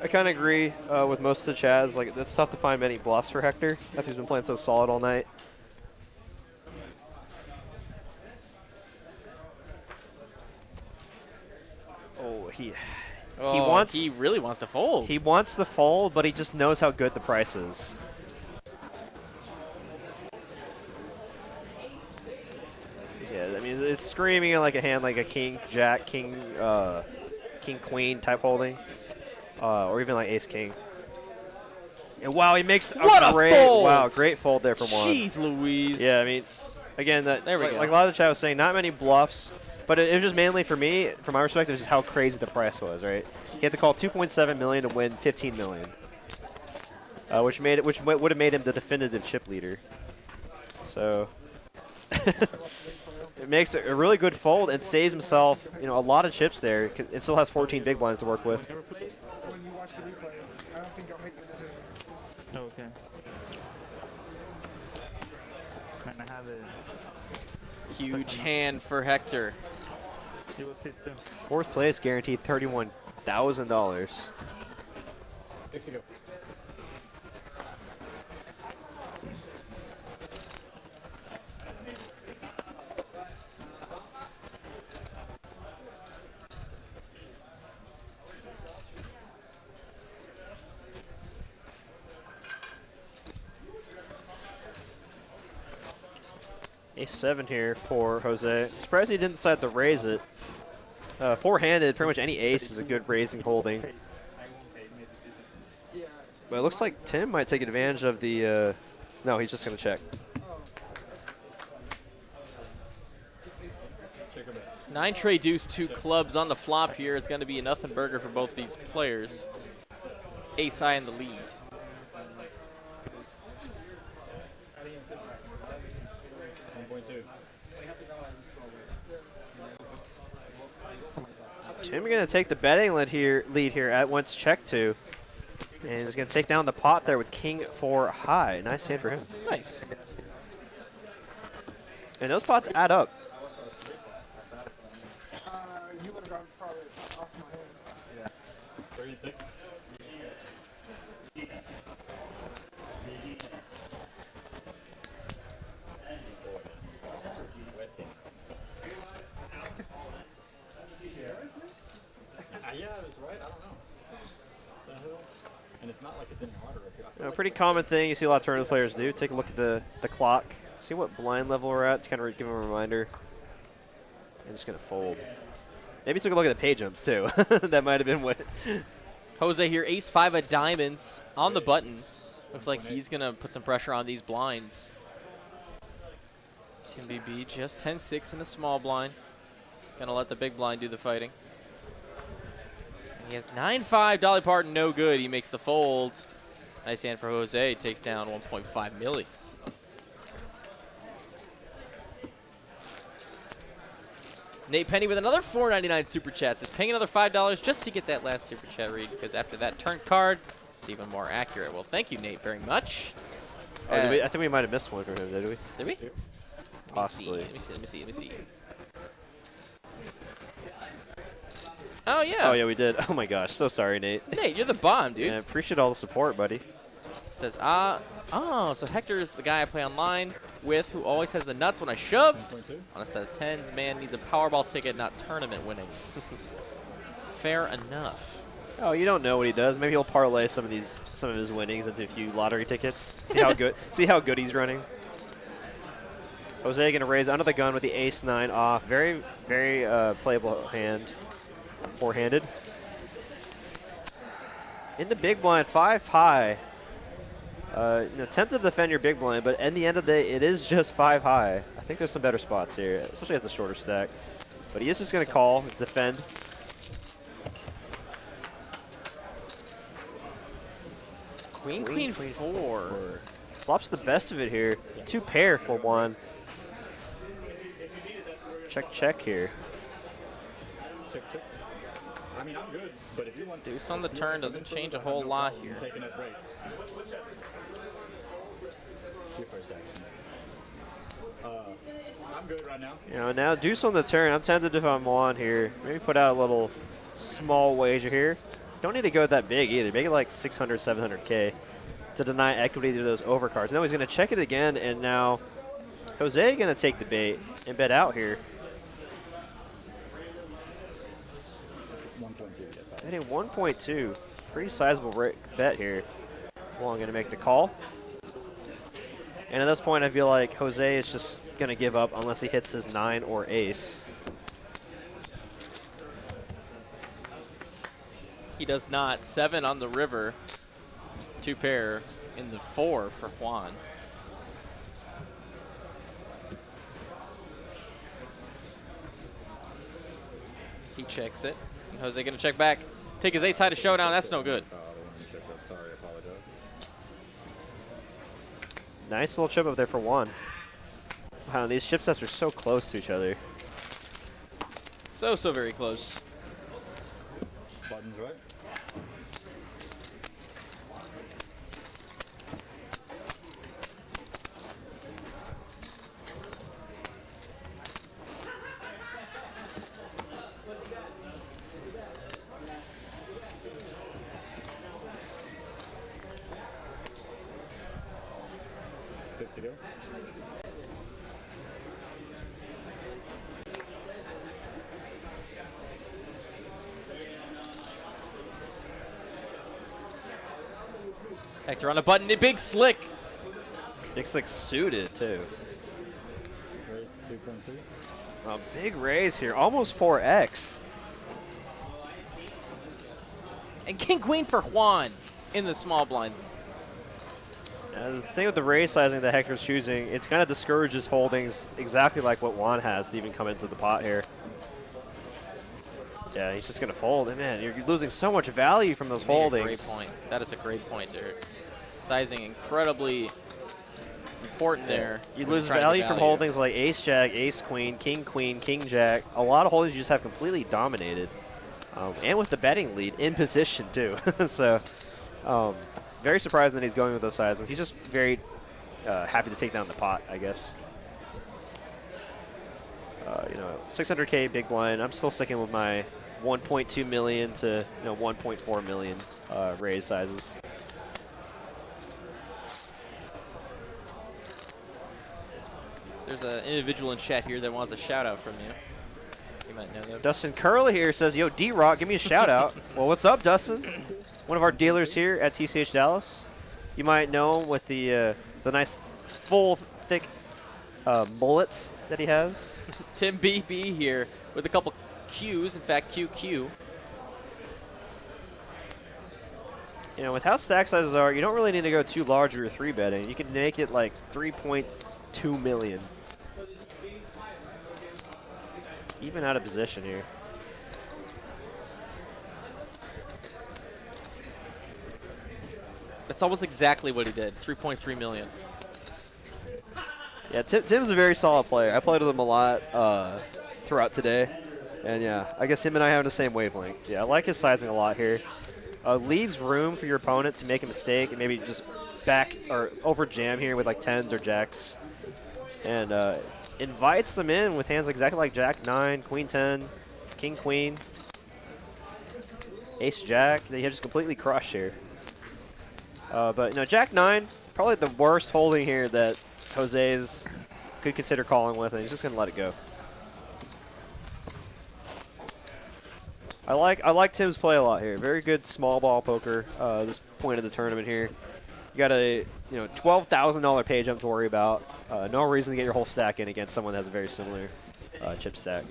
I kind of agree with most of the chads. Like, it's tough to find many bluffs for Hector after he's been playing so solid all night. Oh, he really wants to fold. He wants to fold, but he just knows how good the price is. Yeah, I mean, it's screaming like a hand like a king, jack, king, king, queen type holding, or even like ace, king. And wow, he makes a great fold! Wow, great fold there from Juan. Jeez Louise. Yeah, I mean, again, There we go. like a lot of the chat was saying, not many bluffs, but it was just mainly for me, from my perspective, just how crazy the price was, right? He had to call 2.7 million to win 15 million, which would have made him the definitive chip leader. So it makes a really good fold and saves himself, you know, a lot of chips there. It still has 14 big blinds to work with. When you watch the replay, I don't think I'll make the decision. Okay. Can I have a Huge hand for Hector. you will sit too? Fourth place guaranteed $31,000. 6 to go. Ace-7 here for Jose. I'm surprised he didn't decide to raise it. Four-handed, pretty much any ace is a good raising holding. But it looks like Tim might take advantage of the... no, he's just going to check. 9 tray deuce, 2 clubs on the flop here. It's going to be a nothing burger for both these players. Ace high in the lead. Tim going to take the betting lead here at once check 2. And he's going to take down the pot there with king 4 high. Nice hand for him. Nice. And those pots add up. You would have gotten probably off my head. Yeah. 36. Yeah, it was right. I don't know. The hell? And it's not like it's any harder up here. Pretty common thing you see a lot of tournament players do. Take a look at the clock. See what blind level we're at to kind of give them a reminder. And just going to fold. Maybe took a look at the pay jumps, too. That might have been what. Jose here, ace-5 of diamonds on the button. Looks like he's going to put some pressure on these blinds. Tim BB just 10-6 in the small blind. Going to let the big blind do the fighting. He has 9-5. Dolly Parton, no good. He makes the fold. Nice hand for Jose. Takes down 1.5 milli. Nate Penny with another $4.99 super chat. Says paying another $5 just to get that last super chat read, because after that turn card, it's even more accurate. Well, thank you, Nate, very much. Oh, I think we might have missed one from him, did we? Did we? Possibly. Let me see. Oh, yeah. Oh, yeah, we did. Oh, my gosh. So sorry, Nate. Nate, you're the bomb, dude. Yeah, appreciate all the support, buddy. Says, oh, so Hector is the guy I play online with who always has the nuts when I shove. On a set of 10s, man needs a Powerball ticket, not tournament winnings. Fair enough. Oh, you don't know what he does. Maybe he'll parlay some of his winnings into a few lottery tickets. See how good he's running. Jose going to raise under the gun with the ace-9 off. Very, very playable hand. Four-handed. In the big blind, 5 high. Tempted to defend your big blind, but in the end of the day, it is just 5 high. I think there's some better spots here, especially as the shorter stack. But he is just going to call, defend. Queen 4. Flops the best of it here. 2 pair for Juan. Check here. Check. I mean, I'm good, but if you want Deuce on the turn doesn't change a whole lot here. taking that break. Your first action. I'm good right now. Now deuce on the turn. I'm tempted if I'm Juan here. Maybe put out a little small wager here. Don't need to go that big either. Make it like 600, 700K to deny equity to those overcards. Now he's going to check it again, and now Jose going to take the bait and bet out here. 1.2, yes. Betting 1.2. Pretty sizable bet here. Juan going to make the call. And at this point, I feel like Jose is just going to give up unless he hits his 9 or ace. He does not. 7 on the river. 2 pair in the 4 for Juan. He checks it. And Jose going to check back. Take his ace high to showdown. That's no good. Sorry, I apologize. Nice little chip up there for Juan. Wow, these chip sets are so close to each other. So very close. Buttons right. To go. Hector on a button. Big slick. Big slick suited too. Raise the 2.2. A big raise here, almost 4x. And king queen for Juan in the small blind. The thing with the raise sizing that Hector's choosing, it kind of discourages holdings exactly like what Juan has to even come into the pot here. Yeah, he's just going to fold. And man, you're losing so much value from those holdings. Great point. That is a great point, Derek. Sizing incredibly important there. You lose value from holdings like ace-jack, ace-queen, king-jack. A lot of holdings you just have completely dominated. and with the betting lead in position too. So very surprised that he's going with those sizings. He's just very happy to take down the pot, I guess. You know, 600K big blind. I'm still sticking with my 1.2 million to 1.4 million raise sizes. There's an individual in chat here that wants a shout out from you. You might know them. Dustin Curley here says, "Yo, D-Rock, give me a shout out." Well, what's up, Dustin? One of our dealers here at TCH Dallas. You might know him with the nice, full, thick mullet that he has. Tim BB here with a couple Qs. In fact, QQ. You know, with how stack sizes are, you don't really need to go too large with your 3-betting. You can make it like 3.2 million. Even out of position here. That's almost exactly what he did. 3.3 million. Yeah, Tim's a very solid player. I played with him a lot throughout today. And yeah, I guess him and I have the same wavelength. Yeah, I like his sizing a lot here. Leaves room for your opponent to make a mistake and maybe just back or over jam here with like 10s or jacks. And invites them in with hands exactly like Jack 9, Queen 10, King Queen, Ace Jack. They have just completely crushed here. But you know, Jack 9, probably the worst holding here that Jose's could consider calling with, and he's just gonna let it go. I like Tim's play a lot here. Very good small ball poker. This point of the tournament here, you got a $12,000 pay jump to worry about. No reason to get your whole stack in against someone that has a very similar chip stack.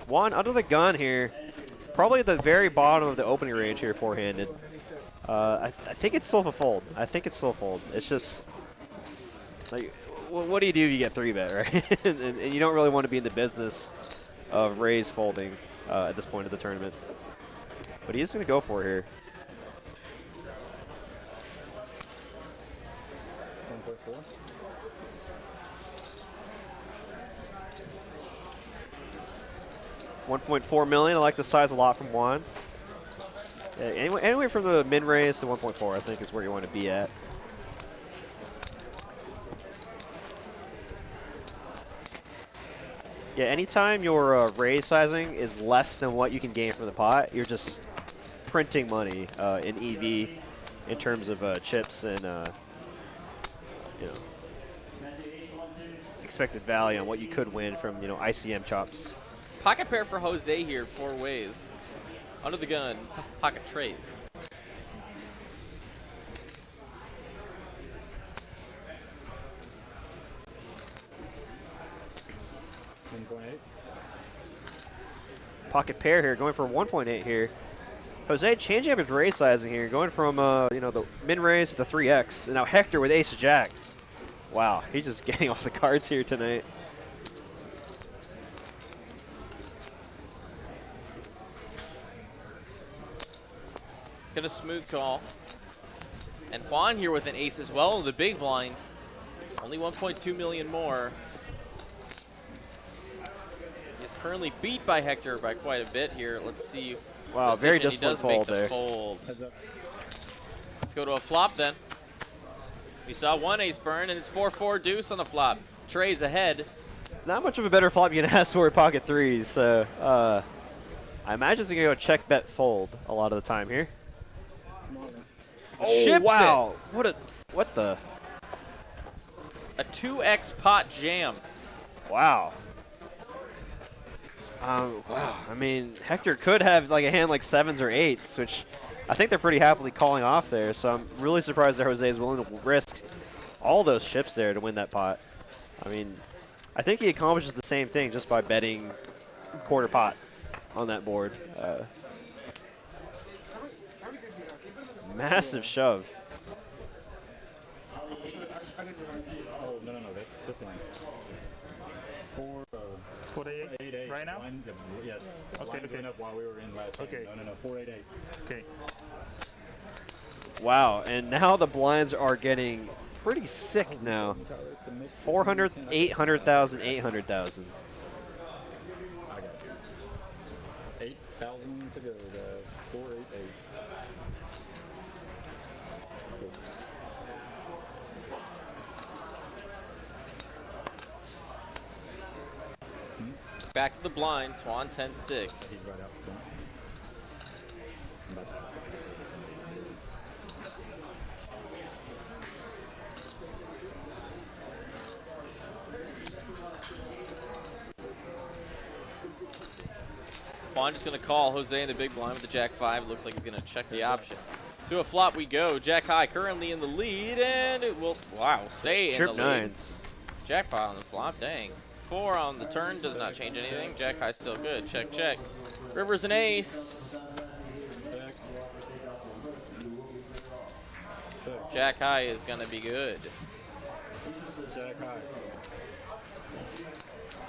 Juan under the gun here, probably at the very bottom of the opening range here, four-handed. I think it's still a fold. I think it's still a fold. It's just like, what do you do if you get 3-bet, right? and you don't really want to be in the business of raise folding at this point of the tournament. But he's going to go for it here. 1.4 million. I like the size a lot from Juan. Yeah, anywhere from the min raise to 1.4, I think, is where you want to be at. Yeah, anytime your raise sizing is less than what you can gain from the pot, you're just printing money in EV in terms of chips and expected value on what you could win from ICM chops. Pocket pair for Jose here, 4 ways. Under the gun, pocket trays. Pocket pair here, going for 1.8 here. Jose changing up his raise sizing here, going from the min raise to the 3x, and now Hector with Ace Jack. Wow, he's just getting all the cards here tonight. Get a smooth call. And Juan here with an ace as well, the big blind. Only 1.2 million more. He's currently beat by Hector by quite a bit here. Let's see. Wow, very disciplined fold there. Fold. Let's go to a flop then. We saw one ace burn, and it's 4-4 deuce on the flop. Trey's ahead. Not much of a better flop you can ask for pocket threes, so I imagine it's going to go check, bet, fold a lot of the time here. Ships wow. What the? A 2x pot jam. Wow. Wow. I mean, Hector could have like a hand like 7s or 8s, which I think they're pretty happily calling off there. So I'm really surprised that Jose is willing to risk all those chips there to win that pot. I mean, I think he accomplishes the same thing just by betting quarter pot on that board. Massive shove. Oh, no, that's this line. 488 right now? Yes. Okay, Lines went up while we were in last Okay. game. No, 488. Okay. Wow, and now the blinds are getting pretty sick now. 400, 800,000, 800,000. 1,000 to go, guys. 488. Cool. Back to the blind. Swan 10-6. He's right out front. I'm about to ask if I can say this Juan just going to call Jose in the big blind with the Jack 5. Looks like he's going to check the option. To a flop we go. Jack high currently in the lead, and it will, wow, stay in the lead. Trip nines. Jackpot on the flop, dang. 4 on the turn, does not change anything. Jack high still good. Check, check. River's an ace. Jack high is going to be good. Jack high.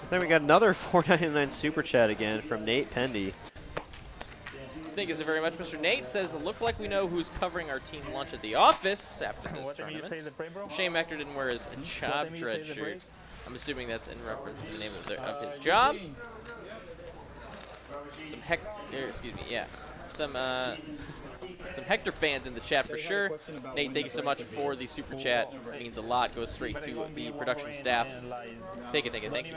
Then we got another $4.99 super chat again from Nate Pendy. Thank you so very much, Mr. Nate. Says, look like we know who's covering our team lunch at the office after this tournament. Shame Hector didn't wear his job dread shirt. I'm assuming that's in reference to the name of his job. Some some Hector fans in the chat for sure. Nate, thank you so much for the super chat. It means a lot. Goes straight to the production staff. Thank you, thank you, thank you.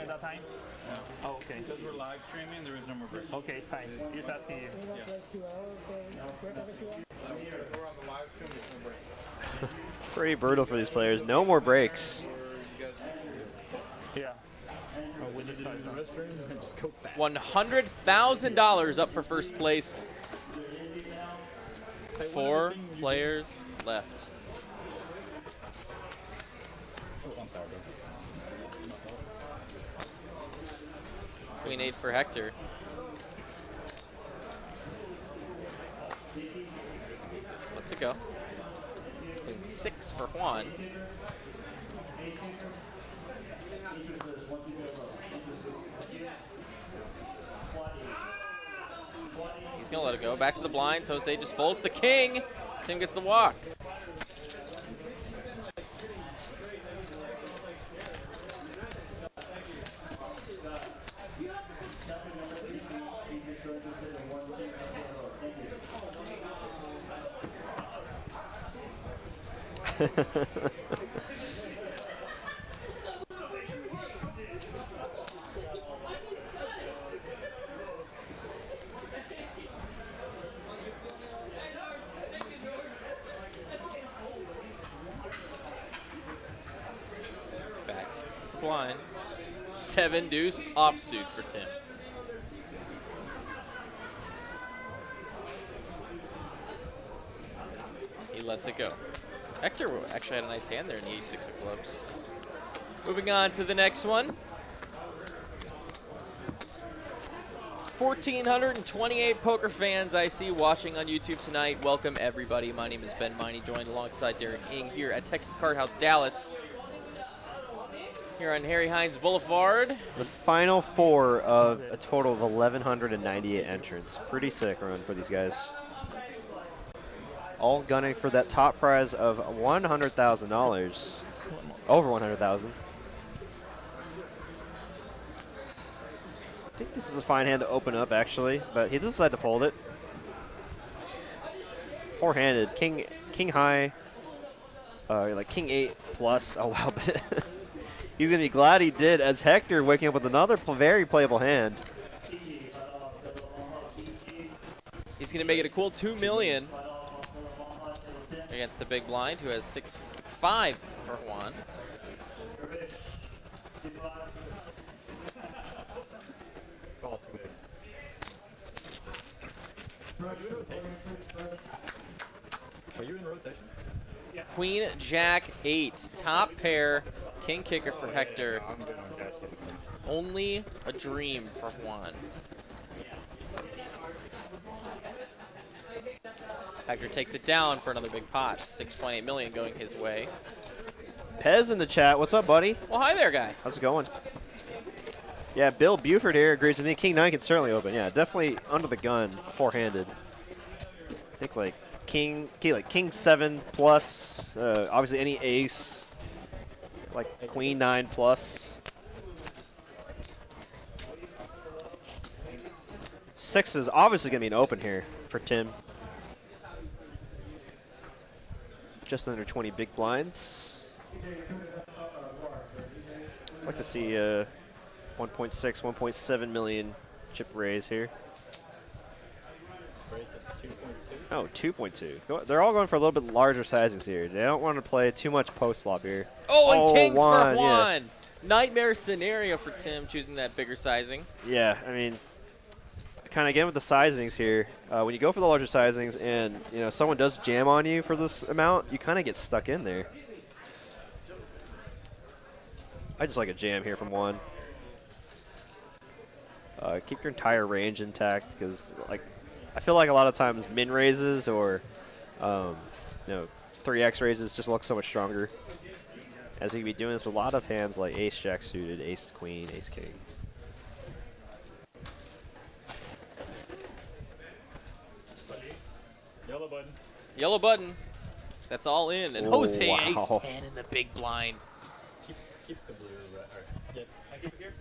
Oh, okay. Because we're live streaming, there is no more break. Okay, fine. Just asking you. We're on the live stream, there's no breaks. Pretty brutal for these players. No more breaks. Yeah. $100,000 up for first place. 4 players left. Oh, I'm sorry, bro. Queen 8 for Hector. Let's it go. Queen 6 for Juan. He's gonna let it go. Back to the blinds. Jose just folds the king. Tim gets the walk. Back to the blinds. 7 deuce offsuit for Tim. He lets it go. Hector actually had a nice hand there in the ace-6 of clubs. Moving on to the next one. 1,428 poker fans I see watching on YouTube tonight. Welcome, everybody. My name is Ben Miney, joined alongside Derek Ng here at Texas Card House, Dallas. Here on Harry Hines Boulevard. The final 4 of a total of 1,198 entrants. Pretty sick run for these guys. All gunning for that top prize of $100,000. Over $100,000. I think this is a fine hand to open up, actually, but he decided to fold it. 4-handed, king high, like king 8 plus. Oh wow, but he's gonna be glad he did, as Hector waking up with another very playable hand. He's gonna make it a cool $2 million against the big blind, who has 6-5 for Juan. Are you in rotation? Queen, Jack, 8. Top pair. King kicker for Hector. I'm good on cash. Only a dream for Juan. Hector takes it down for another big pot. 6.8 million going his way. Pez in the chat. What's up, buddy? Well, hi there, guy. How's it going? Yeah, Bill Buford here agrees with me. King 9 can certainly open. Yeah, definitely under the gun, 4-handed. I think like king 7 plus. Obviously any ace, like queen 9 plus. 6 is obviously going to be an open here for Tim. Just under 20 big blinds. I'd like to see 1.6, 1.7 million chip raise here. Oh, 2.2. They're all going for a little bit larger sizings here. They don't want to play too much post flop here. Oh, and kings Juan, for Juan. yeah. Nightmare scenario for Tim choosing that bigger sizing. Yeah, I mean, kind of again with the sizings here. When you go for the larger sizings and someone does jam on you for this amount, you kind of get stuck in there. I just like a jam here from Juan. Keep your entire range intact because, like, I feel like a lot of times min raises or 3x raises just look so much stronger. As you can be doing this with a lot of hands like ace jack suited, ace queen, ace king. Yellow button. Yellow button. That's all in. And Oh, Jose wow. ace 10 in the big blind. Keep the blue. Yep. I keep it here.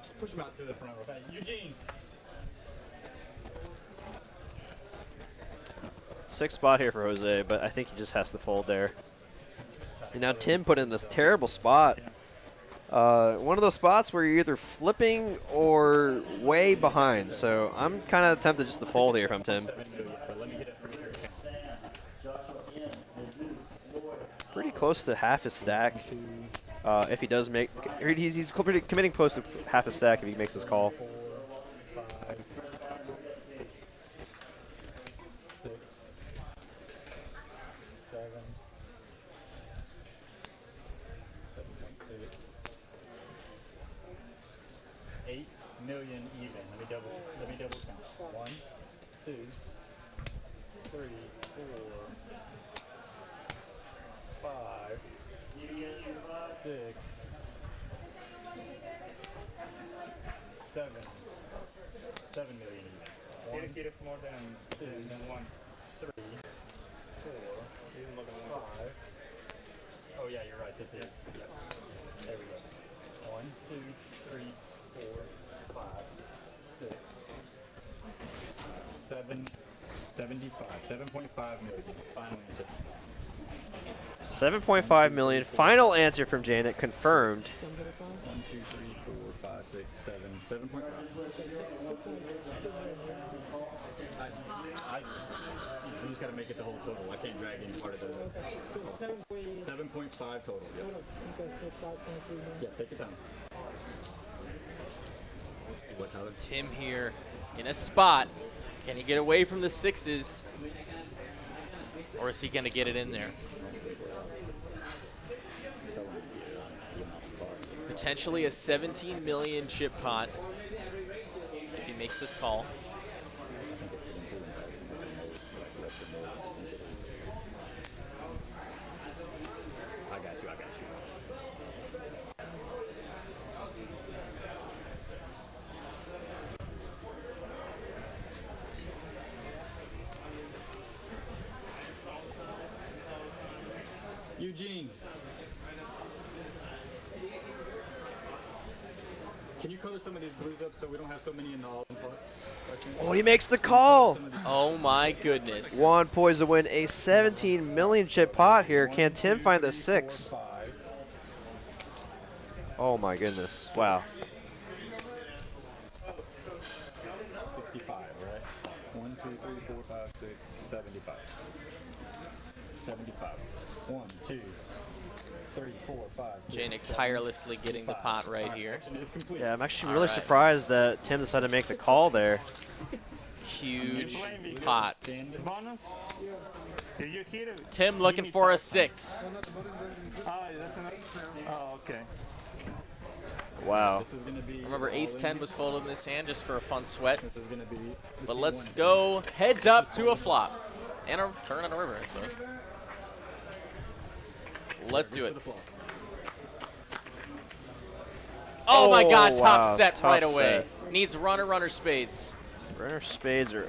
Just push him out to the front. Okay. Eugene. 6 spot here for Jose, but I think he just has to fold there. And now Tim put in this terrible spot. One of those spots where you're either flipping or way behind. So I'm kind of tempted just to fold here if I'm Tim. Pretty close to half his stack. If he does make, he's committing close to half his stack if he makes this call. 8 million even. Let me double count. 1, 2, 3, 4, 5, 6, 7. 7 million even. 1, Get it more than 2, 1. 3, 4, 5. Oh yeah, you're right. This is. Yep. There we go. 1, 2, 3, 4, 5, 6, 7, 75, 7.5 million. Final answer. 7.5 million. Final answer from Janet confirmed. 1, 2, 3, 4, 5, 6, 7, 7.5. You just got to make it the whole total. I can't drag in part of the 7.5 total. Yeah, take your time. What, Tyler? Tim here in a spot. Can he get away from the 6s? Or is he going to get it in there? Potentially a 17 million chip pot if he makes this call. I got you. Eugene. Can you color some of these blues up so we don't have so many in the all-in pots? Oh, he makes the call. Oh my goodness. Juan poised to win a 17 million chip pot here. Can Tim find the 6? Oh my goodness. Wow. 65, right? 1, 2, 3, 4, 5, 6, 75. 75. 1, 2, 3, 4, 5, 6. Janik tirelessly getting the pot right here. Yeah, I'm actually really surprised that Tim decided to make the call there. Huge pot. Bonus? Did you hear it? Tim looking for a 6. Oh, okay. Wow. This is gonna be Remember, ace 10 was folded in this hand just for a fun sweat. This is gonna be. But let's go heads up to a flop. And a turn on a river, I suppose. Let's do it. Oh my god, top wow, set top right away. set. Needs runner spades. Runner spades are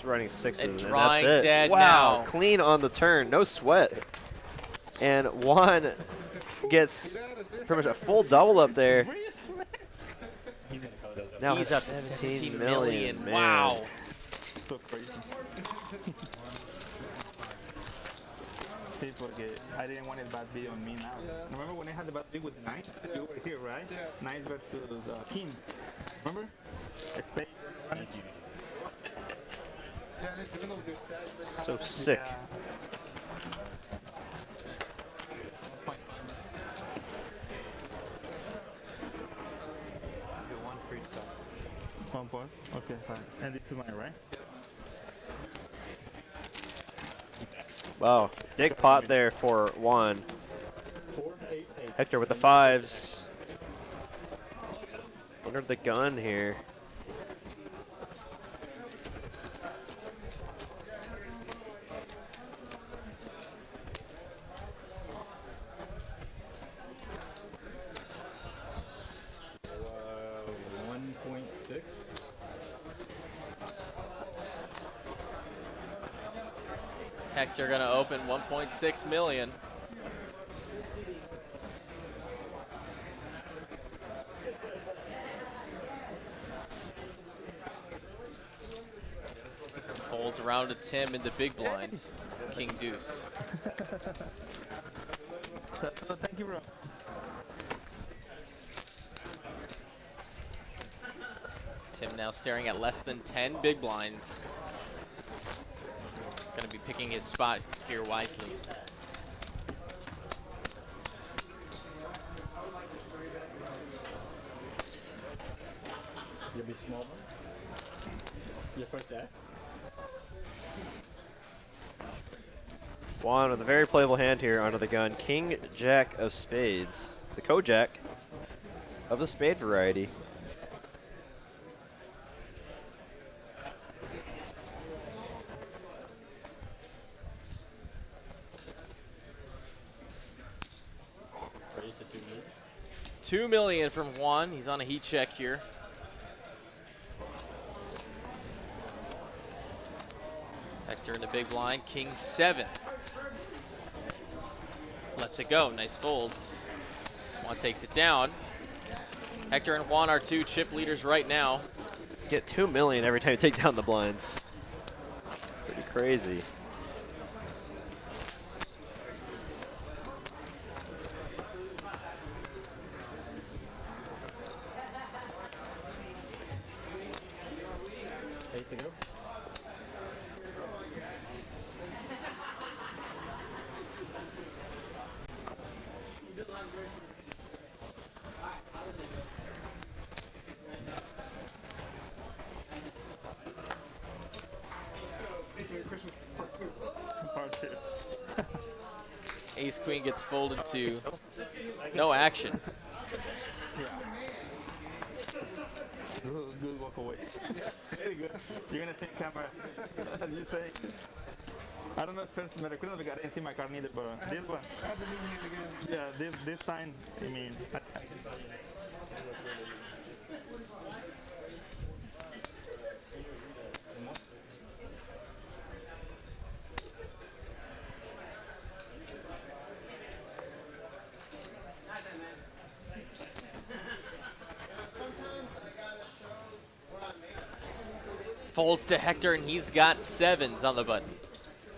running 6s, and drawing that's it. dead Wow, now. clean on the turn, no sweat. And Juan gets pretty much a full double up there. Now He's it's up to 17 million. man. Wow. So crazy. Sí, porque I didn't want it bad beat on me now. Remember when I had the bad beat with Knights? You were here, right? Yeah. Knights versus Kings. Remember? Spade. Yeah, it's one of your stats. So sick. Yeah. One free stuff. 1 point. Okay, fine. And this is mine, right? Wow, big pot there for Juan. 4, 8, 8. Hector with the 5s. Under the gun here. So, 1.6. Hector gonna open 1.6 million. Folds around to Tim in the big blind. King deuce. So thank you, bro. Tim now staring at less than 10 big blinds. Gonna be picking his spot here wisely. You'll be small. Your first act. Juan with a very playable hand here under the gun. King, Jack of spades. The Kojak of the spade variety. Raised to 2 million. 2 million from Juan. He's on a heat check here. Hector in the big blind. King 7. Lets it go. Nice fold. Juan takes it down. Hector and Juan are 2 chip leaders right now. Get 2 million every time you take down the blinds. Pretty crazy. Eight to go. Part 2. Ace Queen gets folded to no action. Yeah. Good walk away. Very good. You're gonna take camera. You say. I don't know if first me recuerdo because I didn't see my card neither, but this one. Yeah, this time, I mean. Folds to Hector, and he's got 7s on the button.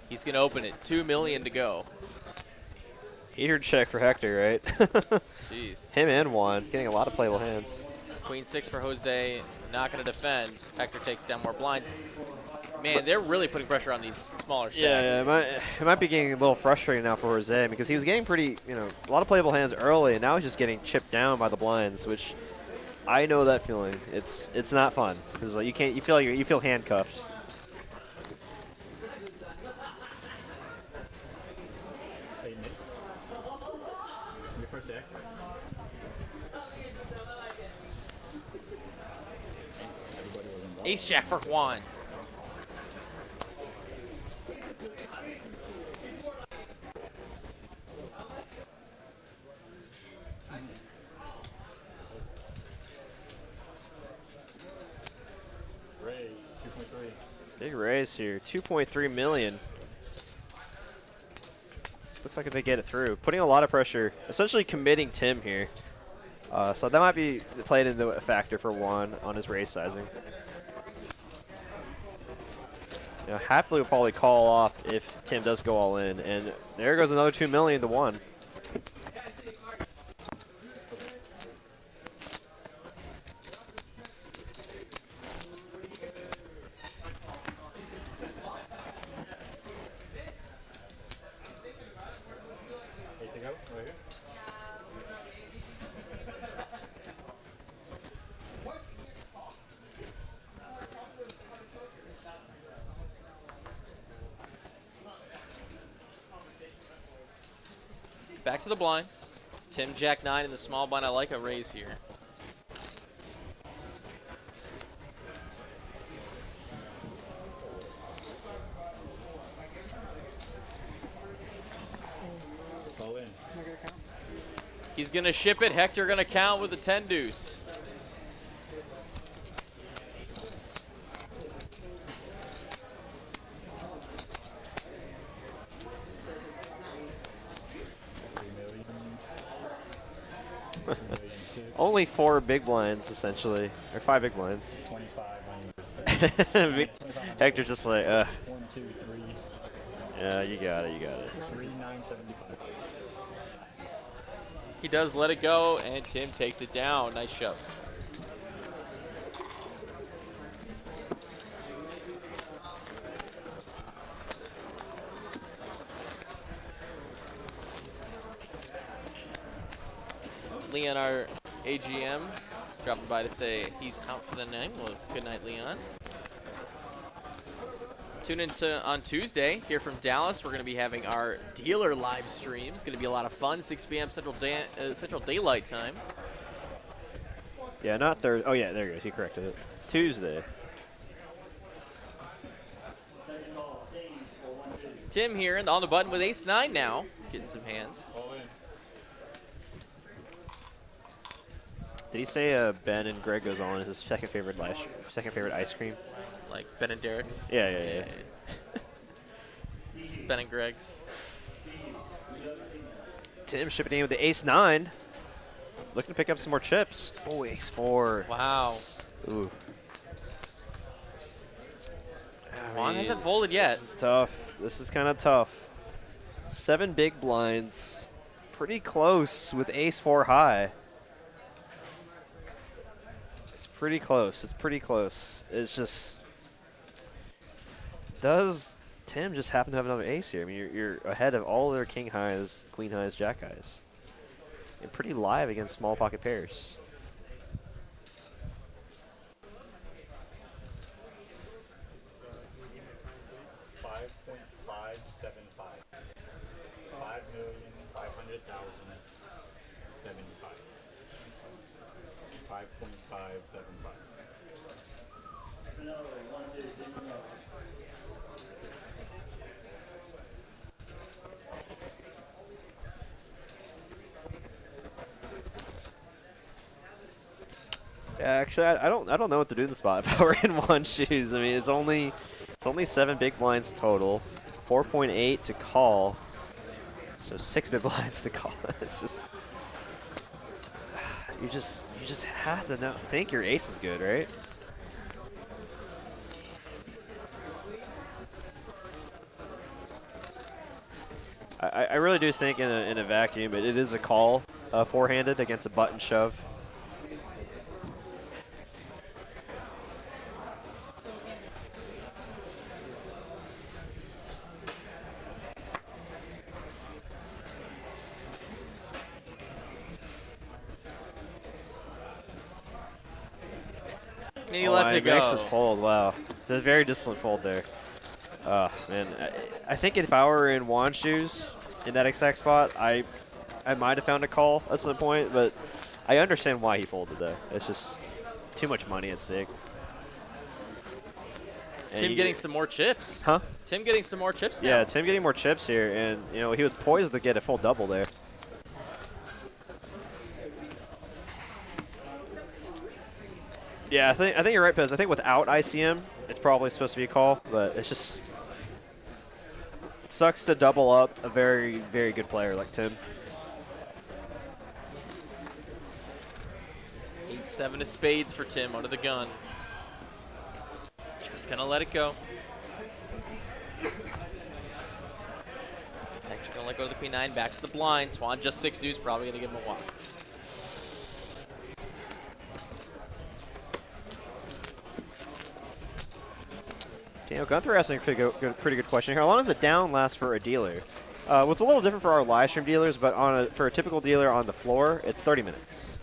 He's gonna open it. 2 million to go. Heater check for Hector, right? Jeez. Him and Juan getting a lot of playable hands. Queen 6 for Jose. Not gonna defend. Hector takes down more blinds. Man, they're really putting pressure on these smaller stacks. Yeah, it might be getting a little frustrating now for Jose because he was getting pretty, a lot of playable hands early, and now he's just getting chipped down by the blinds, which I know that feeling. It's not fun because like, you feel handcuffed. Hey, Nick. Your first act. Everybody was involved. Ace Jack for Juan. Raise 2.3. Big raise here, 2.3 million. Looks like if they get it through, putting a lot of pressure, essentially committing Tim here. So that might be played into a factor for Juan on his raise sizing. You know, happily will probably call off if Tim does go all in, and there goes another 2 million to Juan. Eight to go, right here. Back to the blinds. Tim Jack 9 in the small blind. I like a raise here. Call in. He's going to ship it. Hector going to count with a 10 deuce. Only 4 big blinds, essentially. Or 5 big blinds. 25 on your Hector's just like, 1, 2, 3, yeah, you got it, you got it. 3, 975. He does let it go, and Tim takes it down. Nice shove. Leon, our AGM, dropping by to say he's out for the night. Well, good night, Leon. Tune in on Tuesday here from Dallas. We're going to be having our dealer live stream. It's going to be a lot of fun. 6 p.m. Central Daylight Time. Yeah, not Thursday. Oh, yeah, there he goes. He corrected it. Tuesday. Tim here on the button with ace-9 now. Getting some hands. Call in. Did he say Ben and Greg goes on is his second favorite ice cream? Like Ben and Derek's. Yeah. Ben and Greg's. Tim shipping in with the ace-9. Looking to pick up some more chips. Oh, ace-4. Wow. Ooh. Juan hasn't folded yet. This is tough. This is kind of tough. 7 big blinds. Pretty close with ace-4 high. It's pretty close. It's pretty close. It's just... Does Tim just happen to have another ace here? I mean, you're ahead of all their king highs, queen highs, jack highs. You're pretty live against small pocket pairs. $5.575. 5,500,075. 5.575. Yeah, actually, I don't know what to do in the spot if I were in Juan's shoes. I mean, it's only 7 big blinds total, 4.8 to call, so 6 big blinds to call. It's just you just have to think your ace is good, right? I really do think in a vacuum it is a call four-handed against a button shove. And he lets it go. Makes us fold. Wow, it's a very disciplined fold there. Man, I think if I were in Juan's shoes in that exact spot, I might have found a call at some point, but I understand why he folded there. It's just too much money at stake. Tim getting some more chips. Huh? Tim getting some more chips now. Yeah, Tim getting more chips here, and he was poised to get a full double there. Yeah, I think you're right, Pez. I think without ICM, it's probably supposed to be a call, but it's just it sucks to double up a very, very good player like Tim. 7 of spades for Tim under the gun. Just gonna let it go. Hector gonna let go of the queen 9, back to the blind. Juan just 6 deuce, probably gonna give him a walk. Daniel Gunther asking a pretty good question here. How long does a down last for a dealer? What's a little different for our live stream dealers, but for a typical dealer on the floor, it's 30 minutes.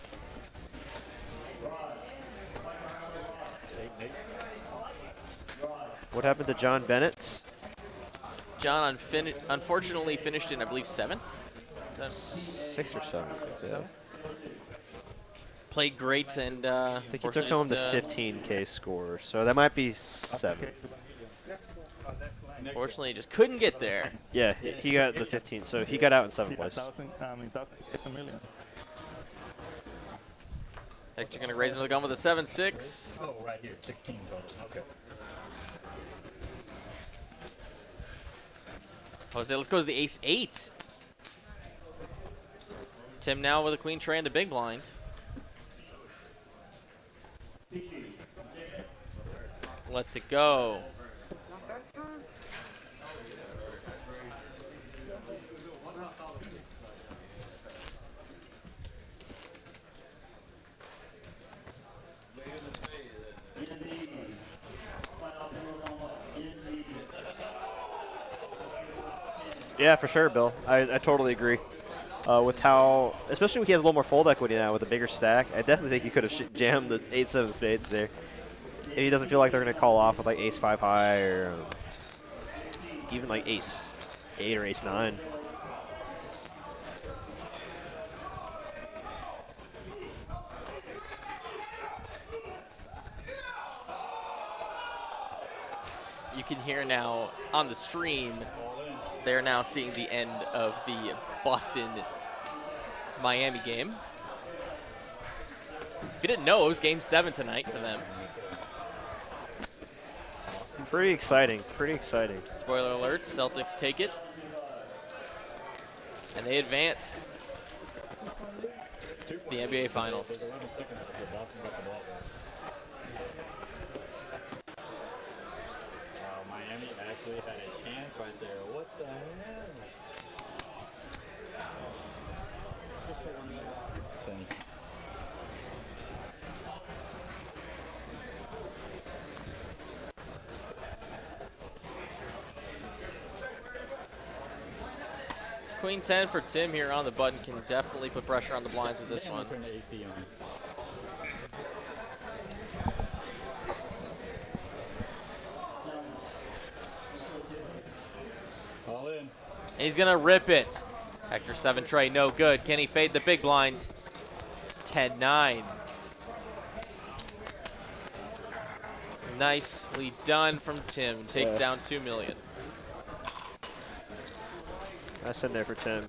What happened to John Bennett? John unfortunately finished in, I believe, 7th? 6th or 7th. Yeah. Played great and I think he took home the 15K score, so that might be 7th. Unfortunately, he just couldn't get there. Yeah, he got the 15, so he got out in 7th place. Hector gonna raise another gun with a 7-6. Oh, right here, 16 total. Okay. Jose, let's go to the ace-8. Tim now with a queen tray and the big blind. Lets it go. Yeah, for sure, Bill. I totally agree. With how, especially when he has a little more fold equity now with a bigger stack, I definitely think he could have jammed the 8-7 spades there. If he doesn't feel like they're going to call off with like ace-5 high or even like ace-8 or ace-9. You can hear now on the stream, they're now seeing the end of the Boston-Miami game. If you didn't know, it was Game 7 tonight for them. Pretty exciting, pretty exciting. Spoiler alert, Celtics take it. And they advance to the NBA Finals. Miami actually had a chance right there. What the hell? Thank you. Queen 10 for Tim here on the button can definitely put pressure on the blinds with this one. Turn the AC on. All in. And he's gonna rip it. Hector 7 tray, no good. Can he fade the big blind? 10-9. Nicely done from Tim. Takes down 2 million. Nice in there for Tim.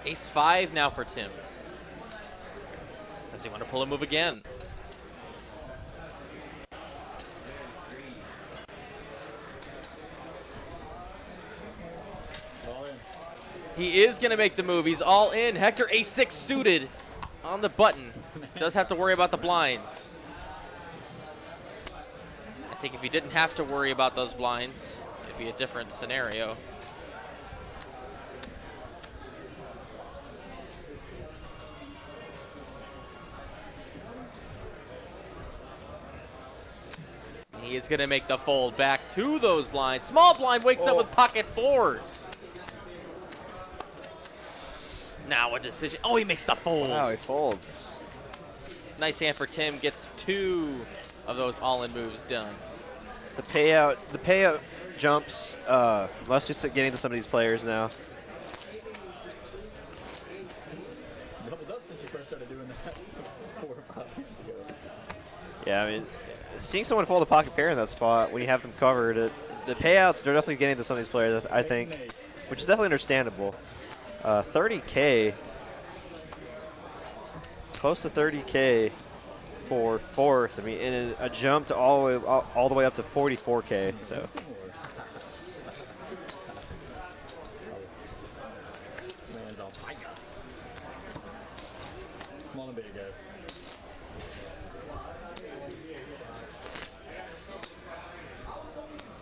Ace-5 now for Tim. Does he want to pull a move again? All in. He is going to make the move. He's all in. Hector Ace-6 suited on the button. Does have to worry about the blinds. I think if he didn't have to worry about those blinds, it'd be a different scenario. He is going to make the fold back to those blinds. Small blind wakes up with pocket 4s. Now a decision. Oh, he makes the fold. Wow, he folds. Nice hand for Tim. Gets 2 of those all-in moves done. The payout jumps. Must be getting to some of these players now. Doubled up since you first started doing that 4 or 5 games ago. Yeah, I mean, seeing someone fold a pocket pair in that spot when you have them covered, the payouts, they're definitely getting to some of these players, I think, which is definitely understandable. 30K, close to 30K for fourth. I mean, in a jump to all the way up to 44K. So. Small and big, guys.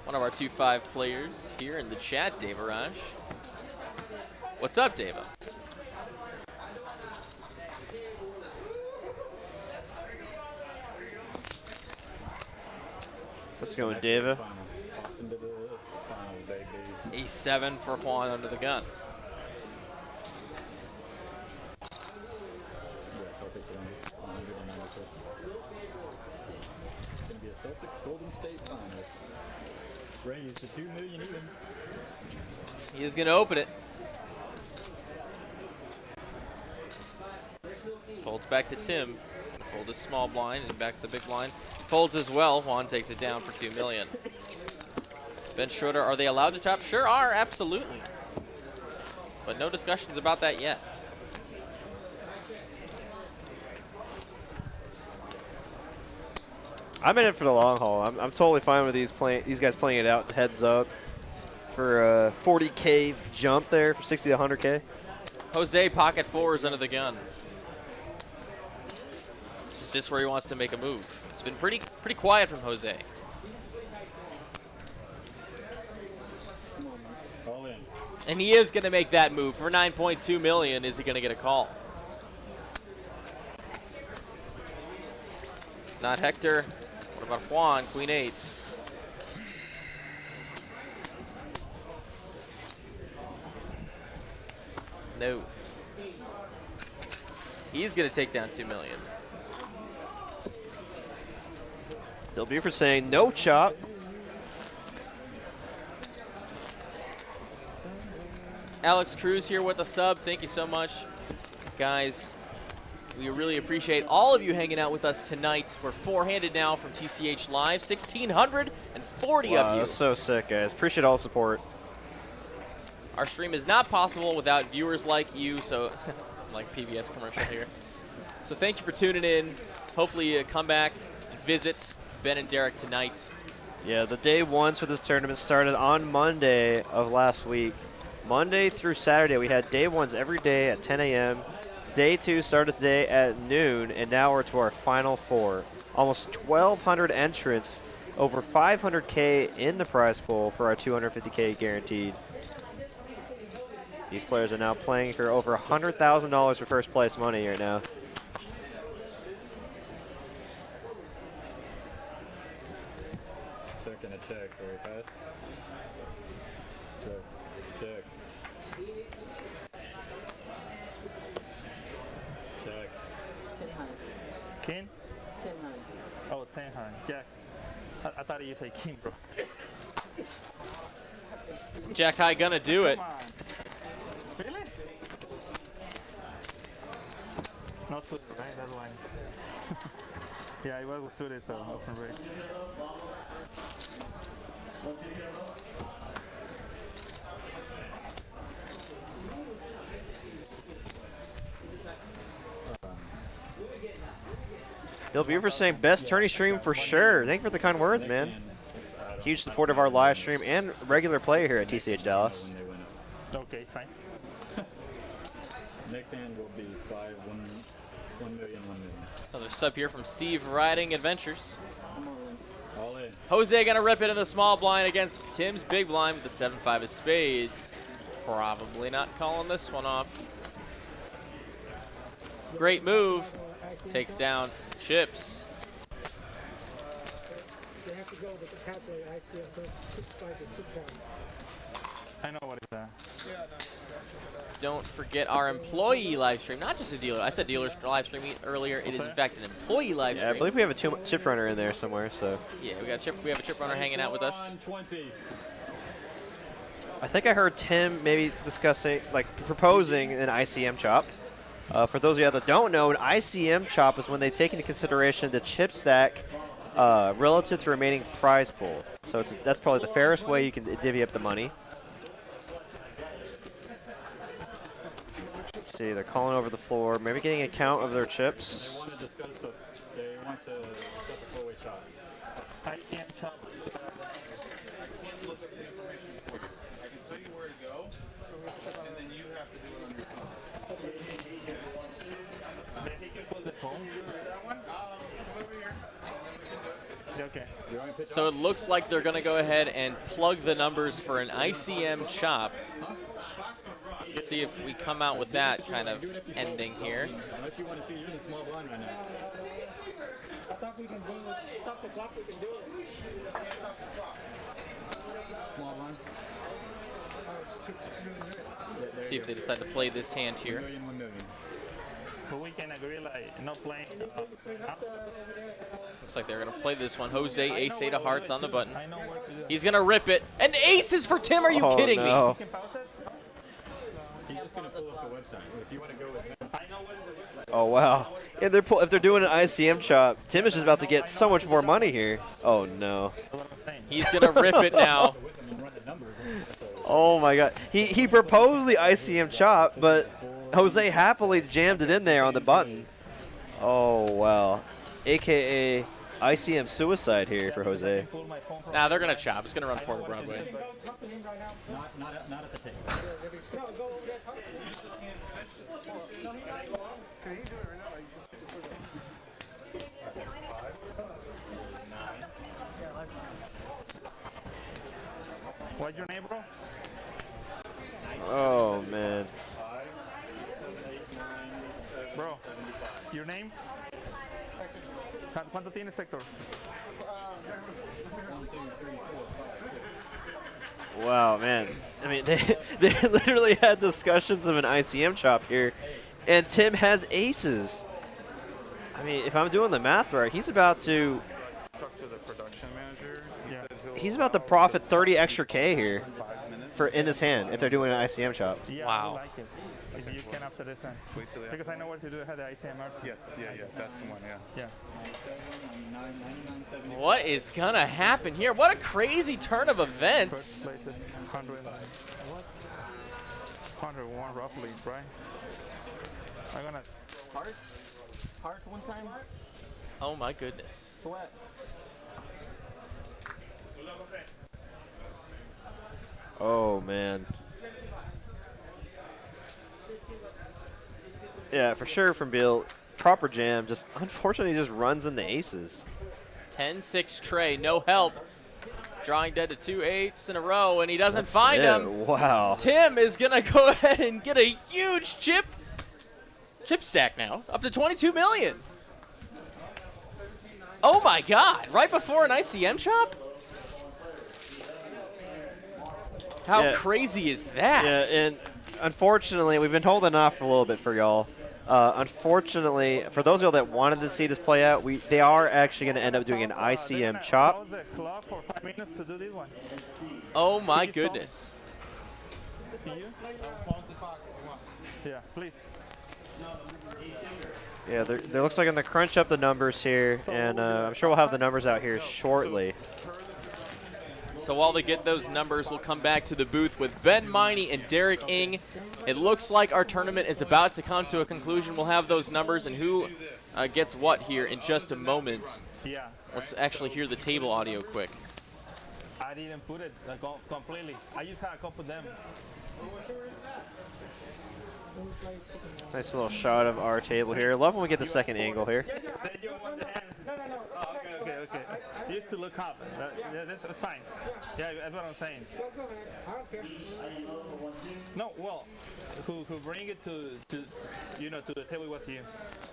One of our 2-5 players here in the chat, Davaraj. What's up, Dava? Let's go, Dava. Austin to the finals, baby. A7 for Juan under the gun. Yeah, Celtics won 196. It's going to be a Celtics Golden State Finals. Raised to 2 million even. He is going to open it. Folds back to Tim. Fold his small blind and back to the big blind. Folds as well. Juan takes it down for 2 million. Ben Schroeder, are they allowed to chop? Sure are, absolutely. But no discussions about that yet. I'm in it for the long haul. I'm totally fine with these guys playing it out heads up for a 40K jump there for 60 to 100K. Jose pocket fours under the gun. Is this where he wants to make a move? It's been pretty quiet from Jose. All in. And he is going to make that move for 9.2 million. Is he going to get a call? Not Hector. What about Juan? Queen 8. No. He's going to take down 2 million. Bill Buford saying no chop. Alex Cruz here with a sub. Thank you so much, guys. We really appreciate all of you hanging out with us tonight. We're four-handed now from TCH Live. 1,640 Wow, of you. that's so sick, guys. Appreciate all the support. Our stream is not possible without viewers like you, so like PBS commercial here. So thank you for tuning in. Hopefully you come back and visit Ben and Derek tonight. Yeah, the day ones for this tournament started on Monday of last week. Monday through Saturday, we had day ones every day at 10 a.m. Day two started today at noon, and now we're to our final four. Almost 1,200 entrants, over 500K in the prize pool for our 250K guaranteed. These players are now playing for over $100,000 for first place money right now. Check and a check very fast. Check. Check. Check. King? 10-9. Oh, 10 hand. Jack. I thought you said king, bro. Jack High gonna do it. Come on. Really? Not suited, right? That's why. Yeah, it was suited, so open break. Bill Buford saying best tourney stream for sure. Thank you for the kind words, man. Huge support of our live stream and regular player here at TCH Dallas. Okay, fine. Next hand will be 1 million. Another sub here from Steve Riding Adventures. All in. Jose gonna rip it in the small blind against Tim's big blind with the 7-5 of spades. Probably not calling this one off. Great move. Takes down some chips. They have to go with the calculator. Icm 65 to 6 I know what is that. Don't forget our employee live stream, not just a dealer. I said dealer live stream earlier. It is in fact an employee live Yeah, stream. I believe we have a chip runner in there somewhere. So Yeah, we have a chip runner hanging out with us. 20. I think I heard Tim maybe discussing, like proposing an ICM chop. For those of you that don't know, an ICM chop is when they take into consideration the chip stack relative to remaining prize pool. So that's probably the fairest way you can divvy up the money. Let's see, they're calling over the floor, maybe getting a count of their chips. They want to discuss a 4-way shot. I can't chop. Okay. So it looks like they're going to go ahead and plug the numbers for an ICM chop. Let's see if we come out with that kind of ending here. Unless you want to see, you're in the small blind right now. I thought we can do it. I thought the clock we can do it. Small blind. Let's see if they decide to play this hand here. 1 million. So we can agree like not playing. Looks like they're going to play this one. Jose, ace 8 of hearts on the button. I know what to do. He's going to rip it. And aces for Tim, are you kidding me? You can pause it. He's just going to pull up the website. If you want to go with him. I know what to do. Oh, wow. And if they're doing an ICM chop, Tim is just about to get so much more money here. Oh, no. He's going to rip it now. Oh, my God. He proposed the ICM chop, but Jose happily jammed it in there on the button. Oh, wow. AKA ICM suicide here for Jose. Nah, they're going to chop. It's going to run forward Broadway. Not at the table. What's your name, bro? Oh, man. Bro, your name? ¿Cuánto tienes, Hector? 1, 2, 3, 4, 5, 6. Wow, man. I mean, they literally had discussions of an ICM chop here, and Tim has aces. I mean, if I'm doing the math right, he's about to profit 30 extra K here in his hand if they're doing an ICM chop. Yeah, Wow. I like it. If you can after this time. Because I know what to do. I had the ICM art. Yes, yeah, that's the one, yeah. Yeah. What is going to happen here? What a crazy turn of events. First place is 100. What? 101 roughly, right? I'm gonna Hearts one time. Oh, my goodness. Sweat. Oh, man. Yeah, for sure from Bill. Proper jam, just unfortunately just runs into aces. 10-6 Trey, no help. Drawing dead to 2 8s in a row, and he doesn't find him. Wow. Tim is going to go ahead and get a huge chip stack now, up to 22 million. Oh, my God. Right before an ICM chop? How crazy is that? Yeah, and unfortunately, we've been holding off for a little bit for y'all. Unfortunately, for those of y'all that wanted to see this play out, they are actually going to end up doing an ICM chop. Pause the clock for 5 minutes to do this one. Oh, my goodness. Can you? Yeah, please. Yeah, there looks like I'm going to crunch up the numbers here, and I'm sure we'll have the numbers out here shortly. So while they get those numbers, we'll come back to the booth with Ben Miney and Derek Ng. It looks like our tournament is about to come to a conclusion. We'll have those numbers and who gets what here in just a moment. Yeah. Let's actually hear the table audio quick. I didn't put it completely. I just had a couple of them. Nice little shot of our table here. Love when we get the second angle here. Okay. You used to look up. That's fine. Yeah, that's what I'm saying. No, well, who bring it to the table was you.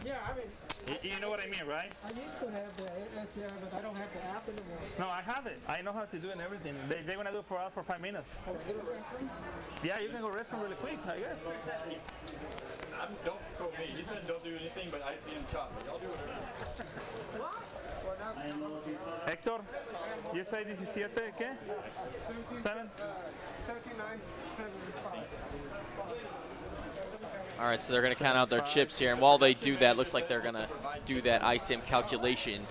Yeah, I mean. You know what I mean, right? I used to have the SDR, but I don't have the app anymore. No, I have it. I know how to do it and everything. They want to do it for us for 5 minutes. Yeah, you can go restroom really quick, I guess. Don't quote me. He said don't do anything but ICM chop. Y'all do whatever. Hector, you say 17, ¿qué? 7? 79.75. All right, so they're going to count out their chips here. And while they do that, looks like they're going to do that ICM calculation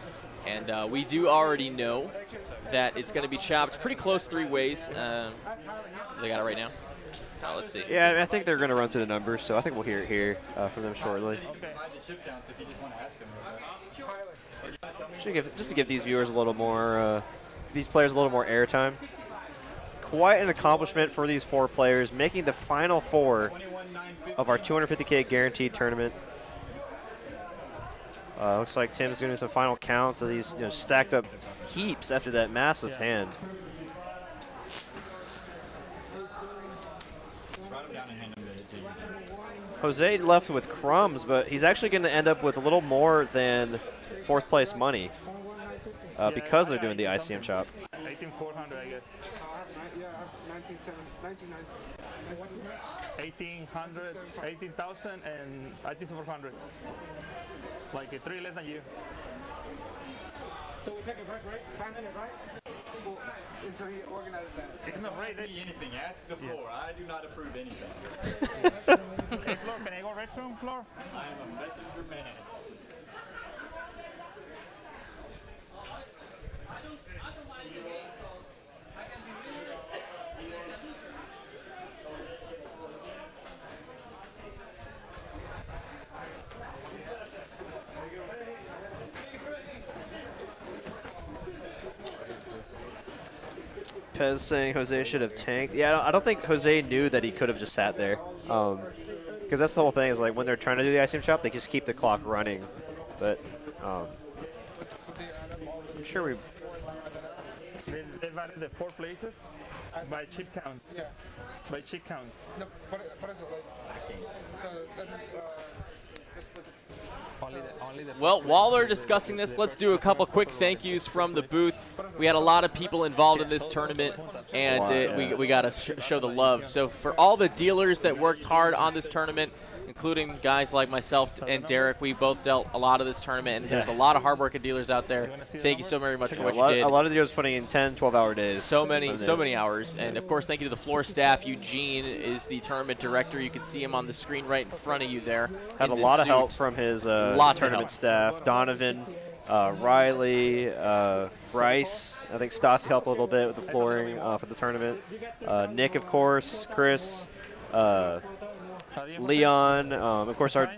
And we do already know that it's going to be chopped pretty close 3 ways. They got it right now. So let's see. Yeah, I think they're going to run through the numbers, so I think we'll hear it here from them shortly. Just to give these viewers a little more, these players a little more airtime. Quite an accomplishment for these 4 players, making the final 4 of our 250K guaranteed tournament. Looks like Tim's doing some final counts as he's stacked up heaps after that massive hand. Jose left with crumbs, but he's actually going to end up with a little more than 4th place money because they're doing the ICM chop. 18,400, I guess. 1,800, 18,000, and 18,400. Like 3 less than you. So we take a break, right? 5 minutes, right? Until he organizes that. It's not right. Ask me anything. Ask the floor. I do not approve anything. Hey, Flor, can I go restroom, Flor? I am a messenger man. Pez saying Jose should have tanked. Yeah, I don't think Jose knew that he could have just sat there. Because that's the whole thing is like when they're trying to do the ICM chop, they just keep the clock running. But I'm sure we... They valid the 4 places by chip counts. Yeah. By chip counts. No, what is it like? So that means, Well, while they're discussing this, let's do a couple quick thank yous from the booth. We had a lot of people involved in this tournament, and we got to show the love. So for all the dealers that worked hard on this tournament, including guys like myself and Derek, we both dealt a lot of this tournament, and there's a lot of hard-working dealers out there. Thank you so very much for what you did. A lot of dealers putting in 10, 12-hour days. So many hours. And, of course, thank you to the floor staff. Eugene is the tournament director. You can see him on the screen right in front of you there. Had a lot of help from his tournament staff. Donovan, Riley, Bryce. I think Stassi helped a little bit with the flooring for the tournament. Nick, of course, Chris, Leon, of course, our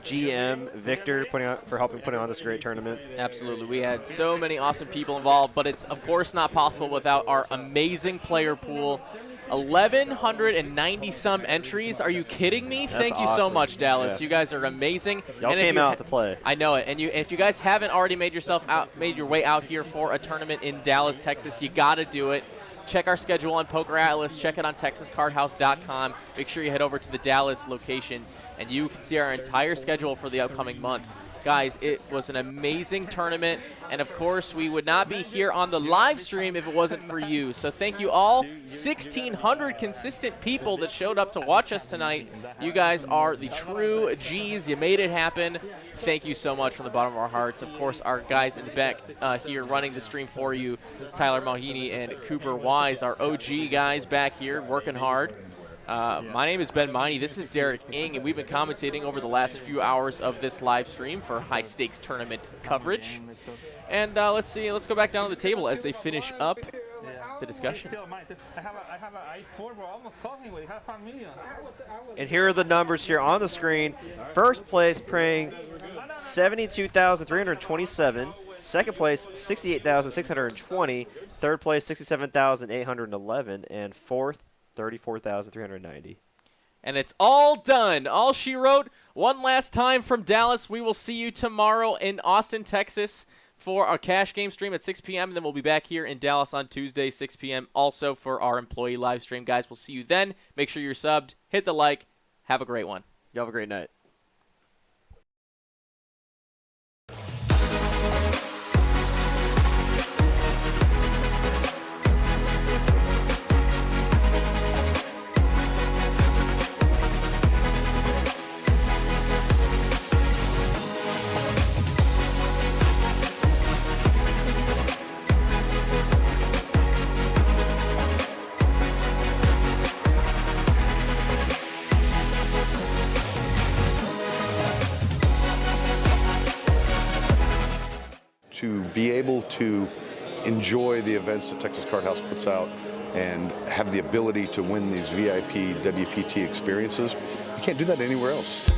GM, Victor, helping putting on this great tournament. Absolutely. We had so many awesome people involved, but it's, of course, not possible without our amazing player pool. 1,190-some entries. Are you kidding me? Thank you so much, Dallas. You guys are amazing. Y'all came out to play. I know it. And if you guys haven't already made your way out here for a tournament in Dallas, Texas, you got to do it. Check our schedule on Poker Atlas. Check it on TexasCardHouse.com. Make sure you head over to the Dallas location, and you can see our entire schedule for the upcoming month. Guys, it was an amazing tournament, and of course, we would not be here on the live stream if it wasn't for you. So thank you all, 1,600 consistent people that showed up to watch us tonight. You guys are the true G's. You made it happen. Thank you so much from the bottom of our hearts. Of course, our guys in the back here running the stream for you, Tyler Mohini and Cooper Wise, our OG guys back here working hard. My name is Ben Miney. This is Derek Ng, and we've been commentating over the last few hours of this live stream for high-stakes tournament coverage. And let's see. Let's go back down to the table as they finish up the discussion. I have an ice 4, bro. Almost closing with $500 million. And here are the numbers here on the screen. First place paying $72,327. Second place, $68,620. Third place, $67,811. And fourth, $34,390. And it's all done. All she wrote. One last time from Dallas. We will see you tomorrow in Austin, Texas for our cash game stream at 6 p.m. And then we'll be back here in Dallas on Tuesday, 6 p.m. also for our employee live stream. Guys, we'll see you then. Make sure you're subbed. Hit the like. Have a great one. You have a great night. be able to enjoy the events that Texas Card House puts out and have the ability to win these VIP WPT experiences. You can't do that anywhere else.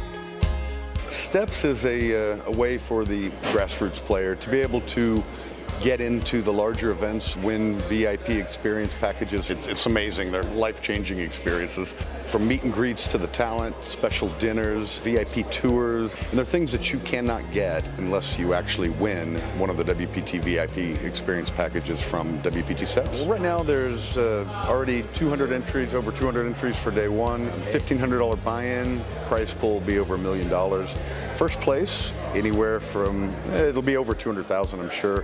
Steps is a way for the grassroots player to be able to get into the larger events, win VIP experience packages. It's amazing. They're life-changing experiences. From meet and greets to the talent, special dinners, VIP tours, and they're things that you cannot get unless you actually win one of the WPT VIP experience packages from WPT Steps. Well, right now there's already 200 entries, over 200 entries for day one, $1,500 buy-in, prize pool will be over $1 million. First place, anywhere from, it'll be over 200,000, I'm sure.